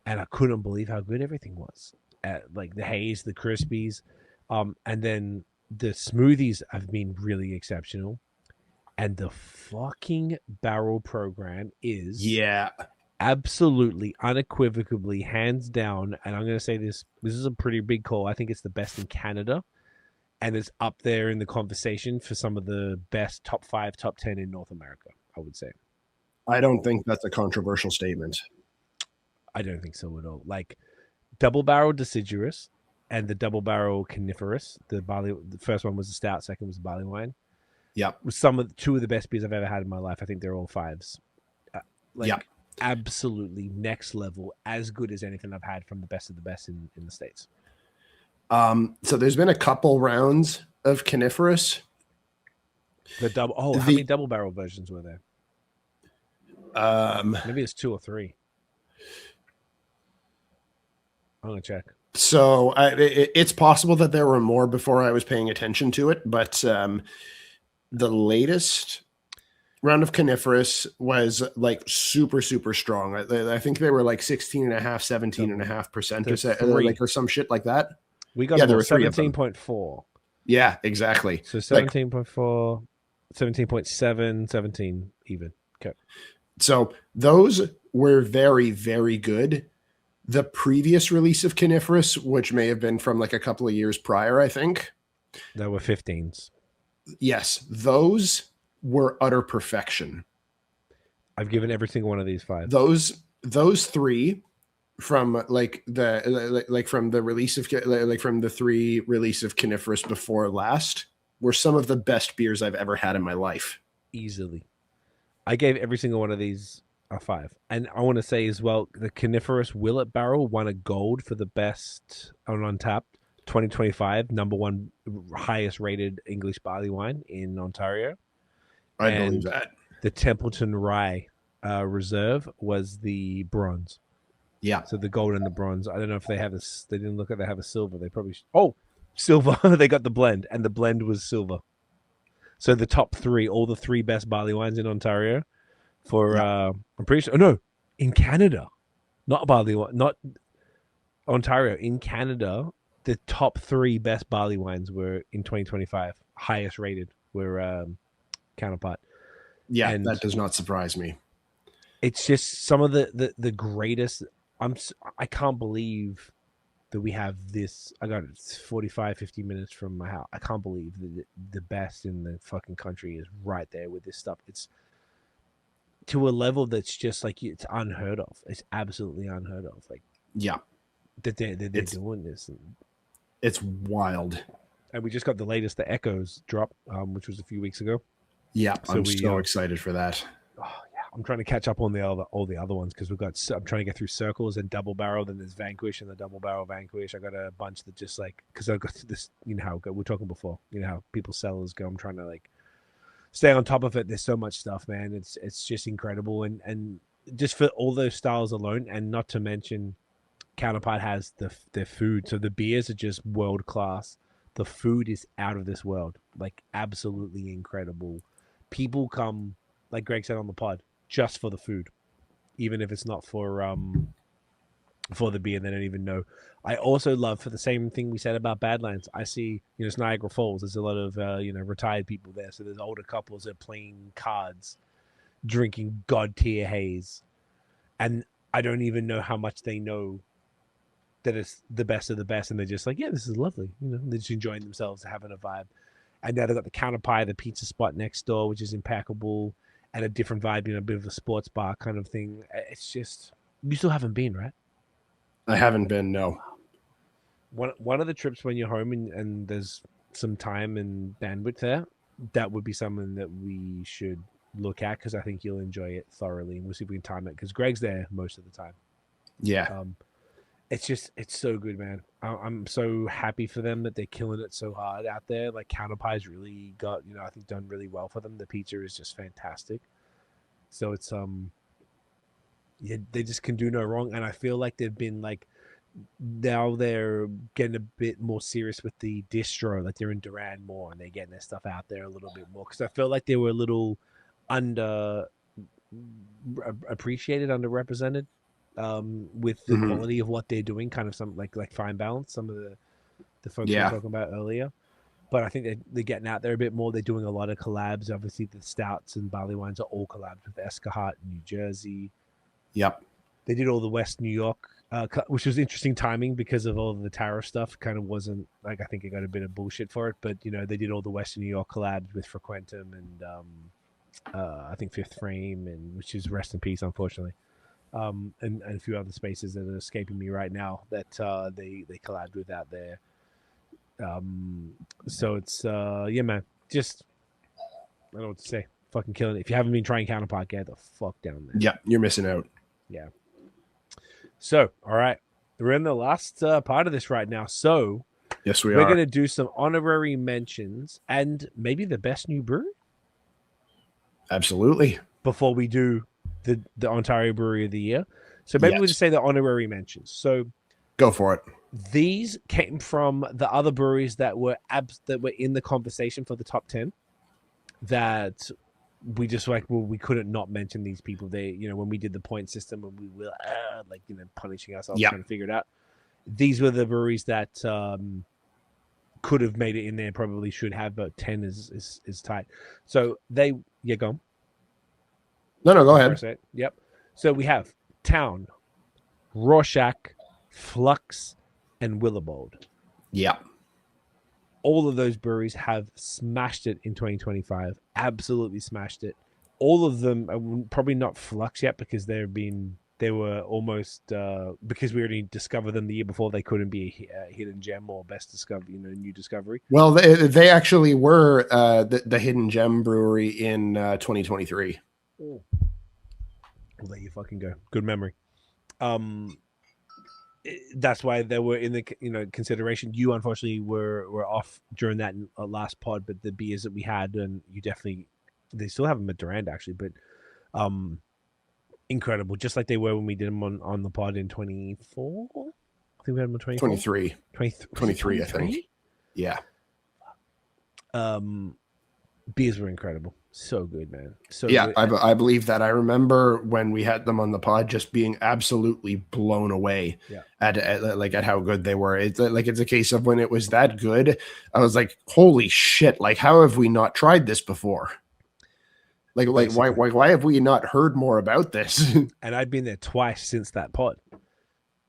B: and I couldn't believe how good everything was. Like the haze, the crispies, and then the smoothies have been really exceptional, and the fucking barrel program is absolutely, unequivocally, hands down, and I'm going to say this is a pretty big call. I think it's the best in Canada, and it's up there in the conversation for some of the best top 5, top 10 in North America, I would say.
C: I don't think that's a controversial statement.
B: I don't think so at all. Like double barrel deciduous and the double barrel coniferous. The first one was the stout, second was the barley wine.
C: Yeah,
B: Was two of the best beers I've ever had in my life. I think they're all 5s. Absolutely next level, as good as anything I've had from the best of the best in the States.
C: So there's been a couple rounds of coniferous.
B: How many double barrel versions were there? Maybe it's 2 or 3. I'm gonna check.
C: So it's possible that there were more before I was paying attention to it, but the latest round of coniferous was like super, super strong. I think they were like 16.5, 17.5% or some shit like that.
B: We got there were 17.4.
C: Yeah, exactly.
B: So 17.4, 17.7, 17 even. Okay.
C: So those were very, very good. The previous release of coniferous, which may have been from like a couple of years prior, I think.
B: There were 15s.
C: Yes, those were utter perfection.
B: I've given every single one of these 5.
C: Those 3 from from the release of from the 3 release of coniferous before last were some of the best beers I've ever had in my life.
B: Easily. I gave every single one of these a 5. And I want to say as well, the coniferous Willet Barrel won a gold for the best on Untappd 2025, number 1 highest rated English barley wine in Ontario.
C: I believe that.
B: The Templeton Rye Reserve was the bronze.
C: Yeah.
B: So the gold and the bronze. I don't know if they have this. They didn't look like they have a silver. They probably silver. They got the blend, and the blend was silver. So the top 3, all the 3 best barley wines in Ontario, for I'm pretty sure. Oh, no, in Canada, not barley wine, not Ontario. In Canada, the top 3 best barley wines were in 2025. Highest rated were Counterpart.
C: Yeah, and that does not surprise me.
B: It's just some of the greatest. I can't believe that we have this. I got 45, 50 minutes from my house. I can't believe that the best in the fucking country is right there with this stuff. It's to a level that's just like it's unheard of. It's absolutely unheard of. Like,
C: yeah,
B: that they're doing this.
C: It's wild.
B: And we just got the latest, the Echoes drop, which was a few weeks ago.
C: Yeah, so I'm so excited for that.
B: Oh yeah, I'm trying to catch up on all the other ones because I'm trying to get through Circles and Double Barrel. Then there's Vanquish and the Double Barrel Vanquish. I got a bunch that just like because I got this. You know how we were talking before. You know how people sellers go. I'm trying to like stay on top of it. There's so much stuff, man. It's just incredible, and just for all those styles alone, and not to mention, Counterpart has their food. So the beers are just world class. The food is out of this world, like absolutely incredible. People come, like Greg said on the pod, just for the food, even if it's not for the beer. They don't even know. I also love, for the same thing we said about Badlands, I see, it's Niagara Falls. There's a lot of retired people there, so there's older couples that are playing cards, drinking god tier haze, and I don't even know how much they know that it's the best of the best, and they're just like, yeah, this is lovely. They're just enjoying themselves, having a vibe. And now they've got the Counterpart, the pizza spot next door, which is impeccable, and a different vibe, a bit of a sports bar kind of thing. It's just, you still haven't been, right?
C: I haven't been, no.
B: One of the trips when you're home and there's some time and bandwidth there, that would be something that we should look at, because I think you'll enjoy it thoroughly, and we'll see if we can time it, because Greg's there most of the time.
C: Yeah.
B: It's so good, man. I'm so happy for them that they're killing it so hard out there. Like Counterpart's really got, I think done really well for them. The pizza is just fantastic. So it's they just can do no wrong. And I feel like they've been like now they're getting a bit more serious with the distro, like they're in Duran more, and they're getting their stuff out there a little bit more. Because I felt like they were a little under appreciated, underrepresented, with the quality of what they're doing. Kind of some like Fine Balance, some of the folks we were talking about earlier. But I think they're getting out there a bit more. They're doing a lot of collabs. Obviously, the stouts and barley wines are all collabs with Escahart in New Jersey.
C: Yep.
B: They did all the West New York, which was interesting timing because of all the tariff stuff. Kind of wasn't like, I think it got a bit of bullshit for it, but they did all the Western New York collabs with Frequentum and I think Fifth Frame, and which is rest in peace, unfortunately. And a few other spaces that are escaping me right now that they collabed with out there. So it's yeah, man. Just I don't know what to say. Fucking killing it. If you haven't been trying Counterpart, get the fuck down there.
C: Yeah, you're missing out.
B: Yeah. So, all right, we're in the last part of this right now. So,
C: yes, we're
B: going to do some honorary mentions and maybe the best new brewery.
C: Absolutely.
B: Before we do the Ontario Brewery of the Year, so maybe we'll just say the honorary mentions. So,
C: go for it.
B: These came from the other breweries that were in the conversation for the top 10. That we just we couldn't not mention these people. They, when we did the point system and we were punishing ourselves trying to figure it out. These were the breweries that could have made it in there, probably should have, but 10 is tight. So go on.
C: No, go ahead.
B: Yep. So we have Town, Rorschach, Flux, and Willowbold.
C: Yeah.
B: All of those breweries have smashed it in 2025. Absolutely smashed it. All of them, probably not Flux yet, because they were almost because we already discovered them the year before. They couldn't be a hidden gem or best discovery, new discovery.
C: Well, they actually were the hidden gem brewery in 2023.
B: I'll let you fucking go. Good memory. That's why they were in the consideration. You unfortunately were off during that last pod, but the beers that we had, and they still have them at Durand actually, but incredible, just like they were when we did them on the pod in 24. I think we had them in
C: 23, I think. Yeah.
B: Beers were incredible. So good, man. So
C: yeah,
B: good.
C: I believe that. I remember when we had them on the pod, just being absolutely blown away at how good they were. It's a case of when it was that good, I was like, holy shit! Like, how have we not tried this before? Why have we not heard more about this?
B: And I've been there twice since that pod.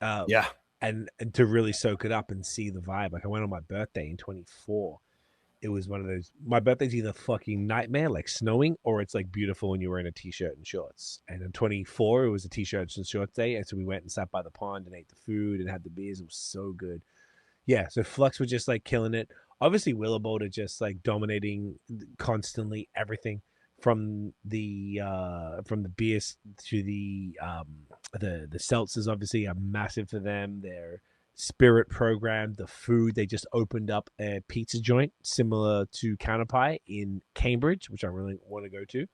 C: Yeah,
B: and to really soak it up and see the vibe. Like, I went on my birthday in 24. It was one of those. My birthday's either fucking nightmare, like snowing, or it's like beautiful when you're wearing a t-shirt and shorts. And in 24, it was a t-shirts and shorts day, and so we went and sat by the pond and ate the food and had the beers. It was so good. Yeah, so Flux were just like killing it. Obviously, Willowbold are just like dominating constantly everything from the beers to the seltzers. Obviously, are massive for them. They're spirit program, the food. They just opened up a pizza joint similar to Counterpart in Cambridge, which I really want to go to.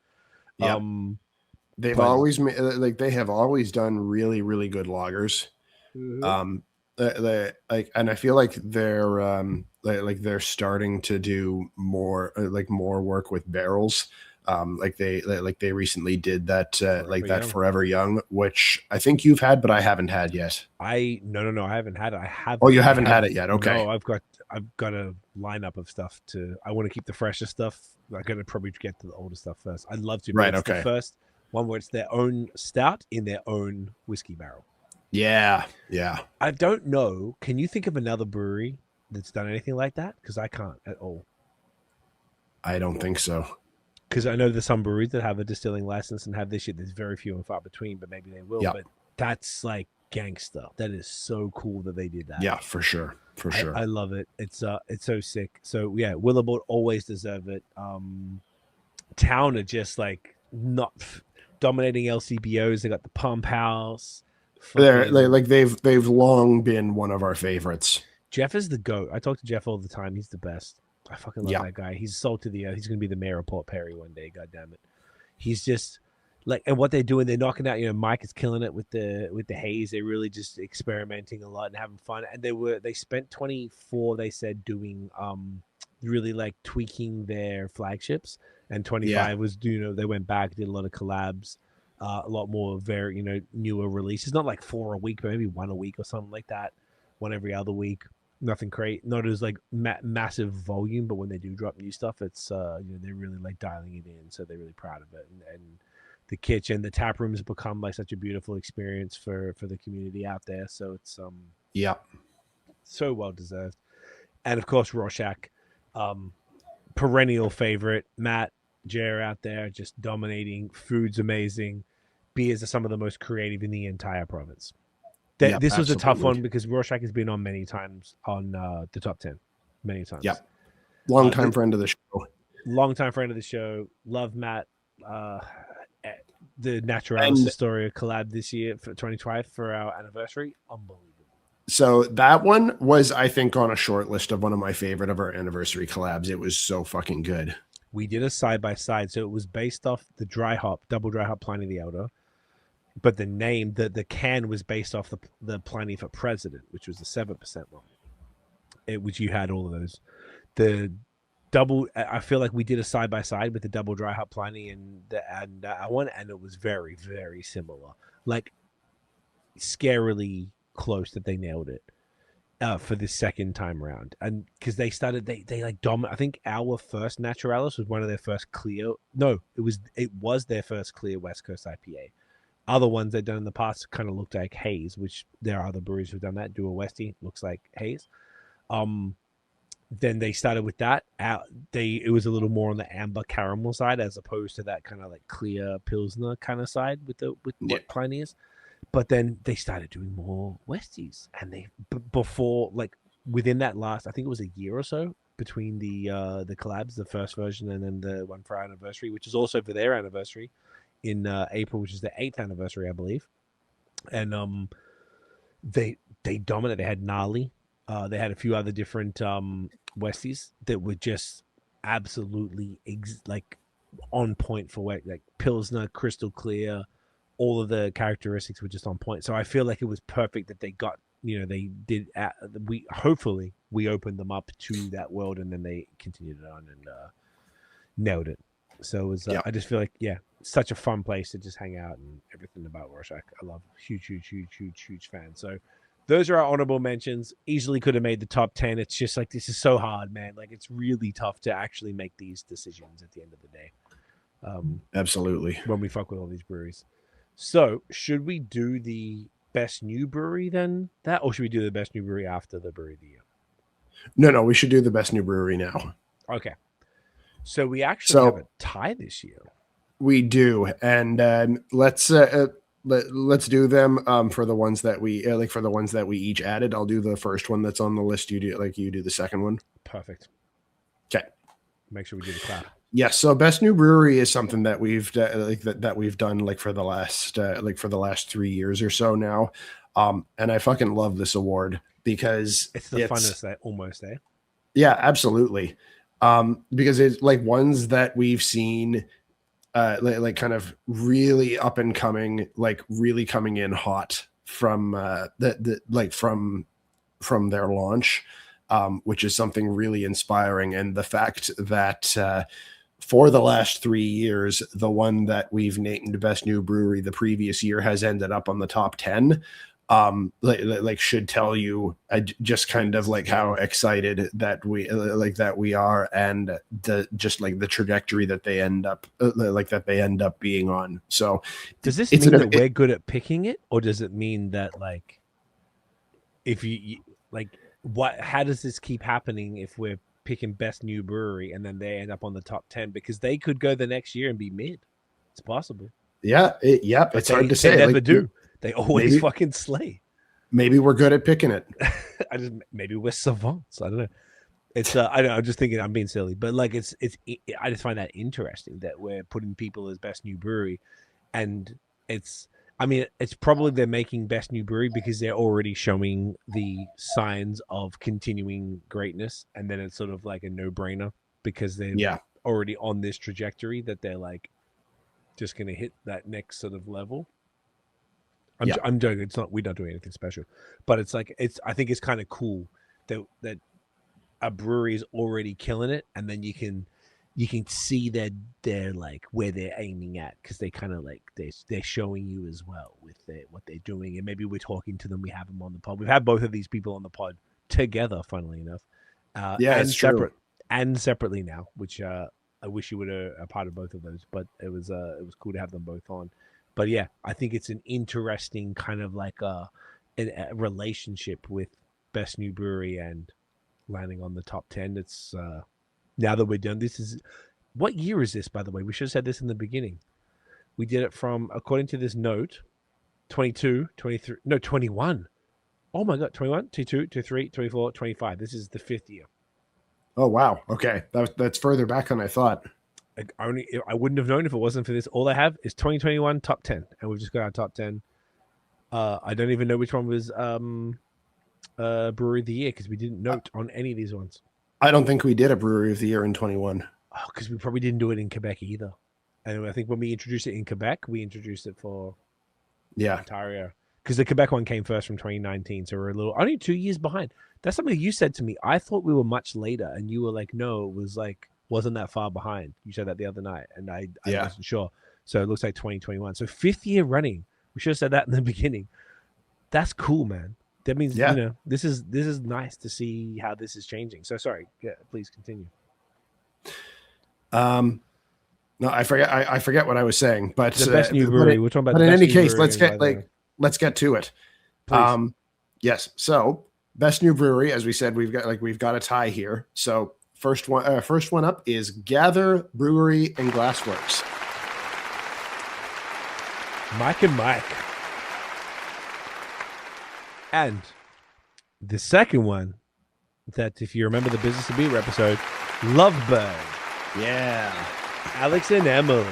C: Yeah. They have always done really, really good lagers. Mm-hmm. And I feel like they're starting to do more work with barrels. They recently did that Forever Young, which I think you've had, but I haven't had yet.
B: No, I haven't had it. I have.
C: Oh, you haven't had it yet? Okay.
B: No, I've got a lineup of stuff I want to keep the fresher stuff. I'm gonna probably get to the older stuff first. I'd love to.
C: Right. Okay.
B: The first one where it's their own stout in their own whiskey barrel.
C: Yeah. Yeah.
B: I don't know. Can you think of another brewery that's done anything like that? Because I can't at all.
C: I don't think so.
B: Because I know there's some breweries that have a distilling license and have this shit. There's very few and far between, but maybe they will. Yep. But that's like gangster. That is so cool that they did that.
C: Yeah, for sure.
B: I love it. It's so sick. So yeah, Willowbold always deserve it. Town are just like not dominating LCBOs. They got the Pump House.
C: They've long been one of our favorites.
B: Jeff is the GOAT. I talk to Jeff all the time. He's the best. I fucking love that guy. He's sold to the earth. He's going to be the mayor of Port Perry one day. God damn it. He's just like, and what they're doing, they're knocking out. Mike is killing it with the haze. They're really just experimenting a lot and having fun. And they spent 24, they said, doing really like tweaking their flagships. And 25 was they went back, did a lot of collabs, a lot more very newer releases. Not like 4 a week, but maybe 1 a week or something like that. 1 every other week. Nothing great, not as like massive volume, but when they do drop new stuff, it's they're really like dialing it in. So they're really proud of it, and the kitchen, the tap room has become like such a beautiful experience for the community out there. So it's so well deserved. And of course Rorschach, perennial favorite. Matt, Jer out there just dominating. Food's amazing. Beers are some of the most creative in the entire province. This was a tough one because Rorschach has been on many times on the top 10, many times.
C: Yep. Long time friend of the show.
B: Long time friend of the show. Love Matt. The Naturalis Astoria collab this year for 2012 for our anniversary. Unbelievable.
C: So that one was, I think, on a short list of one of my favorite of our anniversary collabs. It was so fucking good.
B: We did a side by side. So it was based off the double dry hop Pliny the Elder. But the name, the can was based off the Pliny for President, which was the 7% one. Which you had all of those. The double, I feel like we did a side by side with the double dry hop Pliny and that one, and it was very, very similar. Like scarily close that they nailed it for the second time around. And because they started, they like dominant. I think our first Naturalis was one of their first clear. No, it was their first clear West Coast IPA. Other ones they've done in the past kind of looked like haze, which there are other breweries who've done that. Do a Westie, looks like haze. Then they started with that. It was a little more on the amber caramel side as opposed to that kind of like clear Pilsner kind of side with what Pliny is. But then they started doing more Westies, and they before like within that last, I think it was a year or so between the collabs, the first version and then the one for our anniversary, which is also for their anniversary in April, which is the 8th anniversary, I believe. And they dominated. They had Gnarly. They had a few other different Westies that were just absolutely like on point for like Pilsner, crystal clear. All of the characteristics were just on point. So I feel like it was perfect that they got, they did. We opened them up to that world, and then they continued it on and nailed it. So it was. I just feel like such a fun place to just hang out and everything about Rorschach. I love huge fan. So those are our honorable mentions. Easily could have made the top 10. It's just like, this is so hard, man. Like, it's really tough to actually make these decisions at the end of the day.
C: Absolutely.
B: When we fuck with all these breweries. So should we do the best new brewery then or should we do the best new brewery after the brewery of the year?
C: No, we should do the best new brewery now.
B: Okay. So we actually have a tie this year. We do.
C: And let's do them for the ones that we each added. I'll do the first one that's on the list. You do the second one.
B: Perfect.
C: Okay.
B: Make sure we do the clap.
C: Yes. So best new brewery is something that we've that we've done for the last 3 years or so now. And I fucking love this award because
B: it's the funnest almost, eh?
C: Yeah, absolutely. Because it's like ones that we've seen like kind of really up and coming, like really coming in hot from from their launch, which is something really inspiring. And the fact that for the last 3 years, the one that we've named best new brewery the previous year has ended up on the top 10. Should tell you just kind of like how excited that we are, and the trajectory that they end up being on. So
B: does this mean that we're good at picking it, or does it mean that like if you like how does this keep happening if we're picking best new brewery and then they end up on the top 10? Because they could go the next year and be mid. It's possible.
C: It's hard to say.
B: They never do. They always fucking slay.
C: Maybe we're good at picking it.
B: Maybe we're savants. I don't know. It's I'm just thinking I'm being silly, but like I just find that interesting that we're putting people as best new brewery, and it's probably they're making best new brewery because they're already showing the signs of continuing greatness, and then it's sort of like a no-brainer because they're already on this trajectory that they're like just going to hit that next sort of level.
C: Yeah.
B: I'm joking. It's not. We're not doing anything special, but it's like I think it's kind of cool that a brewery is already killing it, and then you can see they're like where they're aiming at, because they kind of like they're showing you as well with what they're doing, and maybe we're talking to them. We have them on the pod. We've had both of these people on the pod together, funnily enough.
C: Yeah,
B: and
C: it's true.
B: separately now, which I wish you were a part of both of those, but it was cool to have them both on. But yeah, I think it's an interesting kind of like a relationship with Best New Brewery and landing on the top 10. It's now that we're done. This is, what year is this, by the way? We should have said this in the beginning. We did it from, according to this note, 22, 23, no, 21. Oh my God, 21, 22, 23, 24, 25. This is the 5th year.
C: Oh, wow. Okay. That's further back than I thought.
B: I wouldn't have known if it wasn't for this. All I have is 2021 top 10, and we've just got our top 10. I don't even know which one was Brewery of the Year, because we didn't note on any of these ones.
C: I don't think we did a Brewery of the Year in 21.
B: Oh, because we probably didn't do it in Quebec either. And I think when we introduced it in Quebec, we introduced it for Ontario, because the Quebec one came first from 2019, so we're only 2 years behind. That's something you said to me. I thought we were much later, and you were like, no, it was like wasn't that far behind. You said that the other night, and I wasn't sure. So it looks like 2021. So 5th year running. We should have said that in the beginning. That's cool, man. That means this is nice to see how this is changing. So sorry, please continue.
C: No, I forget what I was saying, but
B: the Best New Brewery. We're talking about.
C: But in any case, let's get to it.
B: Please.
C: Yes. So Best New Brewery, as we said, we've got a tie here. So first one up is Gather Brewery and Glassworks.
B: Mike and Mike. And the second one, that if you remember the Business of Beer episode, Lovebird. Yeah. Alex and Emily.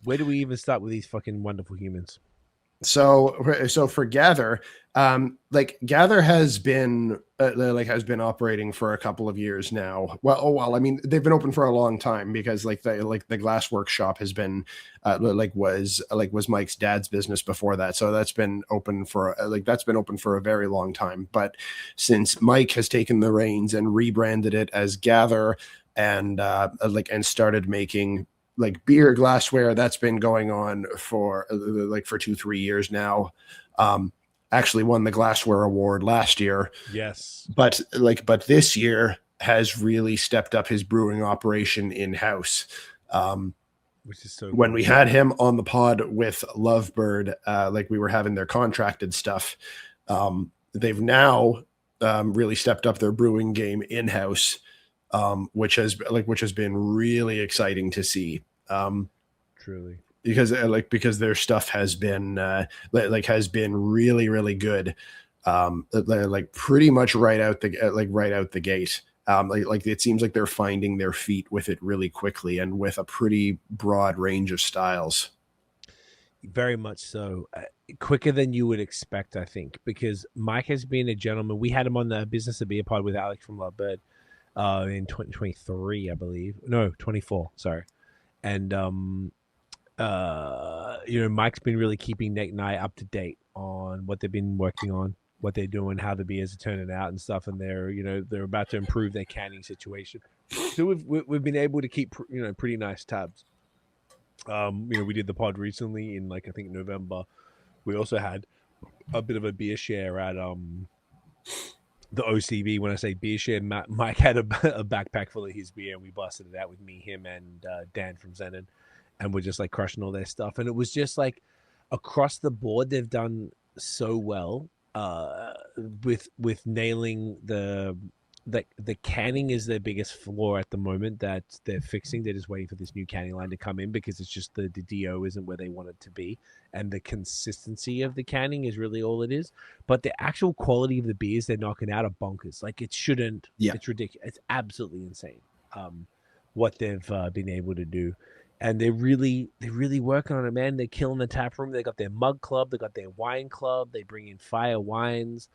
B: Where do we even start with these fucking wonderful humans?
C: So for Gather, Gather has been operating for a couple of years now. Well, I mean, they've been open for a long time, because the glass workshop has been was Mike's dad's business before that. So that's been open for a very long time. But since Mike has taken the reins and rebranded it as Gather and started making beer glassware, that's been going on for 2-3 years now. Actually won the Glassware award last year.
B: Yes.
C: But this year has really stepped up his brewing operation in-house.
B: Which is so
C: when
B: cool.
C: we had him on the pod with Lovebird, we were having their contracted stuff. They've now really stepped up their brewing game in-house, which has been really exciting to see.
B: Truly,
C: because their stuff has been really, really good, pretty much right out the gate. It seems like they're finding their feet with it really quickly, and with a pretty broad range of styles.
B: Very much so. Quicker than you would expect, I think, because Mike has been a gentleman. We had him on the Business of Beer pod with Alex from Lovebird in 2023, I believe. No, 24. Sorry. And Mike's been really keeping Nate and I up to date on what they've been working on, what they're doing, how the beers are turning out and stuff, and they're about to improve their canning situation. So we've been able to keep pretty nice tabs. We did the pod recently in I think November. We also had a bit of a beer share at the OCB. When I say beer share, Mike had a backpack full of his beer, and we busted it out with me, him, and Dan from Zenon, and we're just crushing all their stuff. And it was just across the board, they've done so well with nailing the canning is their biggest flaw at the moment that they're fixing. They're just waiting for this new canning line to come in, because it's just the DO isn't where they want it to be, and the consistency of the canning is really all it is. But the actual quality of the beers they're knocking out are bonkers. It shouldn't. Yeah. It's ridiculous. It's absolutely insane what they've been able to do, and they're really working on it, man. They're killing the tap room. They got their mug club. They got their wine club. They bring in fire wines.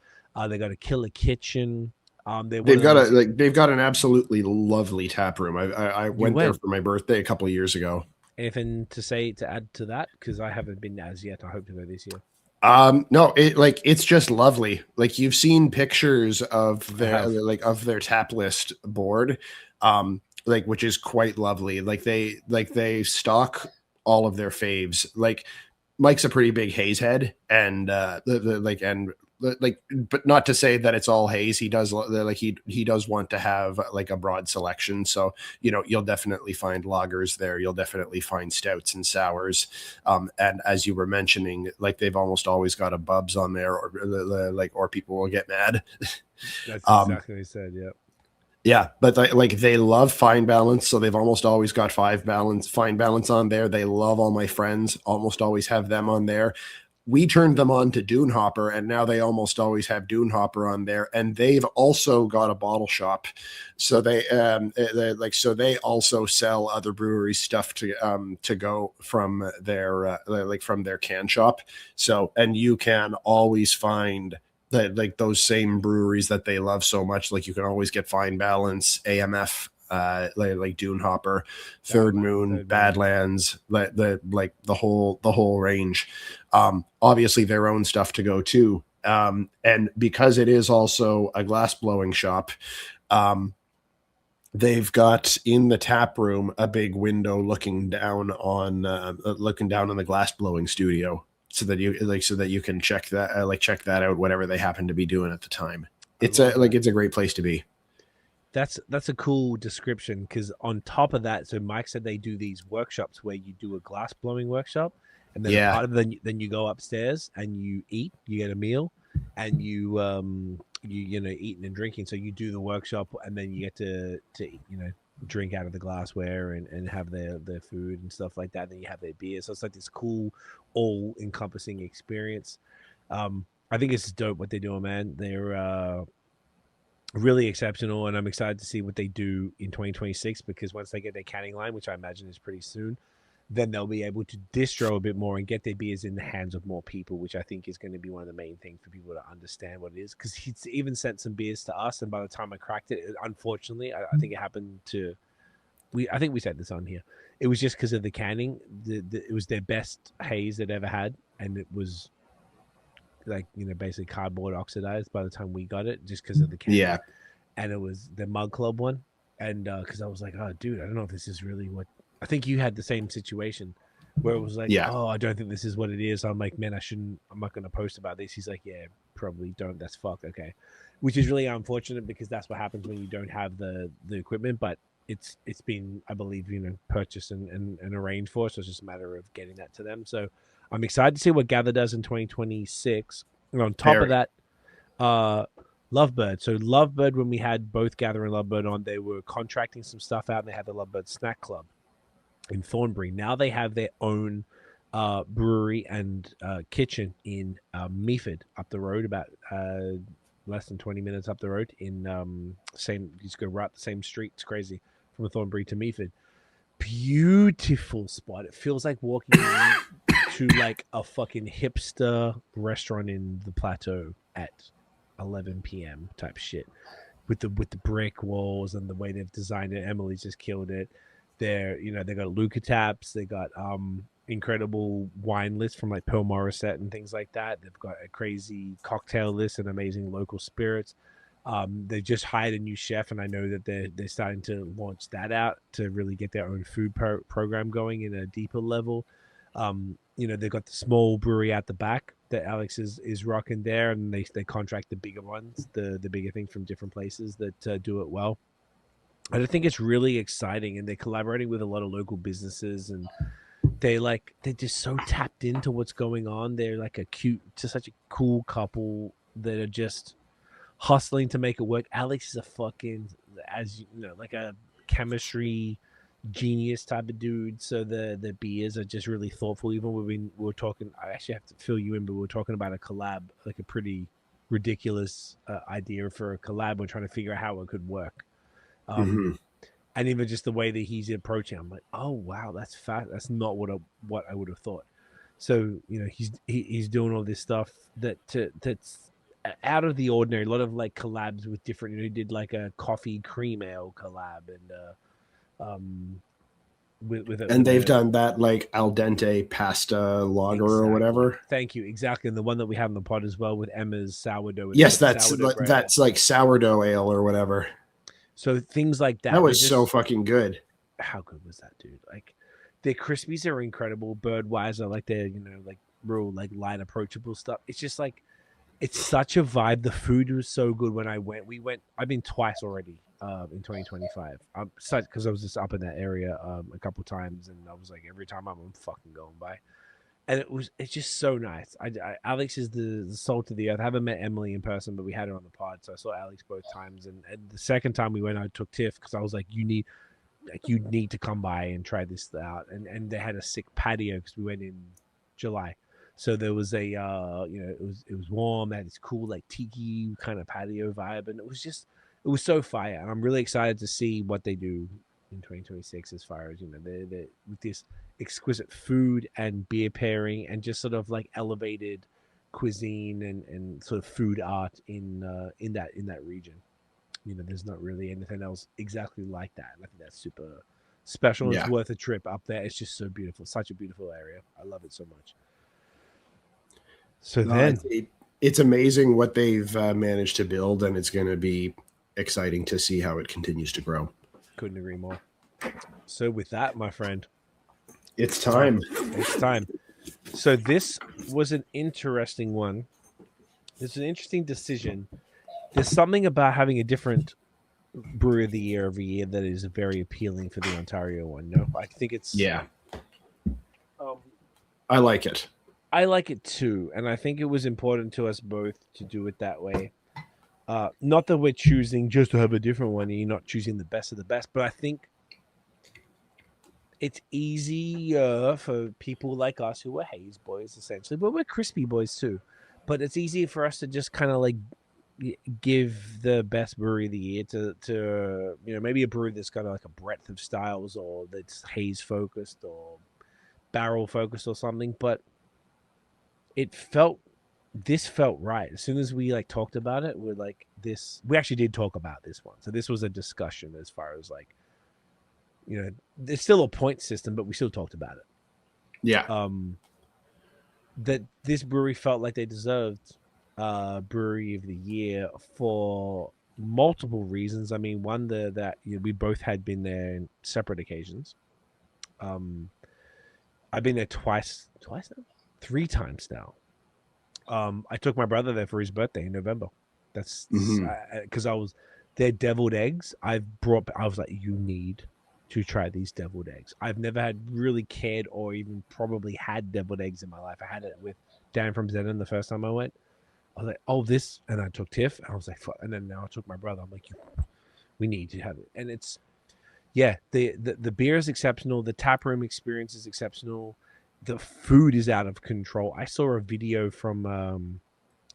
B: They got a killer kitchen. They're one
C: They've
B: of the
C: got a
B: most.
C: like they've got an absolutely lovely tap room. I
B: You
C: went there
B: went.
C: for my birthday a couple of years ago.
B: Anything to say to add to that? Because I haven't been as yet. I hope to go this year.
C: No, it's just lovely. Like you've seen pictures of
B: I
C: their
B: have.
C: of their tap list board, like which is quite lovely. Like they stock all of their faves. Like Mike's a pretty big haze head, and like, but not to say that it's all haze. He does like he does want to have like a broad selection. So you'll definitely find lagers there. You'll definitely find stouts and sours. And as you were mentioning, like they've almost always got a Bubs on there, or people will get mad.
B: That's
C: um,
B: exactly what he said. Yeah.
C: yeah, but like they love fine balance, so they've almost always got fine balance on there. They love all my friends, almost always have them on there. We turned them on to Dune Hopper, and now they almost always have Dune Hopper on there. And they've also got a bottle shop, so they also sell other breweries stuff to go from their can shop. So and you can always find that like those same breweries that they love so much. Like you can always get Fine Balance, AMF, like Dune Hopper, Third Moon,
B: Third Moon.
C: Badlands, the whole range. Obviously their own stuff to go too. And because it is also a glass blowing shop, they've got in the tap room a big window looking down on the glass blowing studio, so that you can check that out, whatever they happen to be doing at the time. It's a great place to be.
B: That's a cool description, because on top of that, so Mike said they do these workshops where you do a glass blowing workshop, and then a
C: Yeah.
B: part of then you go upstairs and you eat, you get a meal, and you eating and drinking. So you do the workshop, and then you get to drink out of the glassware and have their food and stuff like that. Then you have their beer. So it's like this cool, all encompassing experience. I think it's dope what they're doing, man. They're really exceptional, and I'm excited to see what they do in 2026, because once they get their canning line, which I imagine is pretty soon, then they'll be able to distro a bit more and get their beers in the hands of more people, which I think is going to be one of the main things for people to understand what it is. Because he's even sent some beers to us, and by the time I cracked it, unfortunately, I think it happened to I think we said this on here. It was just because of the canning. It was their best haze they'd ever had, and it was like basically cardboard oxidized by the time we got it, just because of the canning.
C: Yeah.
B: And it was the Mug Club one, and because I was like, oh dude, I don't know if this is really what. I think you had the same situation where it was like,
C: Yeah.
B: oh, I don't think this is what it is. I'm like, man, I'm not going to post about this. He's like, yeah, probably don't. That's fucked. Okay. Which is really unfortunate, because that's what happens when you don't have the equipment. But it's been, I believe, purchased and arranged for. So it's just a matter of getting that to them. So I'm excited to see what Gather does in 2026. And on top of that, Lovebird. So Lovebird, when we had both Gather and Lovebird on, they were contracting some stuff out, and they had the Lovebird Snack Club in Thornbury. Now they have their own brewery and kitchen in Meaford, up the road, about less than 20 minutes up the road. In you just go right the same street. It's crazy, from Thornbury to Meaford. Beautiful spot. It feels like walking to like a fucking hipster restaurant in the Plateau at 11 p.m. type shit, with the brick walls and the way they've designed it. Emily's just killed it. They got Luca taps. They got incredible wine lists from like Pearl Morissette and things like that. They've got a crazy cocktail list and amazing local spirits. They just hired a new chef, and I know that they're starting to launch that out to really get their own food program going in a deeper level. They've got the small brewery out the back that Alex is rocking there, and they contract the bigger ones, the bigger things from different places that do it well. And I think it's really exciting, and they're collaborating with a lot of local businesses, and they're just so tapped into what's going on. They're like such a cool couple that are just hustling to make it work. Alex is a fucking, as you know, like a chemistry genius type of dude. So the beers are just really thoughtful. Even when we were talking, I actually have to fill you in, but we were talking about a collab, like a pretty ridiculous idea for a collab. We're trying to figure out how it could work. And even just the way that he's approaching, I'm like, oh wow, that's fast. That's not what I would have thought. So he's doing all this stuff that's out of the ordinary. A lot of like collabs with different. You know, did like a coffee cream ale collab and
C: And they've done that like al dente pasta lager or whatever.
B: Thank you. Exactly. And the one that we have in the pod as well with Emma's sourdough.
C: Yes, that's like sourdough ale or whatever.
B: So things like that.
C: That was so fucking good.
B: How good was that, dude? Like their crispies are incredible. Birdweiser, like their, you know, like real like light approachable stuff. It's just like it's such a vibe. The food was so good when I went. I've been twice already in 2025. Because I was just up in that area a couple times, and I was like, every time I'm fucking going by, and it's just so nice. Alex is the salt of the earth. I haven't met Emily in person, but we had her on the pod, so I saw Alex both times. And the second time we went, I took Tiff because I was like, you need to come by and try this out. And they had a sick patio because we went in July. So there was a, it was warm. They had this cool like tiki kind of patio vibe, and it was so fire. And I'm really excited to see what they do in 2026 as far as, you know, they're with this exquisite food and beer pairing and just sort of like elevated cuisine and sort of food art in that region. You know, there's not really anything else exactly like that. And I think that's super special. Yeah. It's worth a trip up there. It's just so beautiful. Such a beautiful area. I love it so much. So then
C: it's amazing what they've managed to build, and it's going to be exciting to see how it continues to grow.
B: Couldn't agree more. So with that, my friend,
C: it's time.
B: It's time. So this was an interesting one. It's an interesting decision. There's something about having a different brewery of the year every year that is very appealing for the Ontario one. No, I think it's
C: I like it.
B: I like it too, and I think it was important to us both to do it that way. Not that we're choosing just to have a different one, and you're not choosing the best of the best, but I think it's easier for people like us who are haze boys, essentially, but we're crispy boys too. But it's easier for us to just kind of like give the best brewery of the year to you know, maybe a brewery that's got like a breadth of styles, or that's haze focused or barrel focused or something, but this felt right. As soon as we like talked about it, we're like this. We actually did talk about this one, so this was a discussion as far as like, you know, there's still a point system, but we still talked about it.
C: Yeah.
B: That this brewery felt like they deserved brewery of the year for multiple reasons. I mean, one, that you know, we both had been there in separate occasions. I've been there twice now. 3 times now. I took my brother there for his birthday in November. That's because I was their deviled eggs. I was like, you need to try these deviled eggs. I've never had really cared or even probably had deviled eggs in my life. I had it with Dan from Zenon the first time I went. I was like, oh, this, and I took Tiff. And I was like, fuck. And then now I took my brother. I'm like, we need to have it. And it's, yeah, the beer is exceptional. The taproom experience is exceptional. The food is out of control. I saw a video from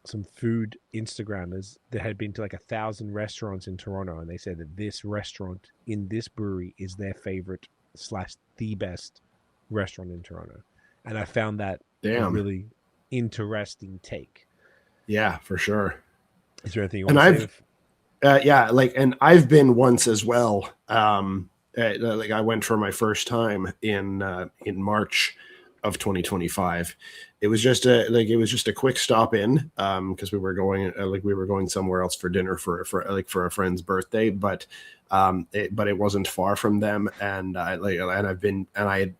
B: some food Instagrammers that had been to like 1,000 restaurants in Toronto, and they said that this restaurant in this brewery is their favorite / the best restaurant in Toronto. And I found that a really interesting take.
C: Yeah, for sure.
B: Is there anything you want to say?
C: And I've been once as well. Like I went for my first time in March of 2025. It was just a quick stop in because we were going somewhere else for dinner for a friend's birthday, but it wasn't far from them, and I had been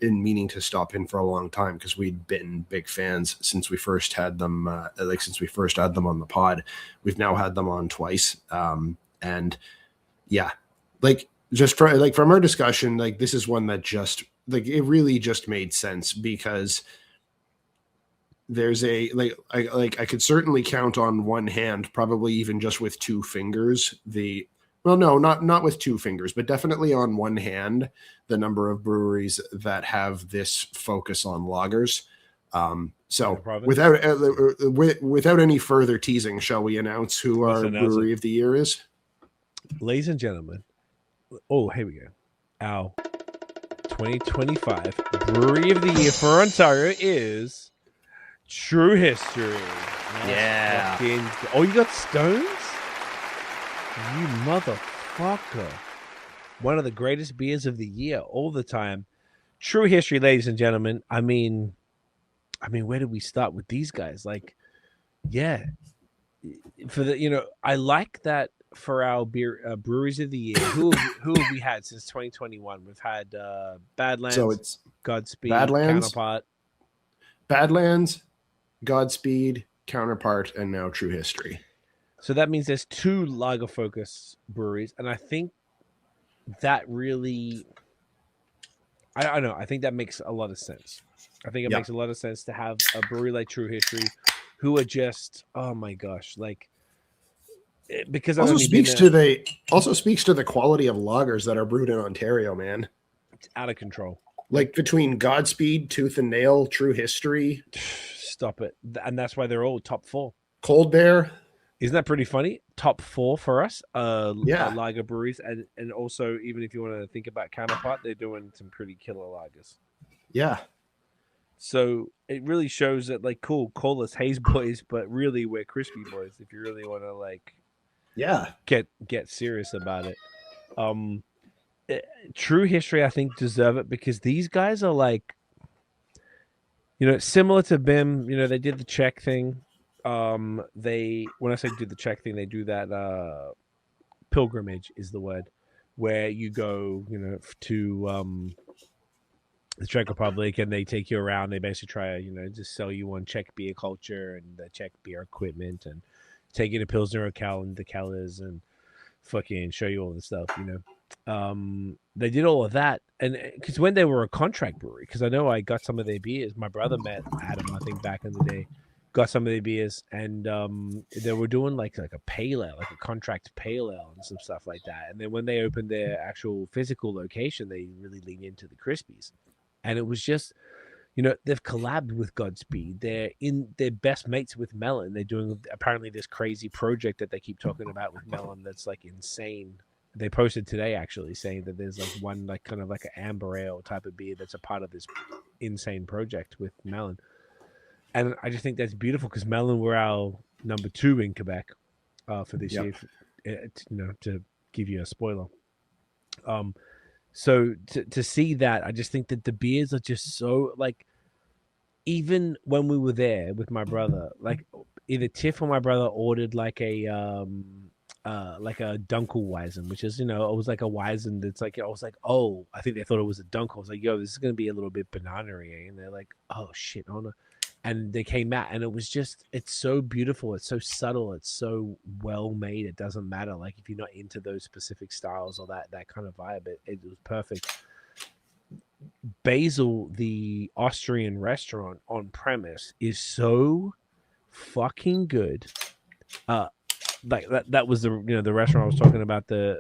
C: meaning to stop in for a long time because we'd been big fans since we first had them on the pod. We've now had them on twice, and yeah, like just from our discussion, like this is one that just like it really just made sense because there's I could certainly count on one hand, probably even just with 2 fingers, not with 2 fingers, but definitely on one hand, the number of breweries that have this focus on lagers. So without any further teasing, shall we announce who our brewery of the year is?
B: Ladies and gentlemen, here we go. Our 2025 brewery of the year for Ontario is True History.
C: Yeah.
B: Oh, you got Stones? You motherfucker. One of the greatest beers of the year all the time. True history, ladies and gentlemen. I mean, where did we start with these guys? Like, yeah, for the I like that for our beer breweries of the year. Who have we had since 2021? We've had Badlands,
C: So it's
B: Godspeed, Counterpart.
C: Badlands, Godspeed, Counterpart, and now True History.
B: So that means there's 2 lager focus breweries, and I think that really, I don't know. I think that makes a lot of sense. I think it makes a lot of sense to have a brewery like True History, who are just, oh my gosh, like, because
C: also speaks to the quality of lagers that are brewed in Ontario, man.
B: It's out of control.
C: Like between Godspeed, Tooth and Nail, True History.
B: Stop it. And that's why they're all top 4.
C: Cold Bear.
B: Isn't that pretty funny? Top 4 for us,
C: Yeah.
B: lager breweries, and also even if you want to think about Counterpart, they're doing some pretty killer lagers.
C: Yeah.
B: So it really shows that, like, cool, call us Haze Boys, but really we're Crispy Boys if you really want to, like, get serious about it. True History, I think, deserve it because these guys are like, similar to BIM. They did the check thing. When I say do the check thing, they do that pilgrimage is the word, where you go, to the Czech Republic, and they take you around. They basically try to, just sell you on Czech beer culture and the Czech beer equipment, and take you to Pilsner Urquell and the Kellers, and fucking show you all the stuff. They did all of that, and because when they were a contract brewery, because I know I got some of their beers. My brother met Adam, I think, back in the day. Got some of their beers, and they were doing like a pale ale, like a contract pale ale and some stuff like that. And then when they opened their actual physical location, they really leaned into the Crispies. And it was just, they've collabed with Godspeed. They're best mates with Melon. They're doing apparently this crazy project that they keep talking about with Melon that's like insane. They posted today actually saying that there's like one like kind of like an amber ale type of beer that's a part of this insane project with Melon. And I just think that's beautiful because Melon were our number 2 in Quebec for this year, to give you a spoiler. So to see that, I just think that the beers are just so, like, even when we were there with my brother, like either Tiff or my brother ordered like a Dunkelweizen, which is, it was like a Weizen that's like, I was like, oh, I think they thought it was a Dunkel. I was like, yo, this is going to be a little bit banana-y. And they're like, oh, shit, oh no. And they came out, and it was just, it's so beautiful. It's so subtle. It's so well made. It doesn't matter. Like, if you're not into those specific styles or that kind of vibe, it was perfect. Basil, the Austrian restaurant on premise, is so fucking good. Like that was the the restaurant I was talking about. There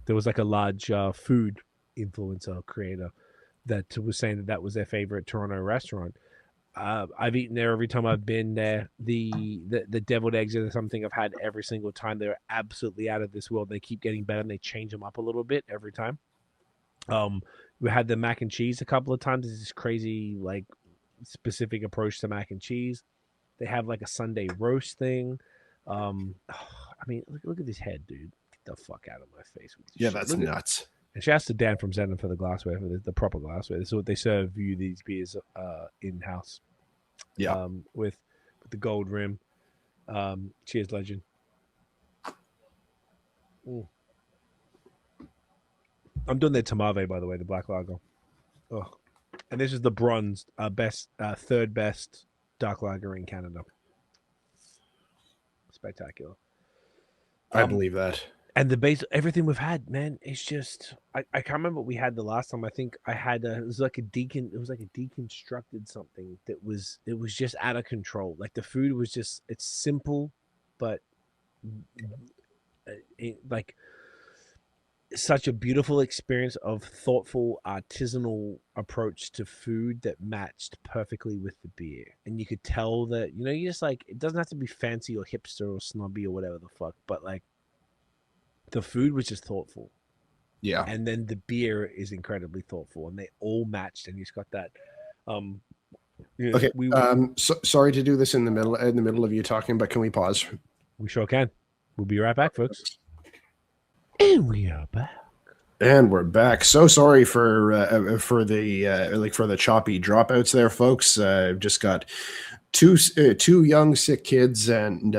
B: was like a large food influencer creator that was saying that was their favorite Toronto restaurant. I've eaten there every time I've been there. The deviled eggs are something I've had every single time. They're absolutely out of this world. They keep getting better, and they change them up a little bit every time. We had the mac and cheese a couple of times. It's this crazy, like, specific approach to mac and cheese. They have like a Sunday roast thing. I mean, look at this head, dude. Get the fuck out of my face with this shit.
C: That's nuts.
B: And shouts to Dan from Zen for the glassware, for the proper glassware. This is what they serve you these beers in house.
C: Yeah.
B: With the gold rim. Cheers, legend. Ooh. I'm doing their Tamave, by the way, the black lager. Oh, and this is the bronze third best dark lager in Canada. Spectacular.
C: I believe that.
B: And the base, everything we've had, man, it's just, I can't remember what we had the last time. I think I had it was like a deconstructed something it was just out of control. Like the food was just, it's simple, but like such a beautiful experience of thoughtful artisanal approach to food that matched perfectly with the beer. And you could tell that, you just like, it doesn't have to be fancy or hipster or snobby or whatever the fuck, but like, the food was just thoughtful.
C: Yeah.
B: And then the beer is incredibly thoughtful, and they all matched, and he's got that You know,
C: Okay. Sorry to do this in the middle of you talking, but can we pause?
B: we sure can. We'll be right back, folks. And we are back.
C: And we're back. So sorry for the choppy dropouts there, folks. I've just got two young sick kids and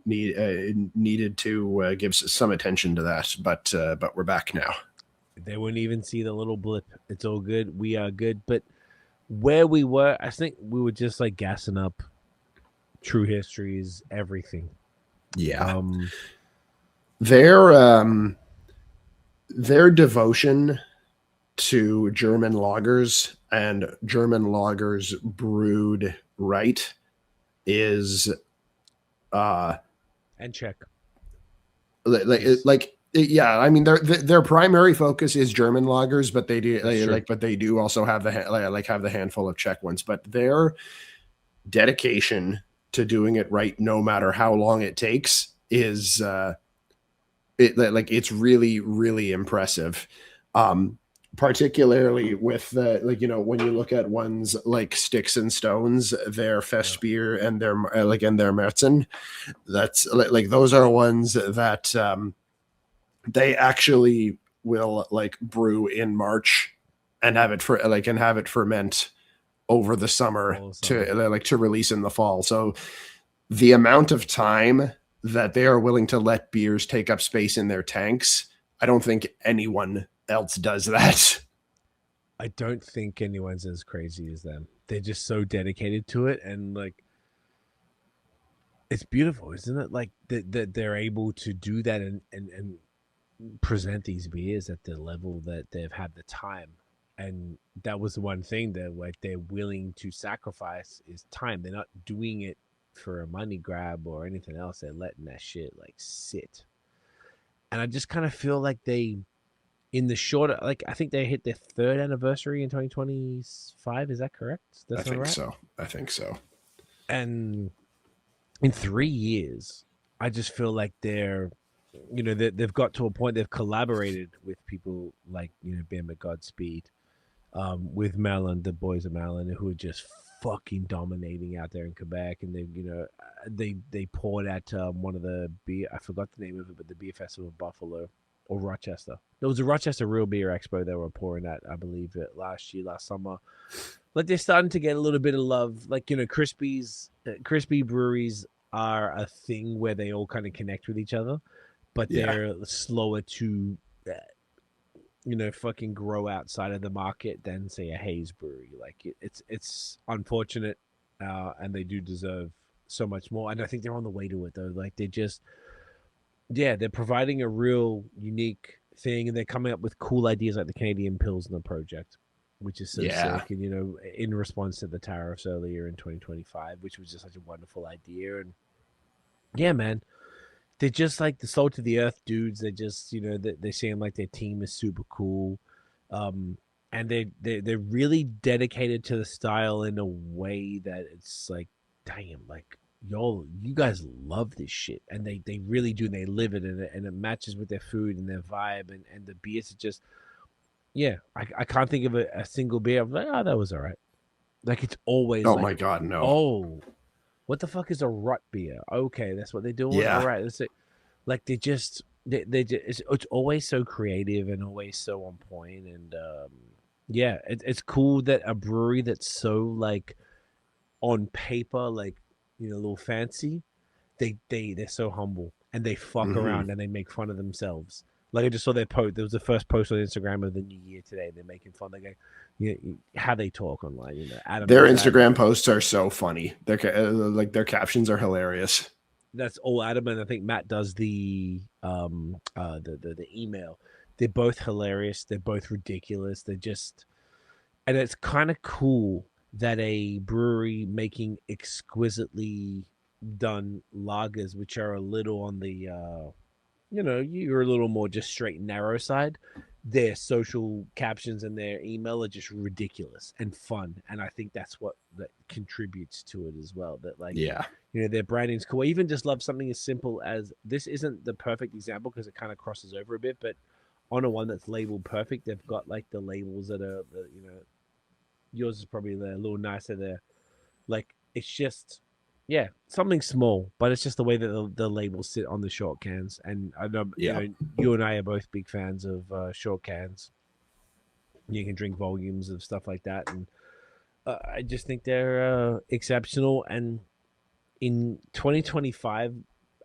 C: needed to give some attention to that. But we're back now.
B: They wouldn't even see the little blip. It's all good. We are good. But where we were, I think we were just like gassing up True Histories, everything.
C: Yeah. Their devotion to German lagers and German lagers brewed right is
B: and check.
C: Yeah, I mean their primary focus is German lagers, but they do they do also have the handful of Czech ones. But their dedication to doing it right, no matter how long it takes, is it's really, really impressive. Particularly with when you look at ones like Sticks and Stones, their Festbier and their Märzen, that's those are ones that they actually will brew in March and have it ferment over the summer to release in the fall. So the amount of time that they are willing to let beers take up space in their tanks, I don't think anyone else does that.
B: I don't think anyone's as crazy as them. They're just so dedicated to it, and it's beautiful, isn't it? Like that they're able to do that and present these beers at the level that they've had the time. And that was the one thing that they're willing to sacrifice is time. They're not doing it for a money grab or anything else. They're letting that shit sit. And I just kind of feel like they, in the shorter, I think they hit their 3rd anniversary in 2025. Is that correct?
C: I think so. And
B: in 3 years, I just feel like they've got to a point. They've collaborated with people like Ben at Godspeed, with Malin, the boys of Malin, who are just fucking dominating out there in Quebec. And they poured at one of the beer. I forgot the name of it, but the beer festival of Buffalo or Rochester. There was a Rochester Real Beer Expo they were pouring at, I believe, last summer. They're starting to get a little bit of love. Crispy breweries are a thing where they all kind of connect with each other, but they're slower to fucking grow outside of the market than say a Hayes brewery. It's unfortunate, and they do deserve so much more. And I think they're on the way to it though. They're providing a real unique thing, and they're coming up with cool ideas like the Canadian Pilsner project, which is so sick. And in response to the tariffs earlier in 2025, which was just such a wonderful idea. And yeah, man, they're just like the salt of the earth dudes. They just they seem like their team is super cool, and they're really dedicated to the style in a way that it's like, damn, you guys love this shit, and they really do. And they live it, and it matches with their food and their vibe, and the beers are just I can't think of a single beer I'm like, oh, that was all right. It's always
C: my god, no.
B: Oh, what the fuck is a rut beer? Okay, that's what they're doing.
C: Yeah.
B: All right, that's it. They just it's always so creative and always so on point. And it's cool that a brewery that's so on paper a little fancy, they're so humble and they fuck around and they make fun of themselves. I just saw their post. There was the first post on Instagram of the new year today. They're making fun. They go, how they talk online. Adam.
C: Their Instagram posts are so funny. Their captions are hilarious.
B: That's all Adam, and I think Matt does the email. They're both hilarious. They're both ridiculous. They're just, and it's kind of cool that a brewery making exquisitely done lagers, which are a little on the you're a little more just straight and narrow side. Their social captions and their email are just ridiculous and fun, and I think that's what that contributes to it as well. That their branding's cool. I even just love something as simple as, this isn't the perfect example because it kind of crosses over a bit, but on a one that's labeled perfect, they've got the labels that are yours is probably a little nicer there. Like it's just, yeah, something small, but it's just the way that the labels sit on the short cans. And I know,
C: Yeah.
B: you and I are both big fans of short cans. You can drink volumes of stuff like that, and I just think they're exceptional. And in 2025,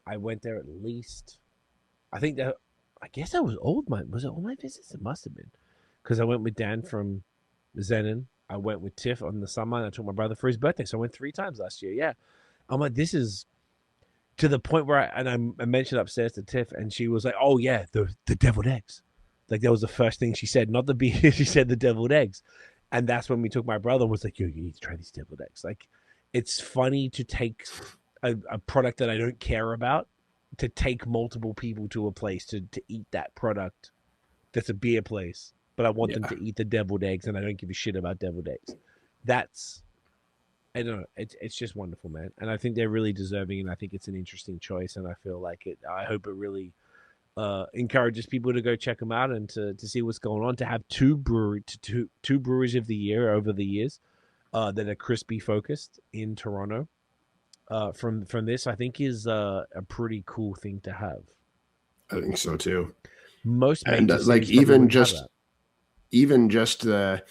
B: I went there at least. I think that I guess that was was it all my visits? It must have been because I went with Dan from Zenon. I went with Tiff on the summer, and I took my brother for his birthday. So I went 3 times last year. Yeah, I'm like, this is to the point where I mentioned upstairs to Tiff, and she was like, "Oh yeah, the deviled eggs." Like that was the first thing she said, not the beer. She said the deviled eggs, and that's when we took my brother. And was like, "Yo, you need to try these deviled eggs." Like, it's funny to take a product that I don't care about to take multiple people to a place to eat that product. That's a beer place, but I want them to eat the deviled eggs, and I don't give a shit about deviled eggs. That's I don't know. It's just wonderful, man. And I think they're really deserving, and I think it's an interesting choice. And I feel like it. I hope it really encourages people to go check them out and to see what's going on. To have two breweries of the year over the years that are crispy focused in Toronto. From this, I think is a pretty cool thing to have.
C: I think so too.
B: Most
C: and
B: like
C: even just the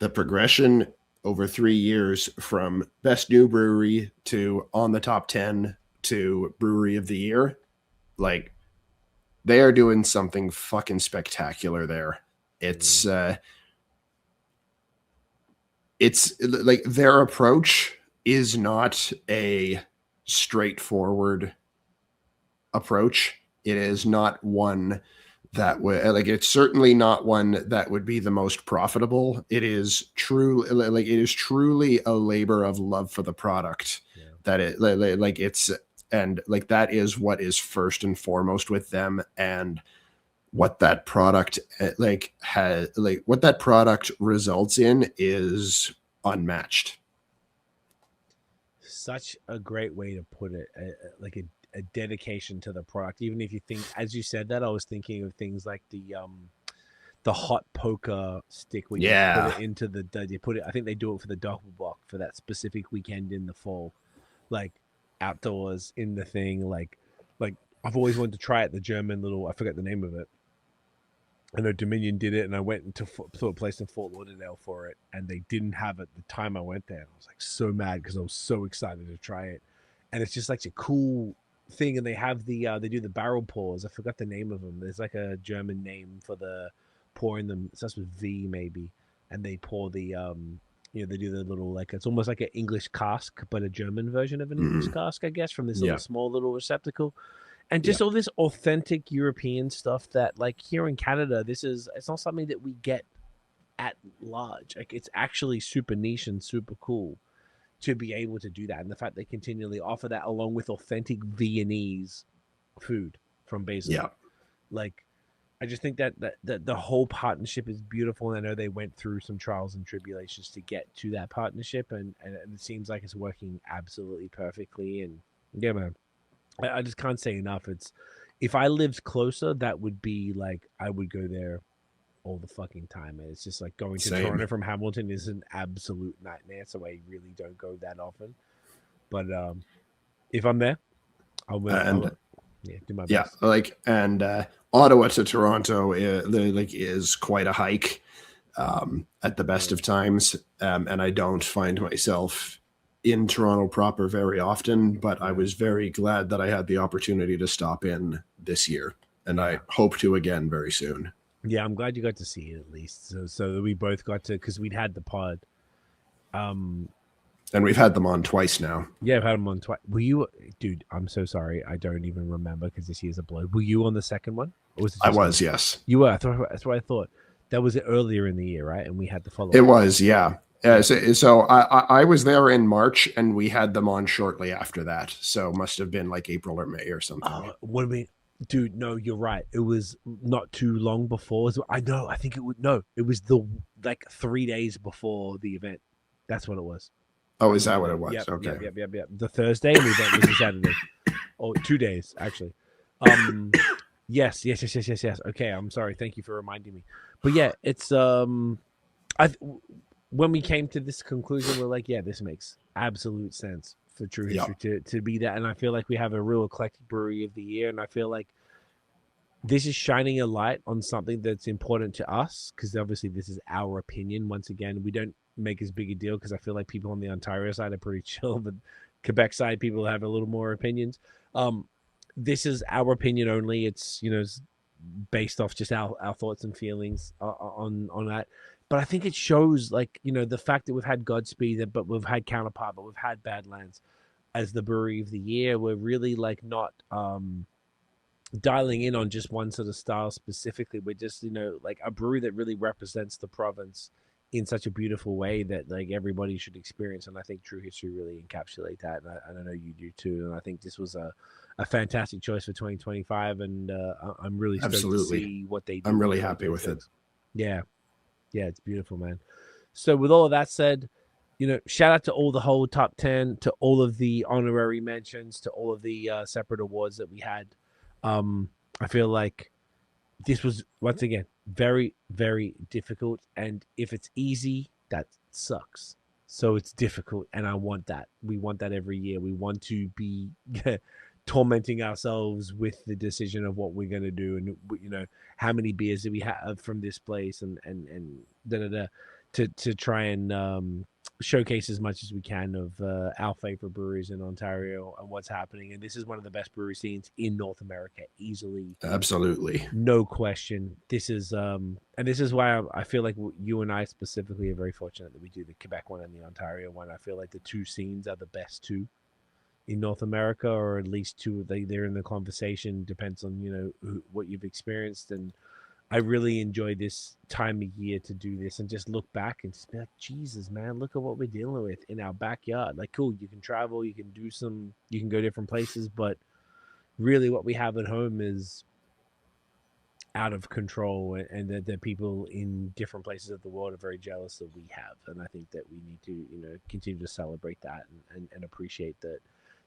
C: progression over 3 years from best new brewery to on the top 10 to brewery of the year, like they are doing something fucking spectacular there. It's like their approach is not a straightforward approach. It is not one that would it's certainly not one that would be the most profitable. It is truly a labor of love for the product. That it's and like that is what is first and foremost with them, and what that product what that product results in is unmatched.
B: Such a great way to put it, like a dedication to the product. Even if you think, as you said that, I was thinking of things like the hot poker stick where you put it into I think they do it for the Doppelbock for that specific weekend in the fall, like outdoors in the thing. Like I've always wanted to try it. The German little, I forget the name of it. I know Dominion did it, and I went to a place in Fort Lauderdale for it, and they didn't have it the time I went there. I was like so mad because I was so excited to try it, and it's just like a cool thing. And they have they do the barrel pours. I forgot the name of them. There's like a German name for the pouring them. It starts with V maybe, and they pour the they do the little it's almost like an English cask, but a German version of an English cask, I guess, from this little small little receptacle. And just all this authentic European stuff that, like, here in Canada, it's not something that we get at large. Like, it's actually super niche and super cool to be able to do that. And the fact they continually offer that along with authentic Viennese food from Basil.
C: Yeah.
B: Like, I just think that the whole partnership is beautiful. And I know they went through some trials and tribulations to get to that partnership. And it seems like it's working absolutely perfectly. And, yeah, man. I just can't say enough. If I lived closer, that would be like I would go there all the fucking time. And it's just like going to Toronto from Hamilton is an absolute nightmare. So I really don't go that often. But if I'm there, I'll do my best.
C: Yeah, Ottawa to Toronto is quite a hike at the best of times, and I don't find myself in Toronto proper very often, but I was very glad that I had the opportunity to stop in this year, and I hope to again very soon.
B: Yeah, I'm glad you got to see it at least. So that we both got to, because we'd had the pod.
C: And we've had them on twice now.
B: Yeah, I've had them on twice. Were you, dude? I'm so sorry. I don't even remember because this year's a blur. Were you on the second one? Or was it
C: I was, yes.
B: You were. That's what I thought. That was earlier in the year, right? And we had the follow-up.
C: It was, yeah. So I was there in March, and we had them on shortly after that. So must have been like April or May or something.
B: What do we? Dude, no, you're right. It was not too long before. I know. I think it would. No, it was 3 days before the event. That's what it was.
C: Oh, is that what it was?
B: Yep,
C: okay.
B: Yep. The Thursday, and the event was the Saturday. Oh, 2 days actually. Yes. Okay, I'm sorry. Thank you for reminding me. But yeah, it's when we came to this conclusion, we're like, yeah, this makes absolute sense for True
C: Yeah.
B: History to be that. And I feel like we have a real eclectic brewery of the year. And I feel like this is shining a light on something that's important to us, because obviously this is our opinion. Once again, we don't make as big a deal because I feel like people on the Ontario side are pretty chill, but Quebec side people have a little more opinions. This is our opinion only. It's, you know, it's based off just our thoughts and feelings on that. But I think it shows, like, you know, the fact that we've had Godspeed, but we've had Counterpart, but we've had Badlands as the brewery of the year. We're really like not dialing in on just one sort of style specifically. We're just, you know, like a brewery that really represents the province in such a beautiful way that like everybody should experience. And I think True History really encapsulate that. And I know you do too. And I think this was a fantastic choice for 2025. And I'm really stoked to see what they do.
C: I'm really happy with it.
B: Yeah. Yeah, it's beautiful, man. So with all of that said, you know, shout out to all the whole top 10, to all of the honorary mentions, to all of the separate awards that we had. I feel like this was, once again, very, very difficult. And if it's easy, that sucks. So it's difficult. And I want that. We want that every year. We want to be tormenting ourselves with the decision of what we're going to do. And, you know, how many beers do we have from this place and to try and showcase as much as we can of our favorite breweries in Ontario and what's happening. And this is one of the best brewery scenes in North America, easily.
C: Absolutely.
B: No question. This is, and this is why I feel like you and I specifically are very fortunate that we do the Quebec one and the Ontario one. I feel like the two scenes are the best two in North America, or at least two. They're in the conversation. Depends on, you know, what you've experienced. And I really enjoy this time of year to do this and just look back and just be like, Jesus, man, look at what we're dealing with in our backyard. Like, cool, you can travel, you can do you can go different places, but really what we have at home is out of control, and that the people in different places of the world are very jealous that we have. And I think that we need to, you know, continue to celebrate that and appreciate that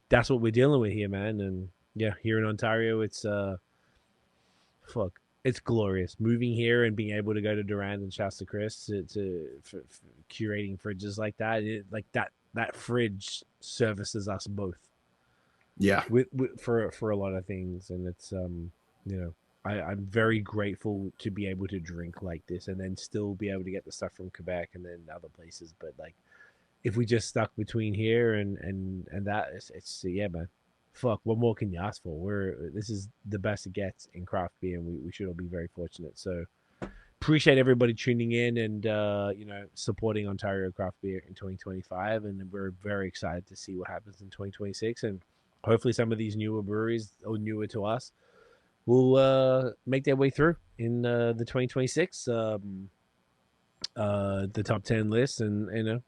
B: that's what we're dealing with here, man. And yeah, here in Ontario, it's it's glorious moving here and being able to go to Durand and Shasta Chris for curating fridges like that. Like that fridge services us both.
C: Yeah.
B: For a lot of things, and it's you know, I'm very grateful to be able to drink like this and then still be able to get the stuff from Quebec and then other places. But like, if we just stuck between here and that, it's yeah, man. Fuck, what more can you ask for? This is the best it gets in craft beer, and we should all be very fortunate. So appreciate everybody tuning in and you know, supporting Ontario craft beer in 2025, and we're very excited to see what happens in 2026. And hopefully some of these newer breweries, or newer to us, will make their way through in the 2026 the top 10 list. And you know,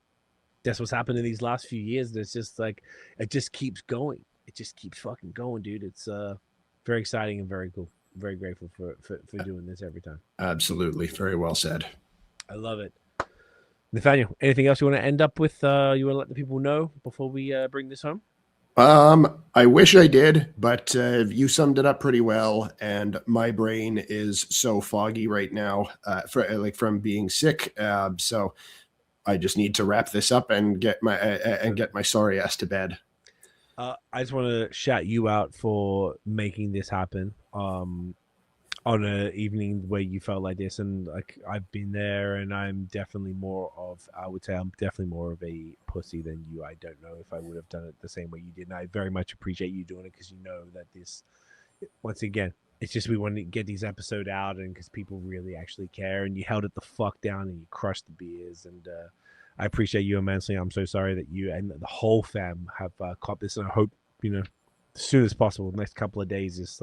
B: that's what's happened in these last few years. There's just like, it just keeps going. It just keeps fucking going, dude. It's very exciting and very cool. Very grateful for doing this every time.
C: Absolutely. Very well said.
B: I love it. Nathaniel, anything else you want to end up with? You want to let the people know before we bring this home?
C: I wish I did, but you summed it up pretty well. And my brain is so foggy right now, from being sick. So I just need to wrap this up and get my sorry ass to bed.
B: I just want to shout you out for making this happen on an evening where you felt like this. And like, I've been there, and I'm definitely I would say I'm definitely more of a pussy than you. I don't know if I would have done it the same way you did. And I very much appreciate you doing it, because you know that this, once again, it's just, we want to get these episodes out, and because people really actually care, and you held it the fuck down and you crushed the beers. And I appreciate you immensely. I'm so sorry that you and the whole fam have caught this, and I hope, you know, as soon as possible, the next couple of days, this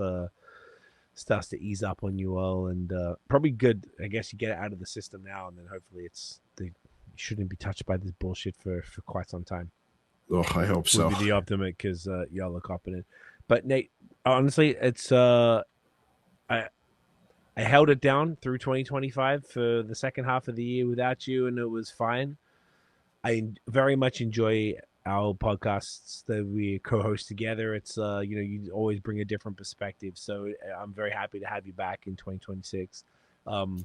B: starts to ease up on you all, and probably good. I guess you get it out of the system now, and then hopefully you shouldn't be touched by this bullshit for quite some time.
C: Oh, I hope so.
B: Would be the optimist, because y'all are competent. But Nate, honestly, it's I held it down through 2025 for the second half of the year without you, and it was fine. I very much enjoy our podcasts that we co-host together. It's you know, you always bring a different perspective, so I'm very happy to have you back in 2026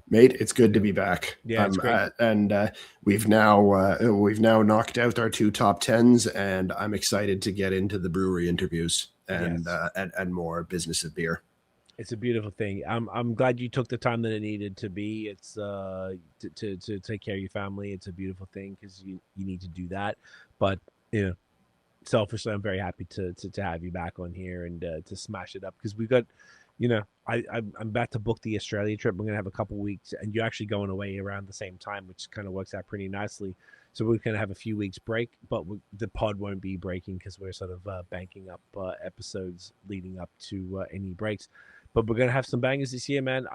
C: Mate, it's good to be back.
B: Yeah, it's great.
C: We've now knocked out our 2 top 10s, and I'm excited to get into the brewery interviews and more business of beer.
B: It's a beautiful thing. I'm glad you took the time that it needed to be. It's to take care of your family. It's a beautiful thing because you need to do that. But selfishly, I'm very happy to have you back on here and to smash it up because we've got, I'm about to book the Australia trip. We're gonna have a couple weeks, and you're actually going away around the same time, which kind of works out pretty nicely. So we're gonna have a few weeks break, but the pod won't be breaking because we're sort of banking up episodes leading up to any breaks. But we're gonna have some bangers this year, man.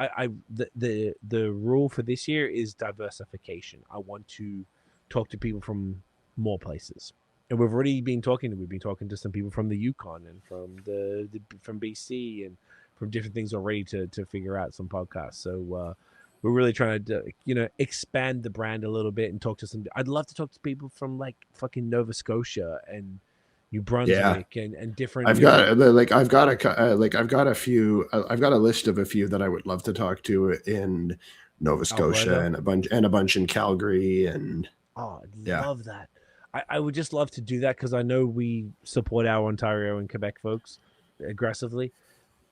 B: The rule for this year is diversification. I want to talk to people from more places, and we've been talking to some people from the Yukon and from from BC and from different things already to figure out some podcasts. So we're really trying to expand the brand a little bit and talk to some. I'd love to talk to people from like fucking Nova Scotia and New Brunswick and different.
C: I've got a list of a few that I would love to talk to in Nova Scotia and a bunch in Calgary and.
B: Oh, I'd love that. I would just love to do that because I know we support our Ontario and Quebec folks aggressively.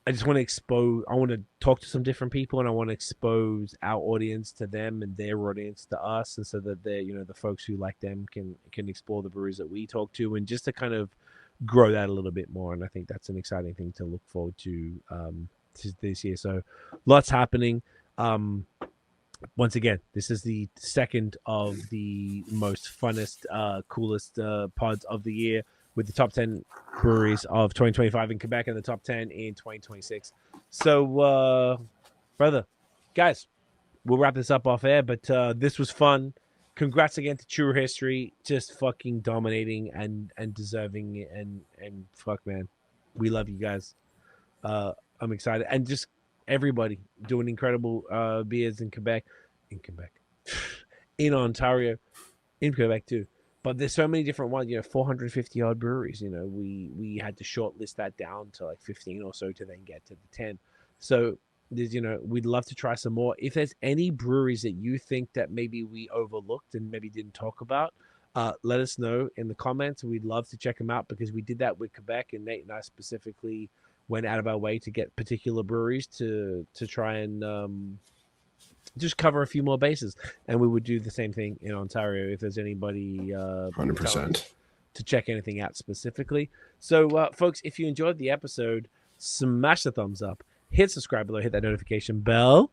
B: I just want to I want to talk to some different people, and I want to expose our audience to them and their audience to us, and so that they, the folks who like them can explore the breweries that we talk to, and just to kind of grow that a little bit more. And I think that's an exciting thing to look forward to this year. So lots happening. Once again, this is the second of the most funnest, coolest pods of the year, with the top 10 breweries of 2025 in Quebec and the top 10 in 2026. So, guys, we'll wrap this up off air, but this was fun. Congrats again to True History, just fucking dominating and deserving it. And fuck, man, we love you guys. I'm excited. And just everybody doing incredible beers in Quebec, in Ontario, in Quebec too. But there's so many different ones, 450 odd breweries. We had to shortlist that down to like 15 or so to then get to the 10. So there's, we'd love to try some more. If there's any breweries that you think that maybe we overlooked and maybe didn't talk about, let us know in the comments. We'd love to check them out because we did that with Quebec, and Nate and I specifically went out of our way to get particular breweries to try and just cover a few more bases. And we would do the same thing in Ontario if there's anybody
C: 100%
B: to check anything out specifically. So folks, if you enjoyed the episode, smash the thumbs up, hit subscribe below, hit that notification bell,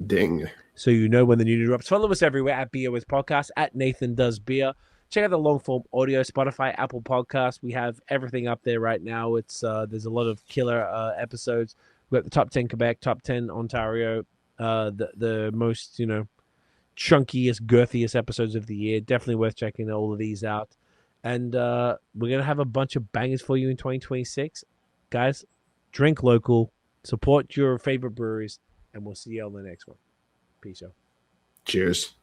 C: ding,
B: so you know when the new drops. Follow us everywhere at BAOS Podcast, at Nathan Does Beer. Check out the long form audio, Spotify, Apple Podcasts. We have everything up there right now. It's there's a lot of killer episodes. We've got the top 10 Quebec, top 10 Ontario, the most chunkiest, girthiest episodes of the year. Definitely worth checking all of these out. And we're gonna have a bunch of bangers for you in 2026, guys. Drink local, support your favorite breweries, and we'll see you on the next one. Peace out.
C: Cheers.